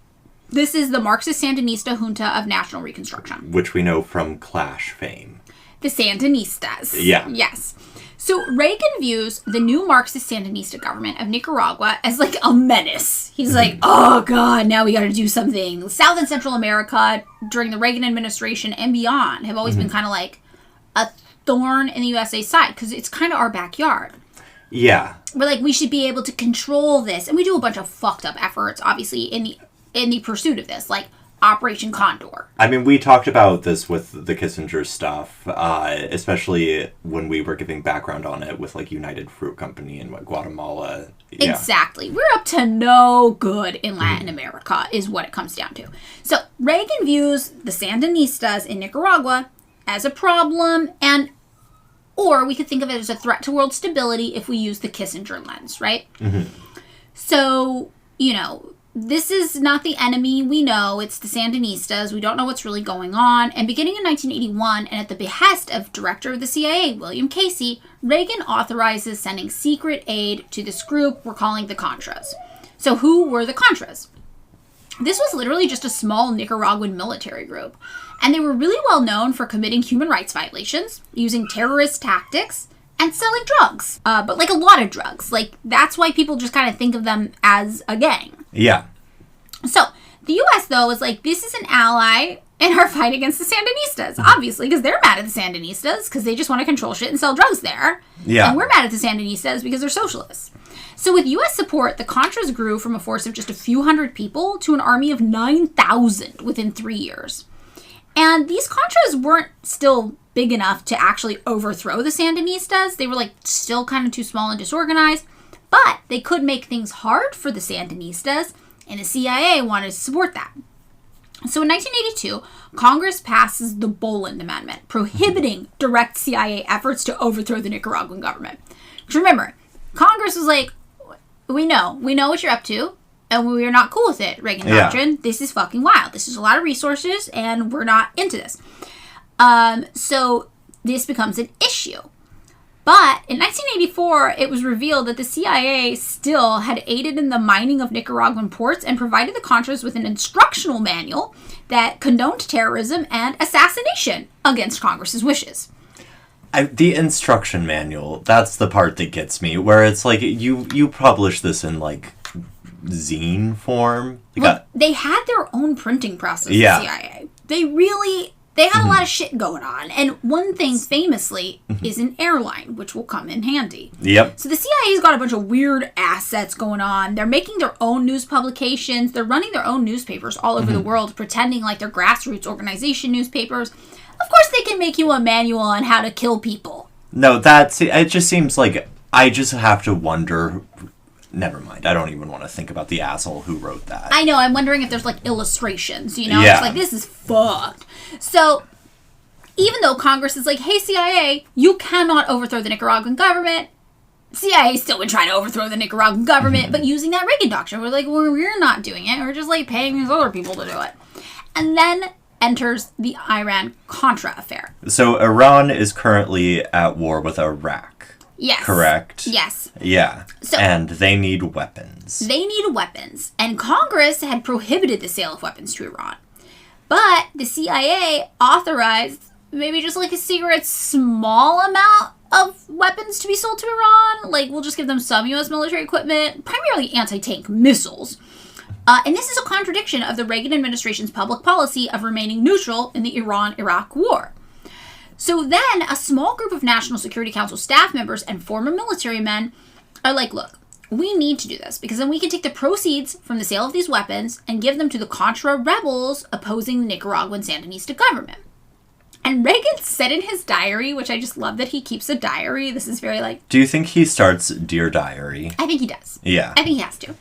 This is the Marxist Sandinista Junta of National Reconstruction. Which we know from Clash fame. The Sandinistas. Yeah. Yes. So Reagan views the new Marxist Sandinista government of Nicaragua as like a menace. He's like, oh God, now we got to do something. South and Central America during the Reagan administration and beyond have always been kind of like a thorn in the USA side because it's kind of our backyard. Yeah. We're like, we should be able to control this. And we do a bunch of fucked up efforts, obviously, in the pursuit of this, like Operation Condor. I mean, we talked about this with the Kissinger stuff, especially when we were giving background on it with, like, United Fruit Company in Guatemala. Yeah. Exactly. We're up to no good in Latin America, is what it comes down to. So, Reagan views the Sandinistas in Nicaragua as a problem, or we could think of it as a threat to world stability if we use the Kissinger lens, right? So, this is not the enemy we know. It's the Sandinistas. We don't know what's really going on. And beginning in 1981, and at the behest of director of the CIA, William Casey, Reagan authorizes sending secret aid to this group we're calling the Contras. So who were the Contras? This was literally just a small Nicaraguan military group. And they were really well known for committing human rights violations, using terrorist tactics, and selling drugs. But like a lot of drugs. Like, that's why people just kind of think of them as a gang. Yeah. So, the U.S., though, is like, this is an ally in our fight against the Sandinistas, obviously, because they're mad at the Sandinistas, because they just want to control shit and sell drugs there. Yeah. And we're mad at the Sandinistas because they're socialists. So, with U.S. support, the Contras grew from a force of just a few hundred people to an army of 9,000 within 3 years. And these Contras weren't still big enough to actually overthrow the Sandinistas. They were, like, still kind of too small and disorganized. But they could make things hard for the Sandinistas, and the CIA wanted to support that. So in 1982, Congress passes the Boland Amendment, prohibiting direct CIA efforts to overthrow the Nicaraguan government. Because remember, Congress was like, we know what you're up to, and we are not cool with it, Reagan Doctrine. This is fucking wild. This is a lot of resources, and we're not into this. So this becomes an issue. But in 1984, it was revealed that the CIA still had aided in the mining of Nicaraguan ports and provided the Contras with an instructional manual that condoned terrorism and assassination against Congress's wishes. The instruction manual, that's the part that gets me, where it's like, you publish this in, like, zine form. Well, they had their own printing process, the CIA. They had a lot of shit going on. And one thing, famously, is an airline, which will come in handy. Yep. So the CIA's got a bunch of weird assets going on. They're making their own news publications. They're running their own newspapers all over the world, pretending like they're grassroots organization newspapers. Of course, they can make you a manual on how to kill people. No, it just seems like I just have to wonder. Never mind. I don't even want to think about the asshole who wrote that. I know. I'm wondering if there's, like, illustrations, Yeah. It's like, this is fucked. So, even though Congress is like, hey, CIA, you cannot overthrow the Nicaraguan government, CIA still been trying to overthrow the Nicaraguan government, but using that Reagan doctrine. We're like, well, we're not doing it. We're just like paying these other people to do it. And then enters the Iran-Contra affair. So Iran is currently at war with Iraq. Yes. Correct? Yes. Yeah. So, and they need weapons. They need weapons. And Congress had prohibited the sale of weapons to Iran. But the CIA authorized maybe just like a secret small amount of weapons to be sold to Iran. Like, we'll just give them some U.S. military equipment, primarily anti-tank missiles. And this is a contradiction of the Reagan administration's public policy of remaining neutral in the Iran-Iraq war. So then a small group of National Security Council staff members and former military men are like, look, we need to do this because then we can take the proceeds from the sale of these weapons and give them to the Contra rebels opposing the Nicaraguan Sandinista government. And Reagan said in his diary, which I just love that he keeps a diary. This is very like... Do you think he starts Dear Diary? I think he does. Yeah. I think he has to.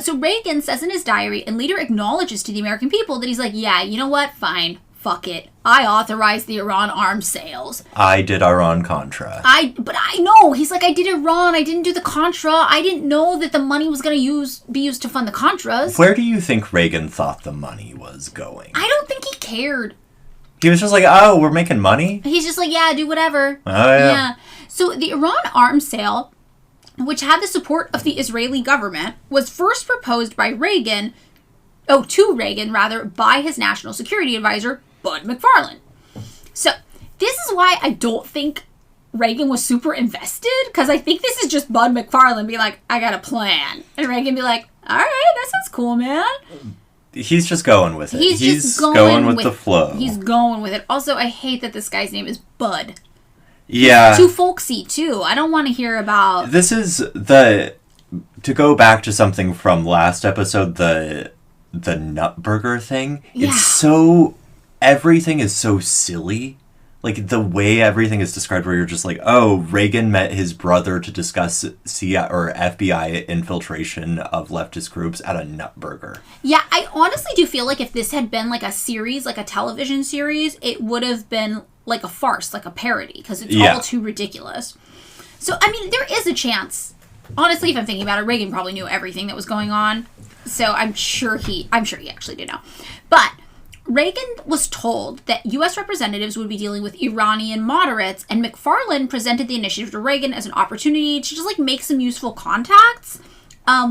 So Reagan says in his diary and later acknowledges to the American people that he's like, yeah, you know what? Fine. Fuck it. I authorized the Iran arms sales. I did Iran-Contra. But I know. He's like, I did Iran. I didn't do the Contra. I didn't know that the money was going to be used to fund the Contras. Where do you think Reagan thought the money was going? I don't think he cared. He was just like, oh, we're making money? He's just like, yeah, do whatever. Oh, yeah. So the Iran arms sale, which had the support of the Israeli government, was first proposed by Reagan, by his national security advisor, Bud McFarlane. So this is why I don't think Reagan was super invested, because I think this is just Bud McFarlane being like, I got a plan. And Reagan be like, all right, that sounds cool, man. He's just going with it. He's just going with the flow. He's going with it. Also, I hate that this guy's name is Bud. Yeah. Too folksy, too. I don't want to hear about... This is to go back to something from last episode, the Nutburger thing. Yeah. It's so... Everything is so silly. Like, the way everything is described, where you're just like, oh, Reagan met his brother to discuss CIA or FBI infiltration of leftist groups at a Nutburger. Yeah, I honestly do feel like if this had been like a series, like a television series, it would have been like a farce, like a parody, because it's all too ridiculous. So, I mean, there is a chance. Honestly, if I'm thinking about it, Reagan probably knew everything that was going on. So I'm sure he actually did know. But Reagan was told that U.S. representatives would be dealing with Iranian moderates, and McFarlane presented the initiative to Reagan as an opportunity to just like make some useful contacts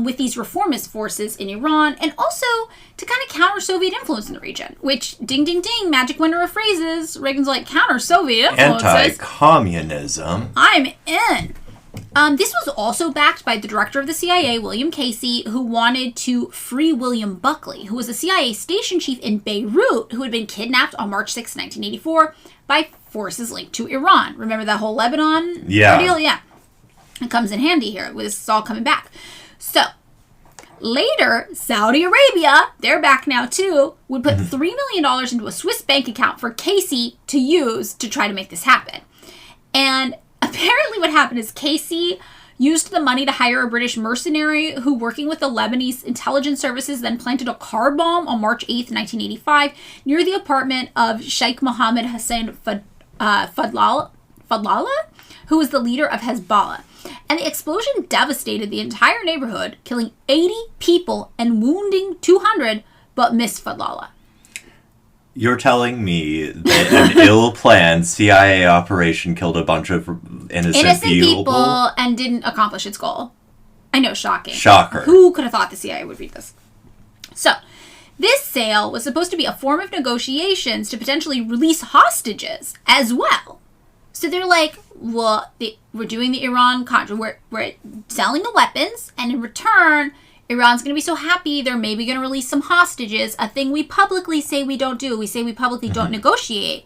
with these reformist forces in Iran, and also to kind of counter Soviet influence in the region. Which, ding, ding, ding, magic winner of phrases. Reagan's like, counter Soviet influences. Anti-communism. I'm in. This was also backed by the director of the CIA, William Casey, who wanted to free William Buckley, who was a CIA station chief in Beirut, who had been kidnapped on March 6, 1984, by forces linked to Iran. Remember that whole Lebanon ordeal? Yeah. It comes in handy here. This is all coming back. So, later, Saudi Arabia, they're back now too, would put $3 million into a Swiss bank account for Casey to use to try to make this happen. And apparently what happened is Casey used the money to hire a British mercenary who, working with the Lebanese intelligence services, then planted a car bomb on March 8th, 1985, near the apartment of Sheikh Mohammed Hussein Fadlallah, who was the leader of Hezbollah. And the explosion devastated the entire neighborhood, killing 80 people and wounding 200, but missed Fadlallah. You're telling me that an ill-planned CIA operation killed a bunch of innocent people and didn't accomplish its goal. I know, shocking. Shocker. Who could have thought the CIA would read this? So, this sale was supposed to be a form of negotiations to potentially release hostages as well. So they're like, well, we're doing the Iran-Contra. We're selling the weapons, and in return, Iran's going to be so happy they're maybe going to release some hostages, a thing we publicly say we don't do. We say we publicly don't negotiate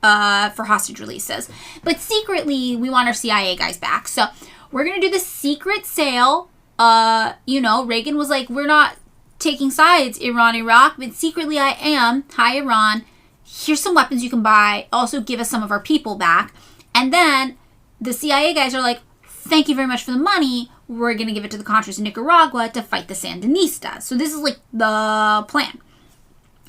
for hostage releases. But secretly, we want our CIA guys back. So we're going to do the secret sale. Reagan was like, we're not taking sides, Iran, Iraq, but secretly I am. Hi, Iran. Here's some weapons you can buy. Also give us some of our people back. And then the CIA guys are like, thank you very much for the money. We're going to give it to the Contras in Nicaragua to fight the Sandinistas. So this is like the plan.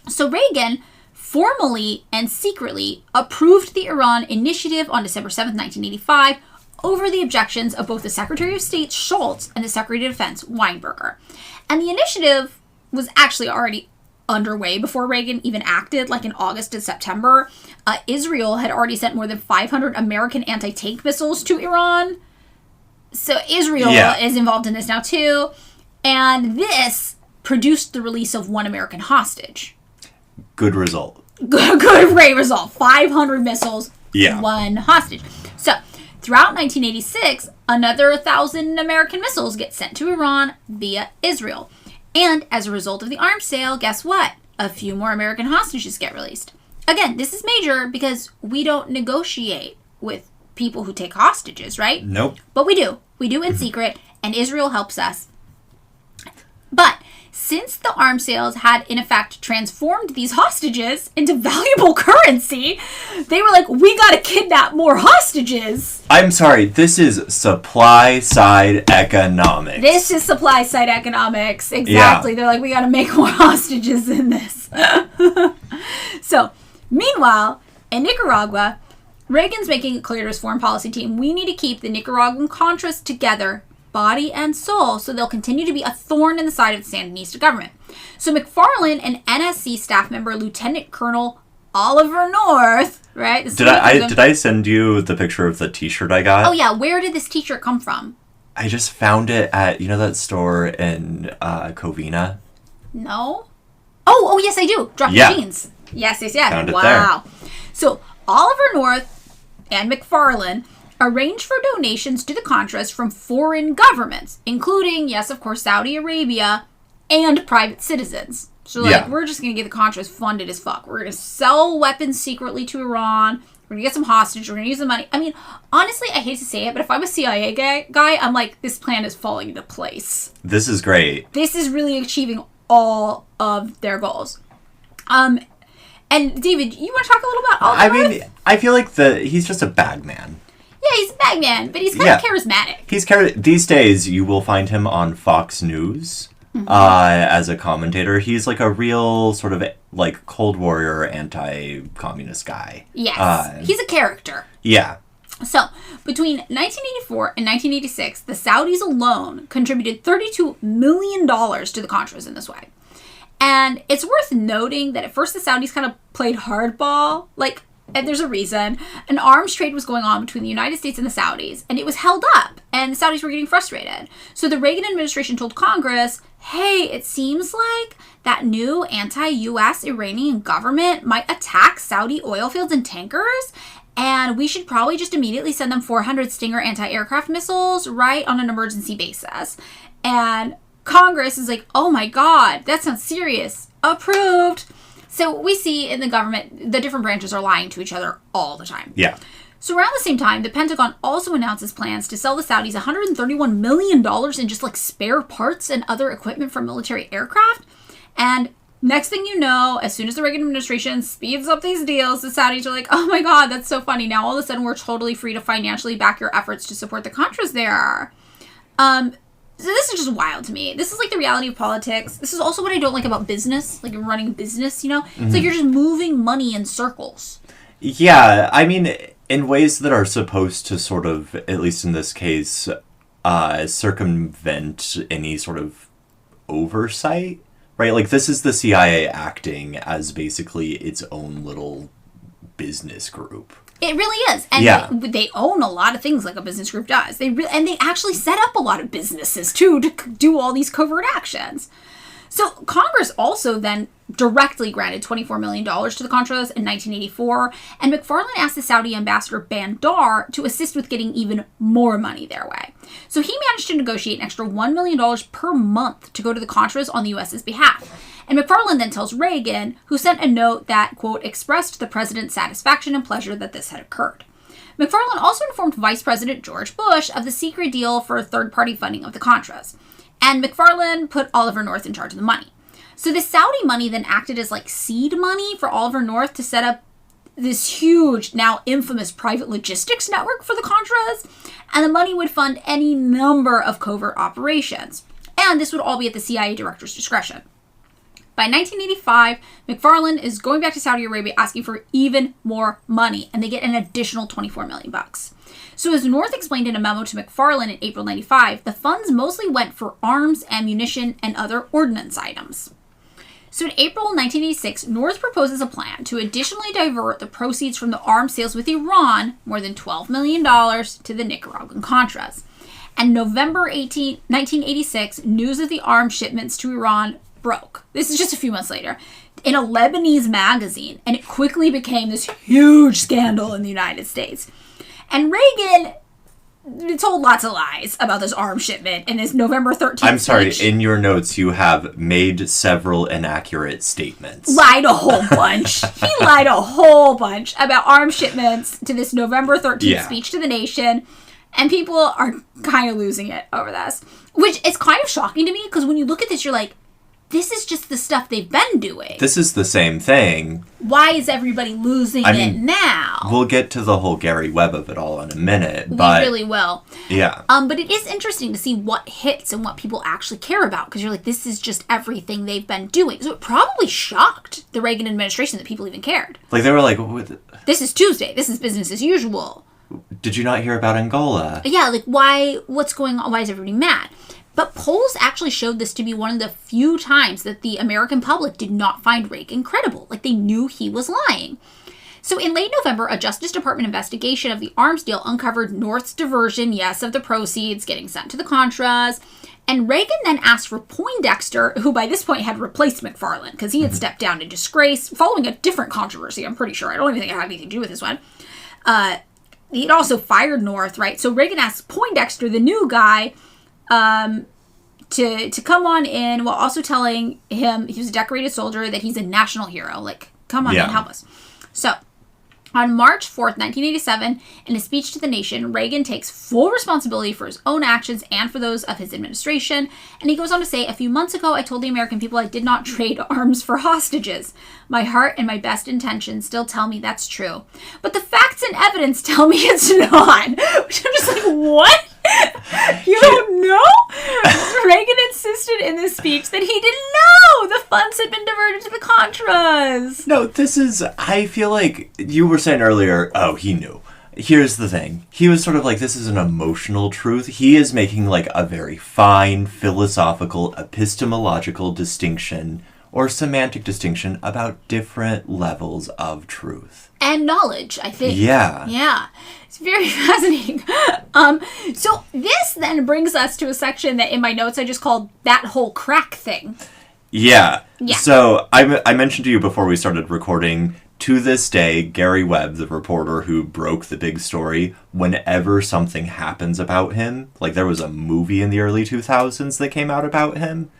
So Reagan formally and secretly approved the Iran initiative on December 7th, 1985, over the objections of both the Secretary of State Schultz and the Secretary of Defense Weinberger. And the initiative was actually already underway before Reagan even acted, like in August and September. Israel had already sent more than 500 American anti-tank missiles to Iran. So Israel is involved in this now too. And this produced the release of one American hostage. Good result. Great result. 500 missiles, one hostage. So throughout 1986, another 1,000 American missiles get sent to Iran via Israel. And as a result of the arms sale, guess what? A few more American hostages get released. Again, this is major because we don't negotiate with people who take hostages, right? Nope. But we do. We do in secret, and Israel helps us. But since the arms sales had, in effect, transformed these hostages into valuable currency, they were like, we gotta kidnap more hostages. I'm sorry, this is supply-side economics. This is supply-side economics. Exactly. Yeah. They're like, we gotta make more hostages in this. So, meanwhile, in Nicaragua, Reagan's making it clear to his foreign policy team, we need to keep the Nicaraguan Contras together, body and soul, so they'll continue to be a thorn in the side of the Sandinista government. So McFarlane and NSC staff member Lieutenant Colonel Oliver North, right? Did I send you the picture of the t-shirt I got? Oh yeah, where did this t-shirt come from? I just found it at, that store in Covina? No. Oh yes I do. Drop your jeans. Yes. Found it wow. There. So Oliver North and McFarlane arranged for donations to the Contras from foreign governments, including, yes, of course, Saudi Arabia and private citizens. So, we're just going to get the Contras funded as fuck. We're going to sell weapons secretly to Iran. We're going to get some hostages. We're going to use the money. I mean, honestly, I hate to say it, but if I'm a CIA guy, I'm like, this plan is falling into place. This is great. This is really achieving all of their goals. And David, you want to talk a little about Oliver North? mean, I feel like he's just a bag man. Yeah, he's a bag man, but he's kind of charismatic. These days, you will find him on Fox News as a commentator. He's like a real sort of like Cold Warrior anti-communist guy. Yes, he's a character. Yeah. So, between 1984 and 1986, the Saudis alone contributed $32 million to the Contras in this way. And it's worth noting that at first the Saudis kind of played hardball, and there's a reason. An arms trade was going on between the United States and the Saudis, and it was held up, and the Saudis were getting frustrated. So the Reagan administration told Congress, hey, it seems like that new anti-U.S. Iranian government might attack Saudi oil fields and tankers, and we should probably just immediately send them 400 Stinger anti-aircraft missiles, right, on an emergency basis. And Congress is like, oh my God, that sounds serious. Approved. So we see in the government, the different branches are lying to each other all the time. Yeah. So around the same time, the Pentagon also announces plans to sell the Saudis $131 million in just spare parts and other equipment for military aircraft. And next thing you know, as soon as the Reagan administration speeds up these deals, the Saudis are like, oh my God, that's so funny. Now all of a sudden we're totally free to financially back your efforts to support the Contras there. So this is just wild to me. This is the reality of politics. This is also what I don't like about business, running a business, It's like you're just moving money in circles. Yeah, I mean, in ways that are supposed to sort of, at least in this case, circumvent any sort of oversight, right? This is the CIA acting as basically its own little business group. It really is. And they own a lot of things like a business group does. They actually set up a lot of businesses, too, to do all these covert actions. So Congress also then directly granted $24 million to the Contras in 1984, and McFarlane asked the Saudi ambassador Bandar to assist with getting even more money their way. So he managed to negotiate an extra $1 million per month to go to the Contras on the U.S.'s behalf. And McFarlane then tells Reagan, who sent a note that, quote, expressed the president's satisfaction and pleasure that this had occurred. McFarlane also informed Vice President George Bush of the secret deal for third-party funding of the Contras. And McFarlane put Oliver North in charge of the money. So the Saudi money then acted as seed money for Oliver North to set up this huge, now infamous private logistics network for the Contras. And the money would fund any number of covert operations. And this would all be at the CIA director's discretion. By 1985, McFarlane is going back to Saudi Arabia asking for even more money, and they get an additional $24 million. So as North explained in a memo to McFarlane in April 95, the funds mostly went for arms, ammunition, and other ordnance items. So in April 1986, North proposes a plan to additionally divert the proceeds from the arms sales with Iran, more than $12 million, to the Nicaraguan Contras. And November 1986, news of the arms shipments to Iran broke. This is just a few months later, in a Lebanese magazine, and it quickly became this huge scandal in the United States. And Reagan told lots of lies about this arms shipment in his November 13th I'm sorry, speech. in your notes you have made several inaccurate statements. Lied a whole bunch. He lied a whole bunch about arms shipments to this November 13th speech to the nation. And people are kind of losing it over this. Which is kind of shocking to me, because when you look at this, you're like, this is just the stuff they've been doing. This is the same thing. Why is everybody losing it now? We'll get to the whole Gary Webb of it all in a minute. We but really will. Yeah. But it is interesting to see what hits and what people actually care about, because you're like, this is just everything they've been doing. So it probably shocked the Reagan administration that people even cared. Like, they were like, this is Tuesday. This is business as usual. Did you not hear about Angola? Yeah, like, why? What's going on? Why is everybody mad? But polls actually showed this to be one of the few times that the American public did not find Reagan credible. Like, they knew he was lying. So in late November, a Justice Department investigation of the arms deal uncovered North's diversion, yes, of the proceeds getting sent to the Contras. And Reagan then asked for Poindexter, who by this point had replaced McFarlane, because he had stepped down in disgrace following a different controversy, I'm pretty sure. I don't even think it had anything to do with this one. He'd also fired North, right? So Reagan asked Poindexter, the new guy, to come on in, while also telling him he was a decorated soldier, that he's a national hero. Like, come on in, help us. So, on March 4th, 1987, in a speech to the nation, Reagan takes full responsibility for his own actions and for those of his administration. And he goes on to say, "A few months ago, I told the American people I did not trade arms for hostages. My heart and my best intentions still tell me that's true. But the facts and evidence tell me it's not." Which I'm just like, what? You don't know? Reagan insisted in this speech that he didn't know the funds had been diverted to the Contras. No, this is, I feel like you were saying earlier, oh, he knew. Here's the thing. He was sort of like, this is an emotional truth. He is making like a very fine, philosophical, epistemological distinction or semantic distinction about different levels of truth. And knowledge, I think. Yeah. Yeah. It's very fascinating. So this then brings us to a section that in my notes I just called that whole crack thing. Yeah. Yeah. So I mentioned to you before we started recording, to this day, Gary Webb, the reporter who broke the big story, whenever something happens about him, like there was a movie in the early 2000s that came out about him,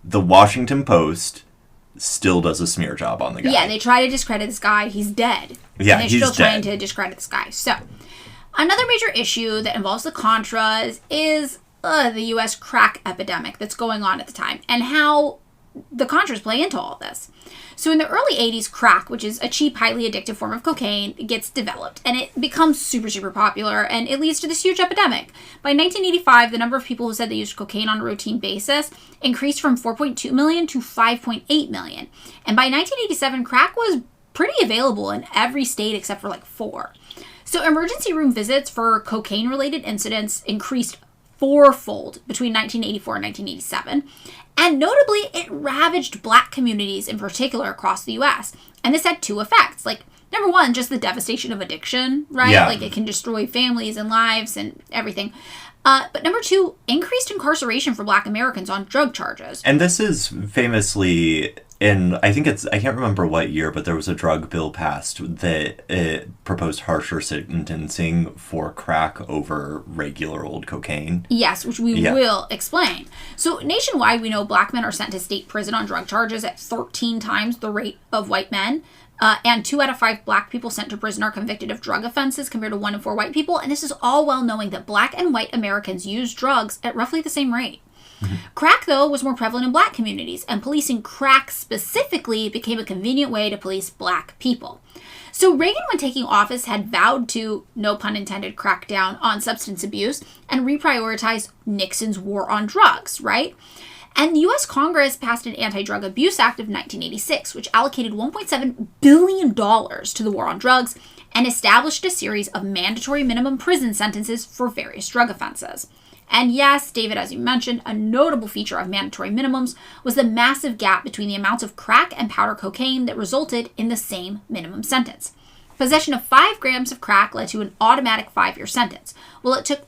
the Washington Post still does a smear job on the guy. Yeah, they try to discredit this guy. He's dead. Yeah, and they're he's still trying dead. to discredit this guy. So, another major issue that involves the Contras is the U.S. crack epidemic that's going on at the time, and how the Contras play into all this. So in the early 80s, crack, which is a cheap, highly addictive form of cocaine, gets developed, and it becomes super, super popular, and it leads to this huge epidemic. By 1985, the number of people who said they used cocaine on a routine basis increased from 4.2 million to 5.8 million. And by 1987, crack was pretty available in every state except for like 4. So emergency room visits for cocaine-related incidents increased fourfold between 1984 and 1987. And notably, it ravaged Black communities in particular across the U.S. And this had 2 effects. Like, number one, just the devastation of addiction, right? Yeah. Like, it can destroy families and lives and everything. But number 2, increased incarceration for Black Americans on drug charges. And this is famously in, I can't remember what year, but there was a drug bill passed that proposed harsher sentencing for crack over regular old cocaine. Yes, which we will explain. So nationwide, we know Black men are sent to state prison on drug charges at 13 times the rate of white men. And 2 out of 5 Black people sent to prison are convicted of drug offenses compared to 1 in 4 white people. And this is all while knowing that Black and white Americans use drugs at roughly the same rate. Mm-hmm. Crack, though, was more prevalent in Black communities, and policing crack specifically became a convenient way to police Black people. So Reagan, when taking office, had vowed to, no pun intended, crack down on substance abuse and reprioritize Nixon's war on drugs, right? And the U.S. Congress passed an Anti-Drug Abuse Act of 1986, which allocated $1.7 billion to the war on drugs and established a series of mandatory minimum prison sentences for various drug offenses. And yes, David, as you mentioned, a notable feature of mandatory minimums was the massive gap between the amounts of crack and powder cocaine that resulted in the same minimum sentence. Possession of 5 grams of crack led to an automatic 5-year sentence, while it took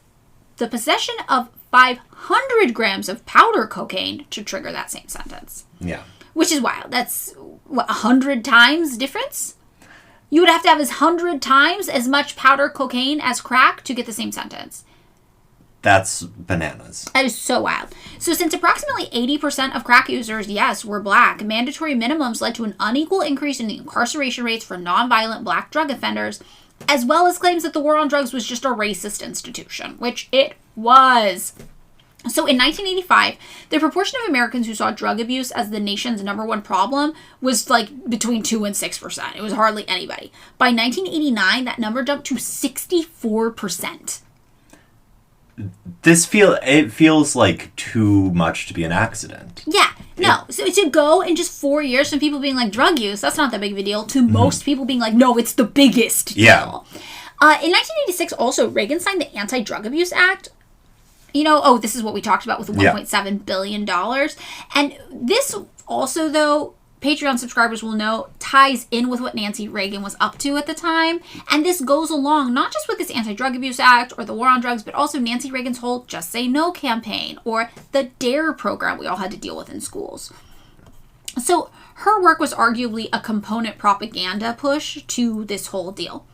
the possession of 500 grams of powder cocaine to trigger that same sentence. Yeah. Which is wild. That's, 100 times difference? You would have to have 100 times as much powder cocaine as crack to get the same sentence. That's bananas. That is so wild. So since approximately 80% of crack users, yes, were black, mandatory minimums led to an unequal increase in the incarceration rates for nonviolent black drug offenders, as well as claims that the war on drugs was just a racist institution, which it was. So in 1985, the proportion of Americans who saw drug abuse as the nation's number one problem was like between 2 and 6%. It was hardly anybody. By 1989, that number jumped to 64%. It feels like too much to be an accident. Yeah, no. So to go in just 4 years from people being like drug use, that's not that big of a deal, to most people being like, no, it's the biggest deal. Yeah. In 1986, also, Reagan signed the Anti-Drug Abuse Act. This is what we talked about with $1.7 billion. And this also, though, Patreon subscribers will know, ties in with what Nancy Reagan was up to at the time. And this goes along not just with this Anti-Drug Abuse Act or the war on drugs, but also Nancy Reagan's whole Just Say No campaign or the DARE program we all had to deal with in schools. So her work was arguably a component propaganda push to this whole deal.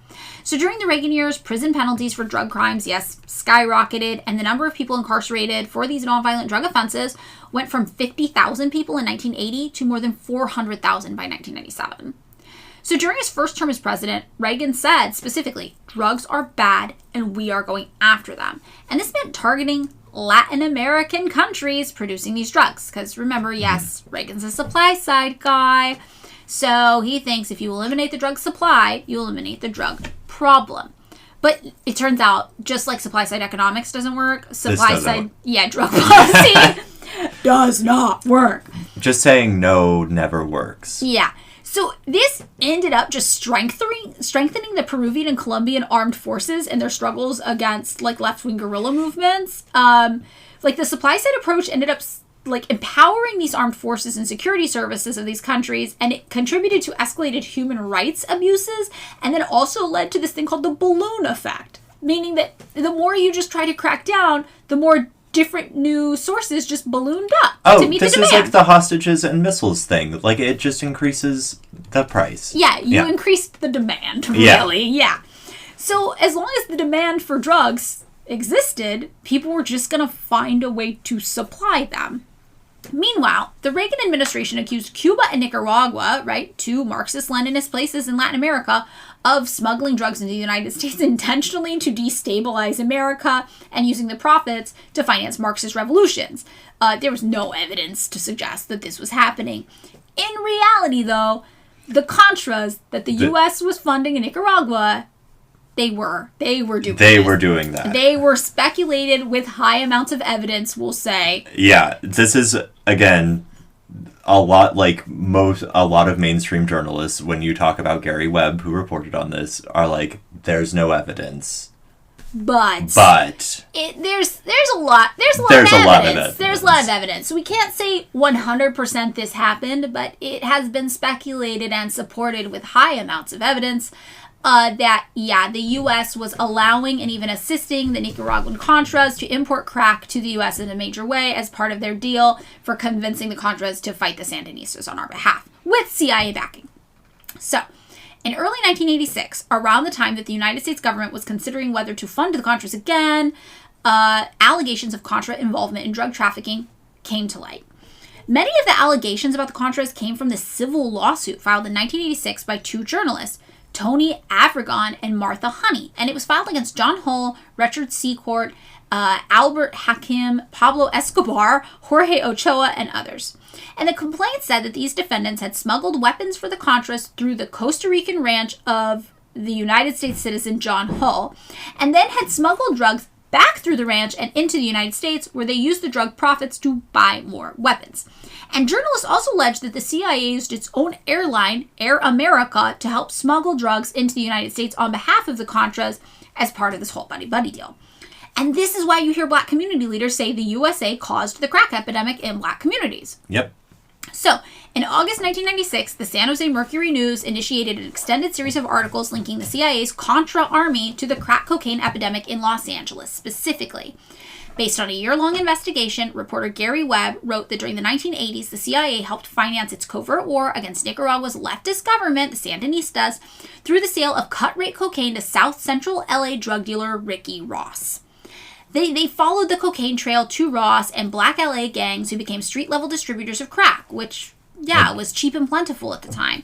So during the Reagan years, prison penalties for drug crimes, yes, skyrocketed, and the number of people incarcerated for these nonviolent drug offenses went from 50,000 people in 1980 to more than 400,000 by 1997. So during his first term as president, Reagan said specifically, drugs are bad and we are going after them. And this meant targeting Latin American countries producing these drugs. Because remember, yes, Reagan's a supply side guy. So he thinks if you eliminate the drug supply, you eliminate the drug problem. But it turns out, just like supply side economics doesn't work, supply side, drug policy does not work. Just saying no never works. Yeah. So this ended up just strengthening the Peruvian and Colombian armed forces in their struggles against like left-wing guerrilla movements. The supply side approach ended up empowering these armed forces and security services of these countries, and it contributed to escalated human rights abuses, and then also led to this thing called the balloon effect, meaning that the more you just try to crack down, the more different new sources just ballooned up to meet the demand. This is like the hostages and missiles thing. Like, it just increases the price. Yeah, you increased the demand, really. Yeah. So as long as the demand for drugs existed, people were just going to find a way to supply them. Meanwhile, the Reagan administration accused Cuba and Nicaragua, two Marxist-Leninist places in Latin America, of smuggling drugs into the United States intentionally to destabilize America and using the profits to finance Marxist revolutions. There was no evidence to suggest that this was happening. In reality, though, the Contras that the U.S. was funding in Nicaragua, They were doing that. They were speculated with high amounts of evidence, we'll say. Yeah, this is, again, a lot of mainstream journalists, when you talk about Gary Webb, who reported on this, are like, there's no evidence. But there's a lot of evidence. There's a lot of evidence. So we can't say 100% this happened, but it has been speculated and supported with high amounts of evidence. The U.S. was allowing and even assisting the Nicaraguan Contras to import crack to the U.S. in a major way as part of their deal for convincing the Contras to fight the Sandinistas on our behalf, with CIA backing. So, in early 1986, around the time that the United States government was considering whether to fund the Contras again, allegations of Contra involvement in drug trafficking came to light. Many of the allegations about the Contras came from the civil lawsuit filed in 1986 by 2 journalists, Tony Avragon and Martha Honey, and it was filed against John Hull, Richard Secord, Albert Hakim, Pablo Escobar, Jorge Ochoa, and others. And the complaint said that these defendants had smuggled weapons for the Contras through the Costa Rican ranch of the United States citizen John Hull, and then had smuggled drugs back through the ranch and into the United States, where they used the drug profits to buy more weapons. And journalists also alleged that the CIA used its own airline, Air America, to help smuggle drugs into the United States on behalf of the Contras as part of this whole buddy-buddy deal. And this is why you hear black community leaders say the USA caused the crack epidemic in black communities. Yep. So, in August 1996, the San Jose Mercury News initiated an extended series of articles linking the CIA's Contra Army to the crack cocaine epidemic in Los Angeles specifically. Based on a year-long investigation, reporter Gary Webb wrote that during the 1980s, the CIA helped finance its covert war against Nicaragua's leftist government, the Sandinistas, through the sale of cut-rate cocaine to South Central LA drug dealer Ricky Ross. They followed the cocaine trail to Ross and black LA gangs who became street-level distributors of crack, which, was cheap and plentiful at the time.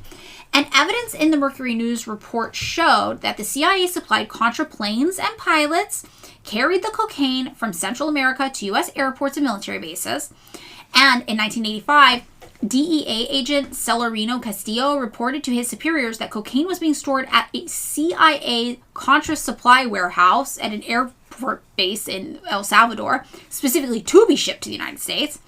And evidence in the Mercury News report showed that the CIA supplied Contra planes and pilots, carried the cocaine from Central America to U.S. airports and military bases. And in 1985, DEA agent Celerino Castillo reported to his superiors that cocaine was being stored at a CIA Contra supply warehouse at an airport base in El Salvador, specifically to be shipped to the United States.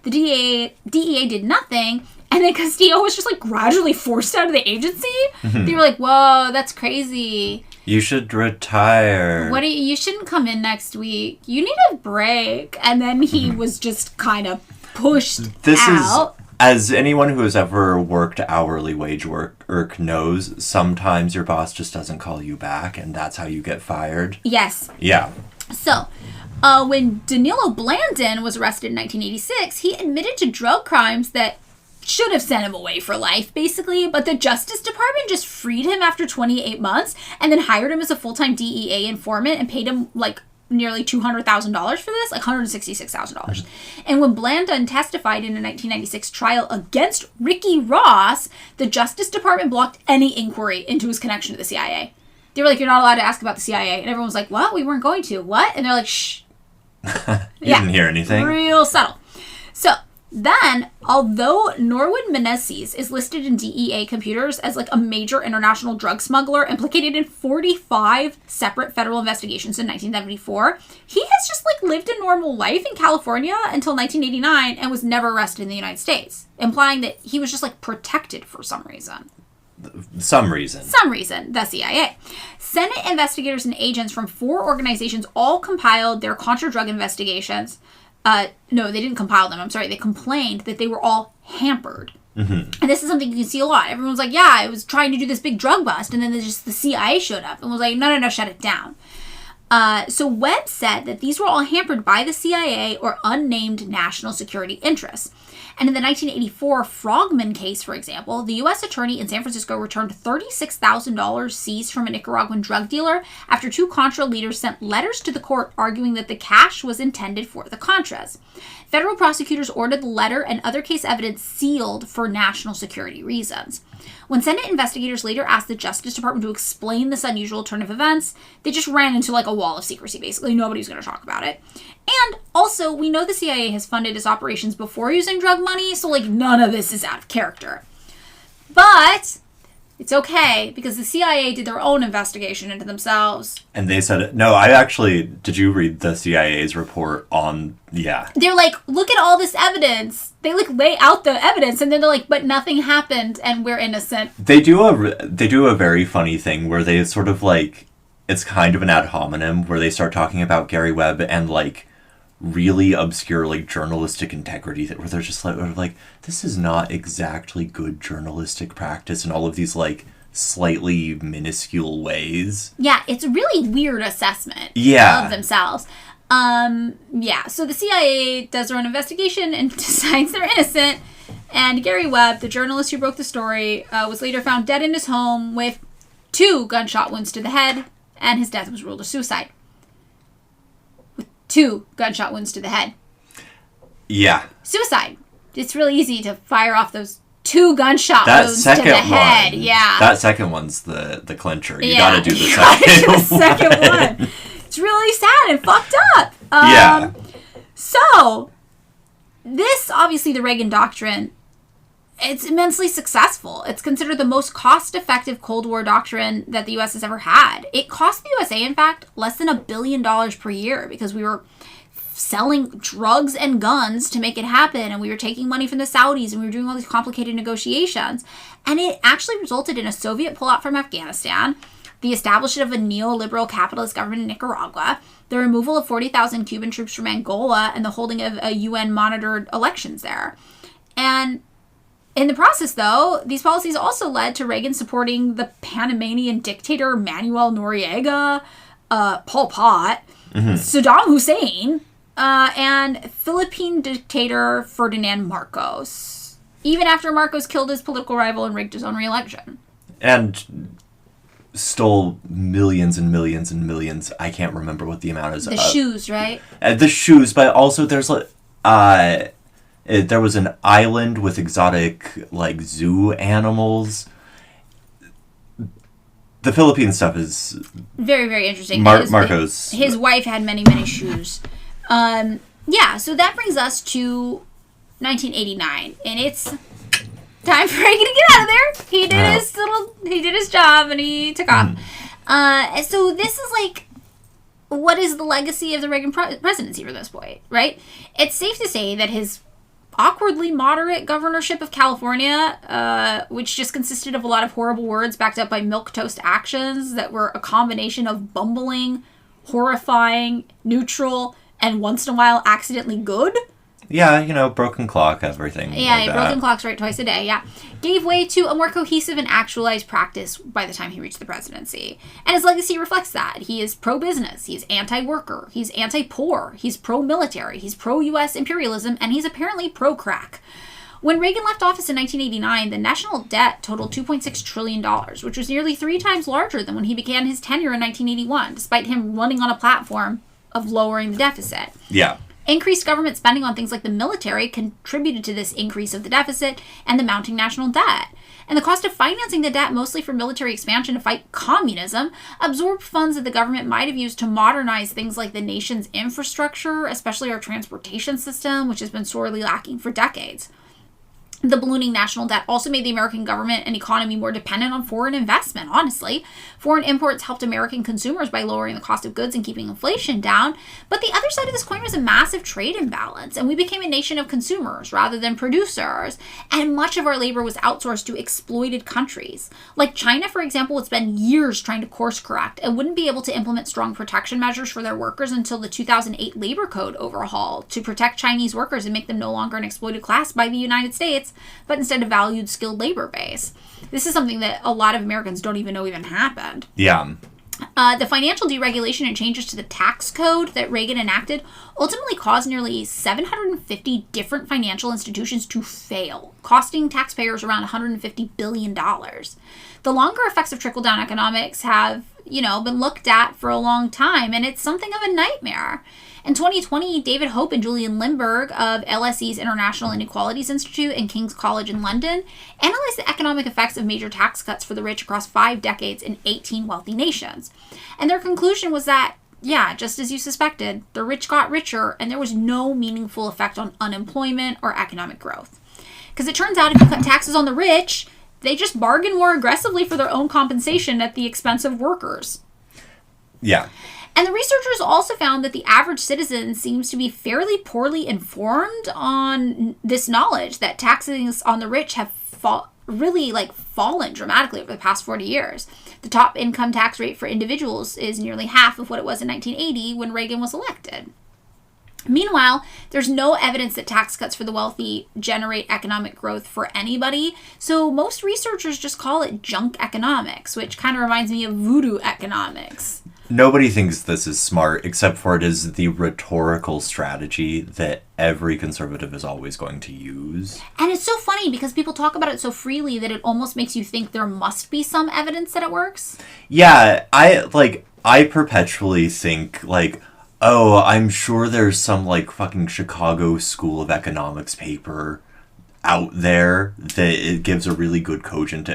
The DEA did nothing, and then Castillo was just gradually forced out of the agency. They were like, "Whoa, that's crazy. You should retire. You shouldn't come in next week. You need a break." And then he was just kind of pushed out. As anyone who has ever worked hourly wage work knows, sometimes your boss just doesn't call you back, and that's how you get fired. Yes. Yeah. So, when Danilo Blandon was arrested in 1986, he admitted to drug crimes that should have sent him away for life, basically, but the Justice Department just freed him after 28 months and then hired him as a full-time DEA informant and paid him, nearly $200,000 for this, $166,000. And when Blandon testified in a 1996 trial against Ricky Ross, the Justice Department blocked any inquiry into his connection to the CIA. They were like, "You're not allowed to ask about the CIA." And everyone was like, "What? We weren't going to. What?" And they're like, "Shh." You didn't hear anything? Real subtle. So, then, although Norwood Menezes is listed in DEA computers as a major international drug smuggler implicated in 45 separate federal investigations in 1974, he has just lived a normal life in California until 1989 and was never arrested in the United States, implying that he was just protected for some reason. Some reason, the CIA. Senate investigators and agents from 4 organizations all compiled their Contra drug investigations. No, they didn't compile them. I'm sorry. They complained that they were all hampered. Mm-hmm. And this is something you can see a lot. Everyone's like, "Yeah, I was trying to do this big drug bust." And then the CIA showed up and was like, no, shut it down. So Webb said that these were all hampered by the CIA or unnamed national security interests. And in the 1984 Frogman case, for example, the U.S. attorney in San Francisco returned $36,000 seized from a Nicaraguan drug dealer after 2 Contra leaders sent letters to the court arguing that the cash was intended for the Contras. Federal prosecutors ordered the letter and other case evidence sealed for national security reasons. When Senate investigators later asked the Justice Department to explain this unusual turn of events, they just ran into a wall of secrecy, basically. Nobody's going to talk about it. And also, we know the CIA has funded its operations before using drug money, so none of this is out of character. But it's okay, because the CIA did their own investigation into themselves. And they said, did you read the CIA's report on, yeah. They're like, "Look at all this evidence." They lay out the evidence, and then they're like, "But nothing happened, and we're innocent." They do a very funny thing where they sort of it's kind of an ad hominem where they start talking about Gary Webb and really obscure journalistic integrity where they're just this is not exactly good journalistic practice in all of these slightly minuscule ways. Yeah, it's a really weird assessment of themselves. So the CIA does their own investigation and decides they're innocent. And Gary Webb, the journalist who broke the story, was later found dead in his home with 2 gunshot wounds to the head, and his death was ruled a suicide. 2 gunshot wounds to the head. Yeah. Suicide. It's really easy to fire off those 2 gunshot wounds to the head. Yeah. That second one's the clincher. You gotta do the second one. It's really sad and fucked up. So, this, obviously, the Reagan doctrine it's immensely successful. It's considered the most cost-effective Cold War doctrine that the U.S. has ever had. It cost the USA, in fact, less than $1 billion per year because we were selling drugs and guns to make it happen, and we were taking money from the Saudis, and we were doing all these complicated negotiations. And it actually resulted in a Soviet pullout from Afghanistan, the establishment of a neoliberal capitalist government in Nicaragua, the removal of 40,000 Cuban troops from Angola, and the holding of a UN-monitored elections there. And in the process, though, these policies also led to Reagan supporting the Panamanian dictator Manuel Noriega, Pol Pot, Saddam Hussein, and Philippine dictator Ferdinand Marcos, even after Marcos killed his political rival and rigged his own re-election. And stole millions and millions and millions. I can't remember what the amount is. The shoes, right? The shoes, but also there's there was an island with exotic, zoo animals. The Philippine stuff is very, very interesting. Marcos. His wife had many, many shoes. So that brings us to 1989, and it's time for Reagan to get out of there. He did his job, and he took off. So this is what is the legacy of the Reagan presidency for this point, right? It's safe to say that his awkwardly moderate governorship of California, which just consisted of a lot of horrible words backed up by milquetoast actions that were a combination of bumbling, horrifying, neutral, and once in a while accidentally good. Yeah, broken clock, everything. Yeah, broken clock's right twice a day, yeah. Gave way to a more cohesive and actualized practice by the time he reached the presidency. And his legacy reflects that. He is pro-business, he's anti-worker, he's anti-poor, he's pro-military, he's pro-U.S. imperialism, and he's apparently pro-crack. When Reagan left office in 1989, the national debt totaled $2.6 trillion, which was nearly 3 times larger than when he began his tenure in 1981, despite him running on a platform of lowering the deficit. Yeah. Increased government spending on things like the military contributed to this increase of the deficit and the mounting national debt. And the cost of financing the debt, mostly for military expansion to fight communism, absorbed funds that the government might have used to modernize things like the nation's infrastructure, especially our transportation system, which has been sorely lacking for decades. The ballooning national debt also made the American government and economy more dependent on foreign investment, honestly. Foreign imports helped American consumers by lowering the cost of goods and keeping inflation down. But the other side of this coin was a massive trade imbalance, and we became a nation of consumers rather than producers. And much of our labor was outsourced to exploited countries. Like China, for example, would spend years trying to course correct and wouldn't be able to implement strong protection measures for their workers until the 2008 Labor Code overhaul to protect Chinese workers and make them no longer an exploited class by the United States, but instead a valued skilled labor base. This is something that a lot of Americans don't even know even happened. Yeah. The financial deregulation and changes to the tax code that Reagan enacted ultimately caused nearly 750 different financial institutions to fail, costing taxpayers around $150 billion. The longer effects of trickle-down economics have, been looked at for a long time, and it's something of a nightmare. In 2020, David Hope and Julian Limburg of LSE's International Inequalities Institute and King's College in London analyzed the economic effects of major tax cuts for the rich across 5 decades in 18 wealthy nations. And their conclusion was that, just as you suspected, the rich got richer and there was no meaningful effect on unemployment or economic growth. Because it turns out if you cut taxes on the rich, they just bargain more aggressively for their own compensation at the expense of workers. Yeah. And the researchers also found that the average citizen seems to be fairly poorly informed on this knowledge that taxes on the rich have fallen dramatically over the past 40 years. The top income tax rate for individuals is nearly half of what it was in 1980 when Reagan was elected. Meanwhile, there's no evidence that tax cuts for the wealthy generate economic growth for anybody, so most researchers just call it junk economics, which kind of reminds me of voodoo economics. Nobody thinks this is smart, except for it is the rhetorical strategy that every conservative is always going to use. And it's so funny because people talk about it so freely that it almost makes you think there must be some evidence that it works. Yeah, I perpetually think, oh, I'm sure there's some, fucking Chicago School of Economics paper out there that it gives a really good cogent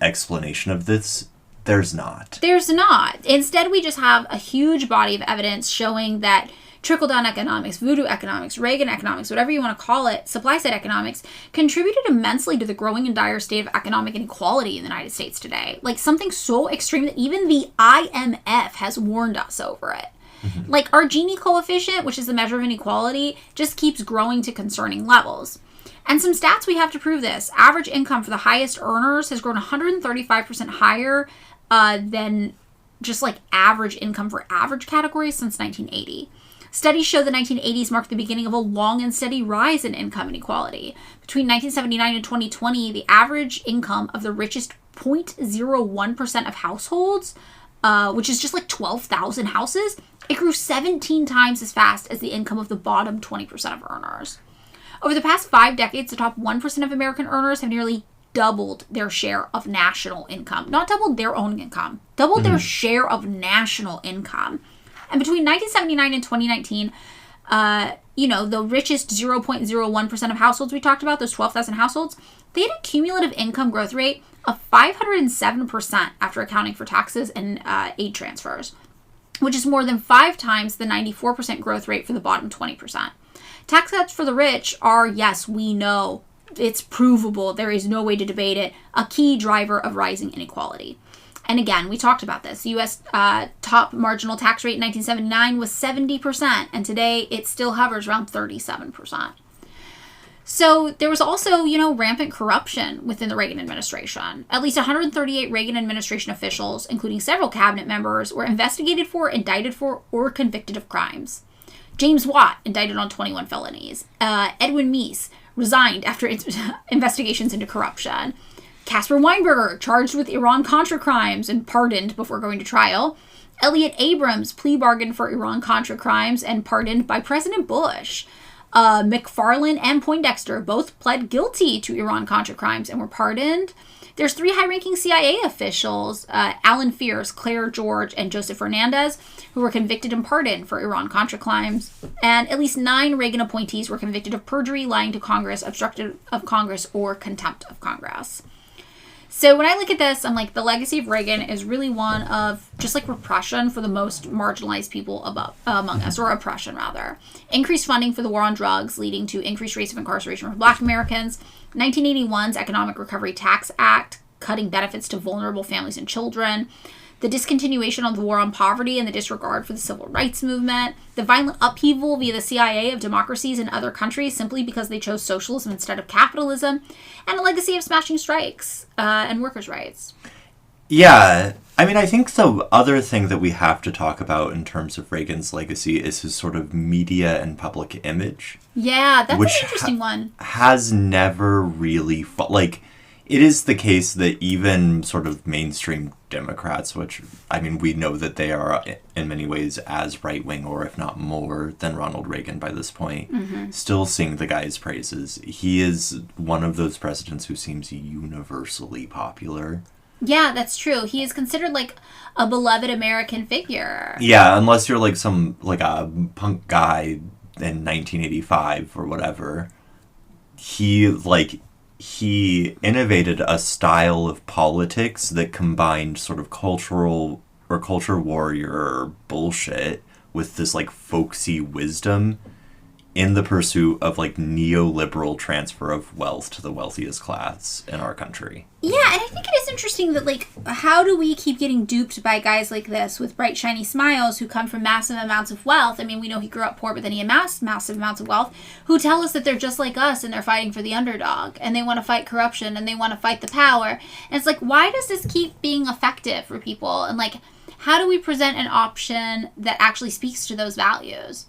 explanation of this. There's not. There's not. Instead, we just have a huge body of evidence showing that trickle-down economics, voodoo economics, Reagan economics, whatever you want to call it, supply-side economics, contributed immensely to the growing and dire state of economic inequality in the United States today. Like, something so extreme that even the IMF has warned us over it. Mm-hmm. Like, our Gini coefficient, which is the measure of inequality, just keeps growing to concerning levels. And some stats we have to prove this. Average income for the highest earners has grown 135% higher than just, like, average income for average categories since 1980. Studies show the 1980s marked the beginning of a long and steady rise in income inequality. Between 1979 and 2020, the average income of the richest 0.01% of households, which is just like 12,000 houses, it grew 17 times as fast as the income of the bottom 20% of earners. Over the past 5 decades, the top 1% of American earners have nearly doubled their share of national income. Not doubled their own income, doubled their share of national income. And between 1979 and 2019, the richest 0.01% of households we talked about, those 12,000 households, they had a cumulative income growth rate of 507% after accounting for taxes and aid transfers, which is more than 5 times the 94% growth rate for the bottom 20%. Tax cuts for the rich are, yes, we know, it's provable, there is no way to debate it, a key driver of rising inequality. And again, we talked about this. The U.S. Top marginal tax rate in 1979 was 70%, and today it still hovers around 37%. So there was also, rampant corruption within the Reagan administration. At least 138 Reagan administration officials, including several cabinet members, were investigated for, indicted for, or convicted of crimes. James Watt, indicted on 21 felonies. Edwin Meese resigned after investigations into corruption. Caspar Weinberger, charged with Iran-Contra crimes and pardoned before going to trial. Elliot Abrams plea bargained for Iran-Contra crimes and pardoned by President Bush. McFarlane and Poindexter both pled guilty to Iran-Contra crimes and were pardoned. There's 3 high-ranking CIA officials, Alan Fierce, Claire George, and Joseph Fernandez, who were convicted and pardoned for Iran-Contra crimes. And at least 9 Reagan appointees were convicted of perjury, lying to Congress, obstruction of Congress, or contempt of Congress. So when I look at this, I'm like, the legacy of Reagan is really one of just like repression for the most marginalized people among us, or oppression rather. Increased funding for the war on drugs, leading to increased rates of incarceration for Black Americans. 1981's Economic Recovery Tax Act, cutting benefits to vulnerable families and children. The discontinuation of the war on poverty and the disregard for the civil rights movement. The violent upheaval via the CIA of democracies in other countries simply because they chose socialism instead of capitalism. And a legacy of smashing strikes and workers' rights. Yeah. I mean, I think the other thing that we have to talk about in terms of Reagan's legacy is his sort of media and public image. Yeah, that's an interesting one. Has never really... It is the case that even sort of mainstream Democrats, which, I mean, we know that they are in many ways as right-wing, or if not more, than Ronald Reagan by this point, still sing the guy's praises. He is one of those presidents who seems universally popular. Yeah, that's true. He is considered like a beloved American figure. Yeah, unless you're like a punk guy in 1985 or whatever. He innovated a style of politics that combined sort of cultural or culture warrior bullshit with this like folksy wisdom in the pursuit of like neoliberal transfer of wealth to the wealthiest class in our country. Yeah, and I think it is interesting that like, how do we keep getting duped by guys like this with bright, shiny smiles who come from massive amounts of wealth? I mean, we know he grew up poor, but then he amassed massive amounts of wealth, who tell us that they're just like us and they're fighting for the underdog and they want to fight corruption and they want to fight the power. And it's like, why does this keep being effective for people? And like, how do we present an option that actually speaks to those values?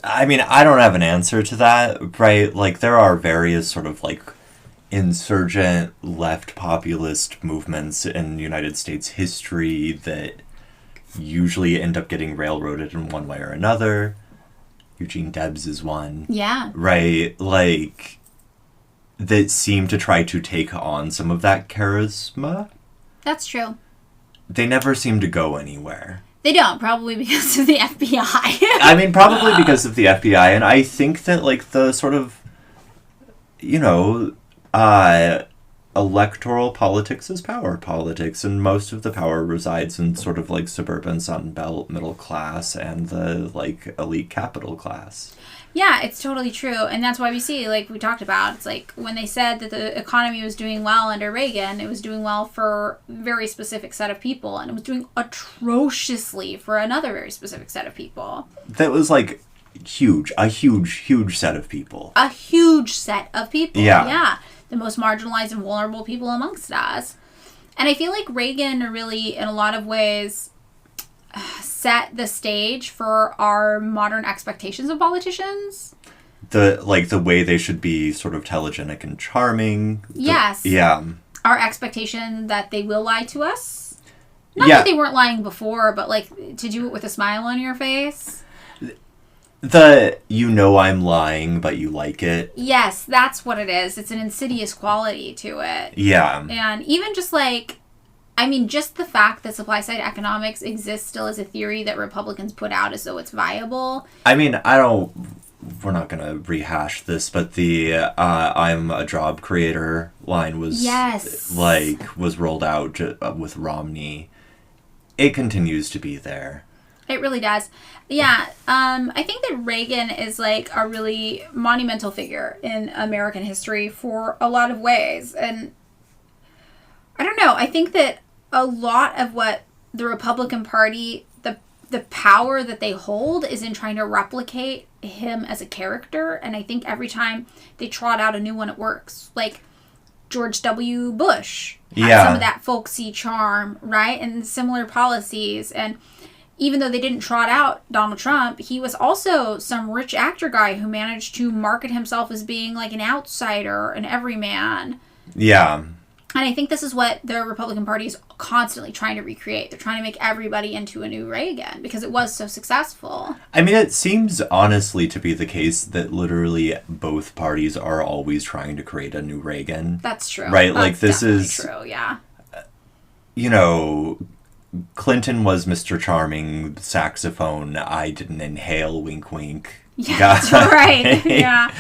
I mean, I don't have an answer to that, right? Like, there are various sort of, like, insurgent left populist movements in United States history that usually end up getting railroaded in one way or another. Eugene Debs is one. Yeah. Right? Like, that seem to try to take on some of that charisma. That's true. They never seem to go anywhere. They don't, probably because of the FBI. I mean, probably because of the FBI, and I think that, like, the sort of, a electoral politics is power politics, and most of the power resides in sort of like suburban Sun Belt middle class and the like elite capital class. Yeah, it's totally true. And that's why we see, like we talked about, it's like when they said that the economy was doing well under Reagan, it was doing well for a very specific set of people, and it was doing atrociously for another very specific set of people. That was like a huge set of people. A huge set of people. Yeah. The most marginalized and vulnerable people amongst us. And I feel like Reagan really, in a lot of ways, set the stage for our modern expectations of politicians. The way they should be sort of telegenic and charming. Yes. Yeah. Our expectation that they will lie to us. Not that they weren't lying before, but like to do it with a smile on your face. I'm lying, but you like it. Yes, that's what it is. It's an insidious quality to it. Yeah. And even just just the fact that supply side economics exists still as a theory that Republicans put out as though it's viable. I mean, we're not going to rehash this, but the I'm a job creator line was was rolled out with Romney. It continues to be there. It really does. Yeah, I think that Reagan is like a really monumental figure in American history for a lot of ways. And I don't know, I think that a lot of what the Republican Party, the power that they hold is in trying to replicate him as a character. And I think every time they trot out a new one, it works. Like George W. Bush had some of that folksy charm, right? And similar policies. And even though they didn't trot out Donald Trump, he was also some rich actor guy who managed to market himself as being like an outsider, an everyman. Yeah. And I think this is what the Republican Party is constantly trying to recreate. They're trying to make everybody into a new Reagan because it was so successful. I mean, it seems honestly to be the case that literally both parties are always trying to create a new Reagan. That's true. Right? That's like, this is true, yeah. Clinton was Mr. Charming, saxophone, I didn't inhale, wink, wink. Yeah, that's right. Yeah.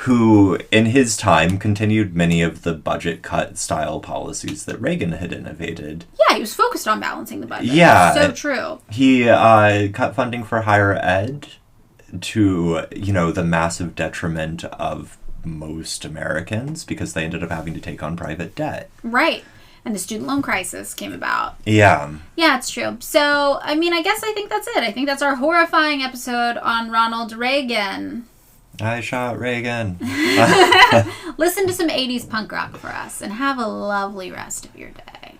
Who, in his time, continued many of the budget cut style policies that Reagan had innovated. Yeah, he was focused on balancing the budget. Yeah. So true. He cut funding for higher ed to, the massive detriment of most Americans because they ended up having to take on private debt. Right. And the student loan crisis came about. Yeah. Yeah, it's true. So, I think that's it. I think that's our horrifying episode on Ronald Reagan. I shot Reagan. Listen to some 80s punk rock for us and have a lovely rest of your day.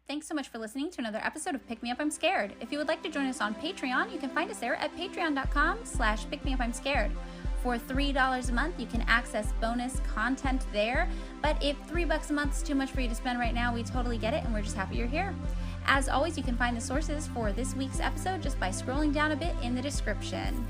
Thanks so much for listening to another episode of Pick Me Up, I'm Scared. If you would like to join us on Patreon, you can find us there at patreon.com/pickmeupimscared. For $3 a month, you can access bonus content there. But if $3 a month is too much for you to spend right now, we totally get it, and we're just happy you're here. As always, you can find the sources for this week's episode just by scrolling down a bit in the description.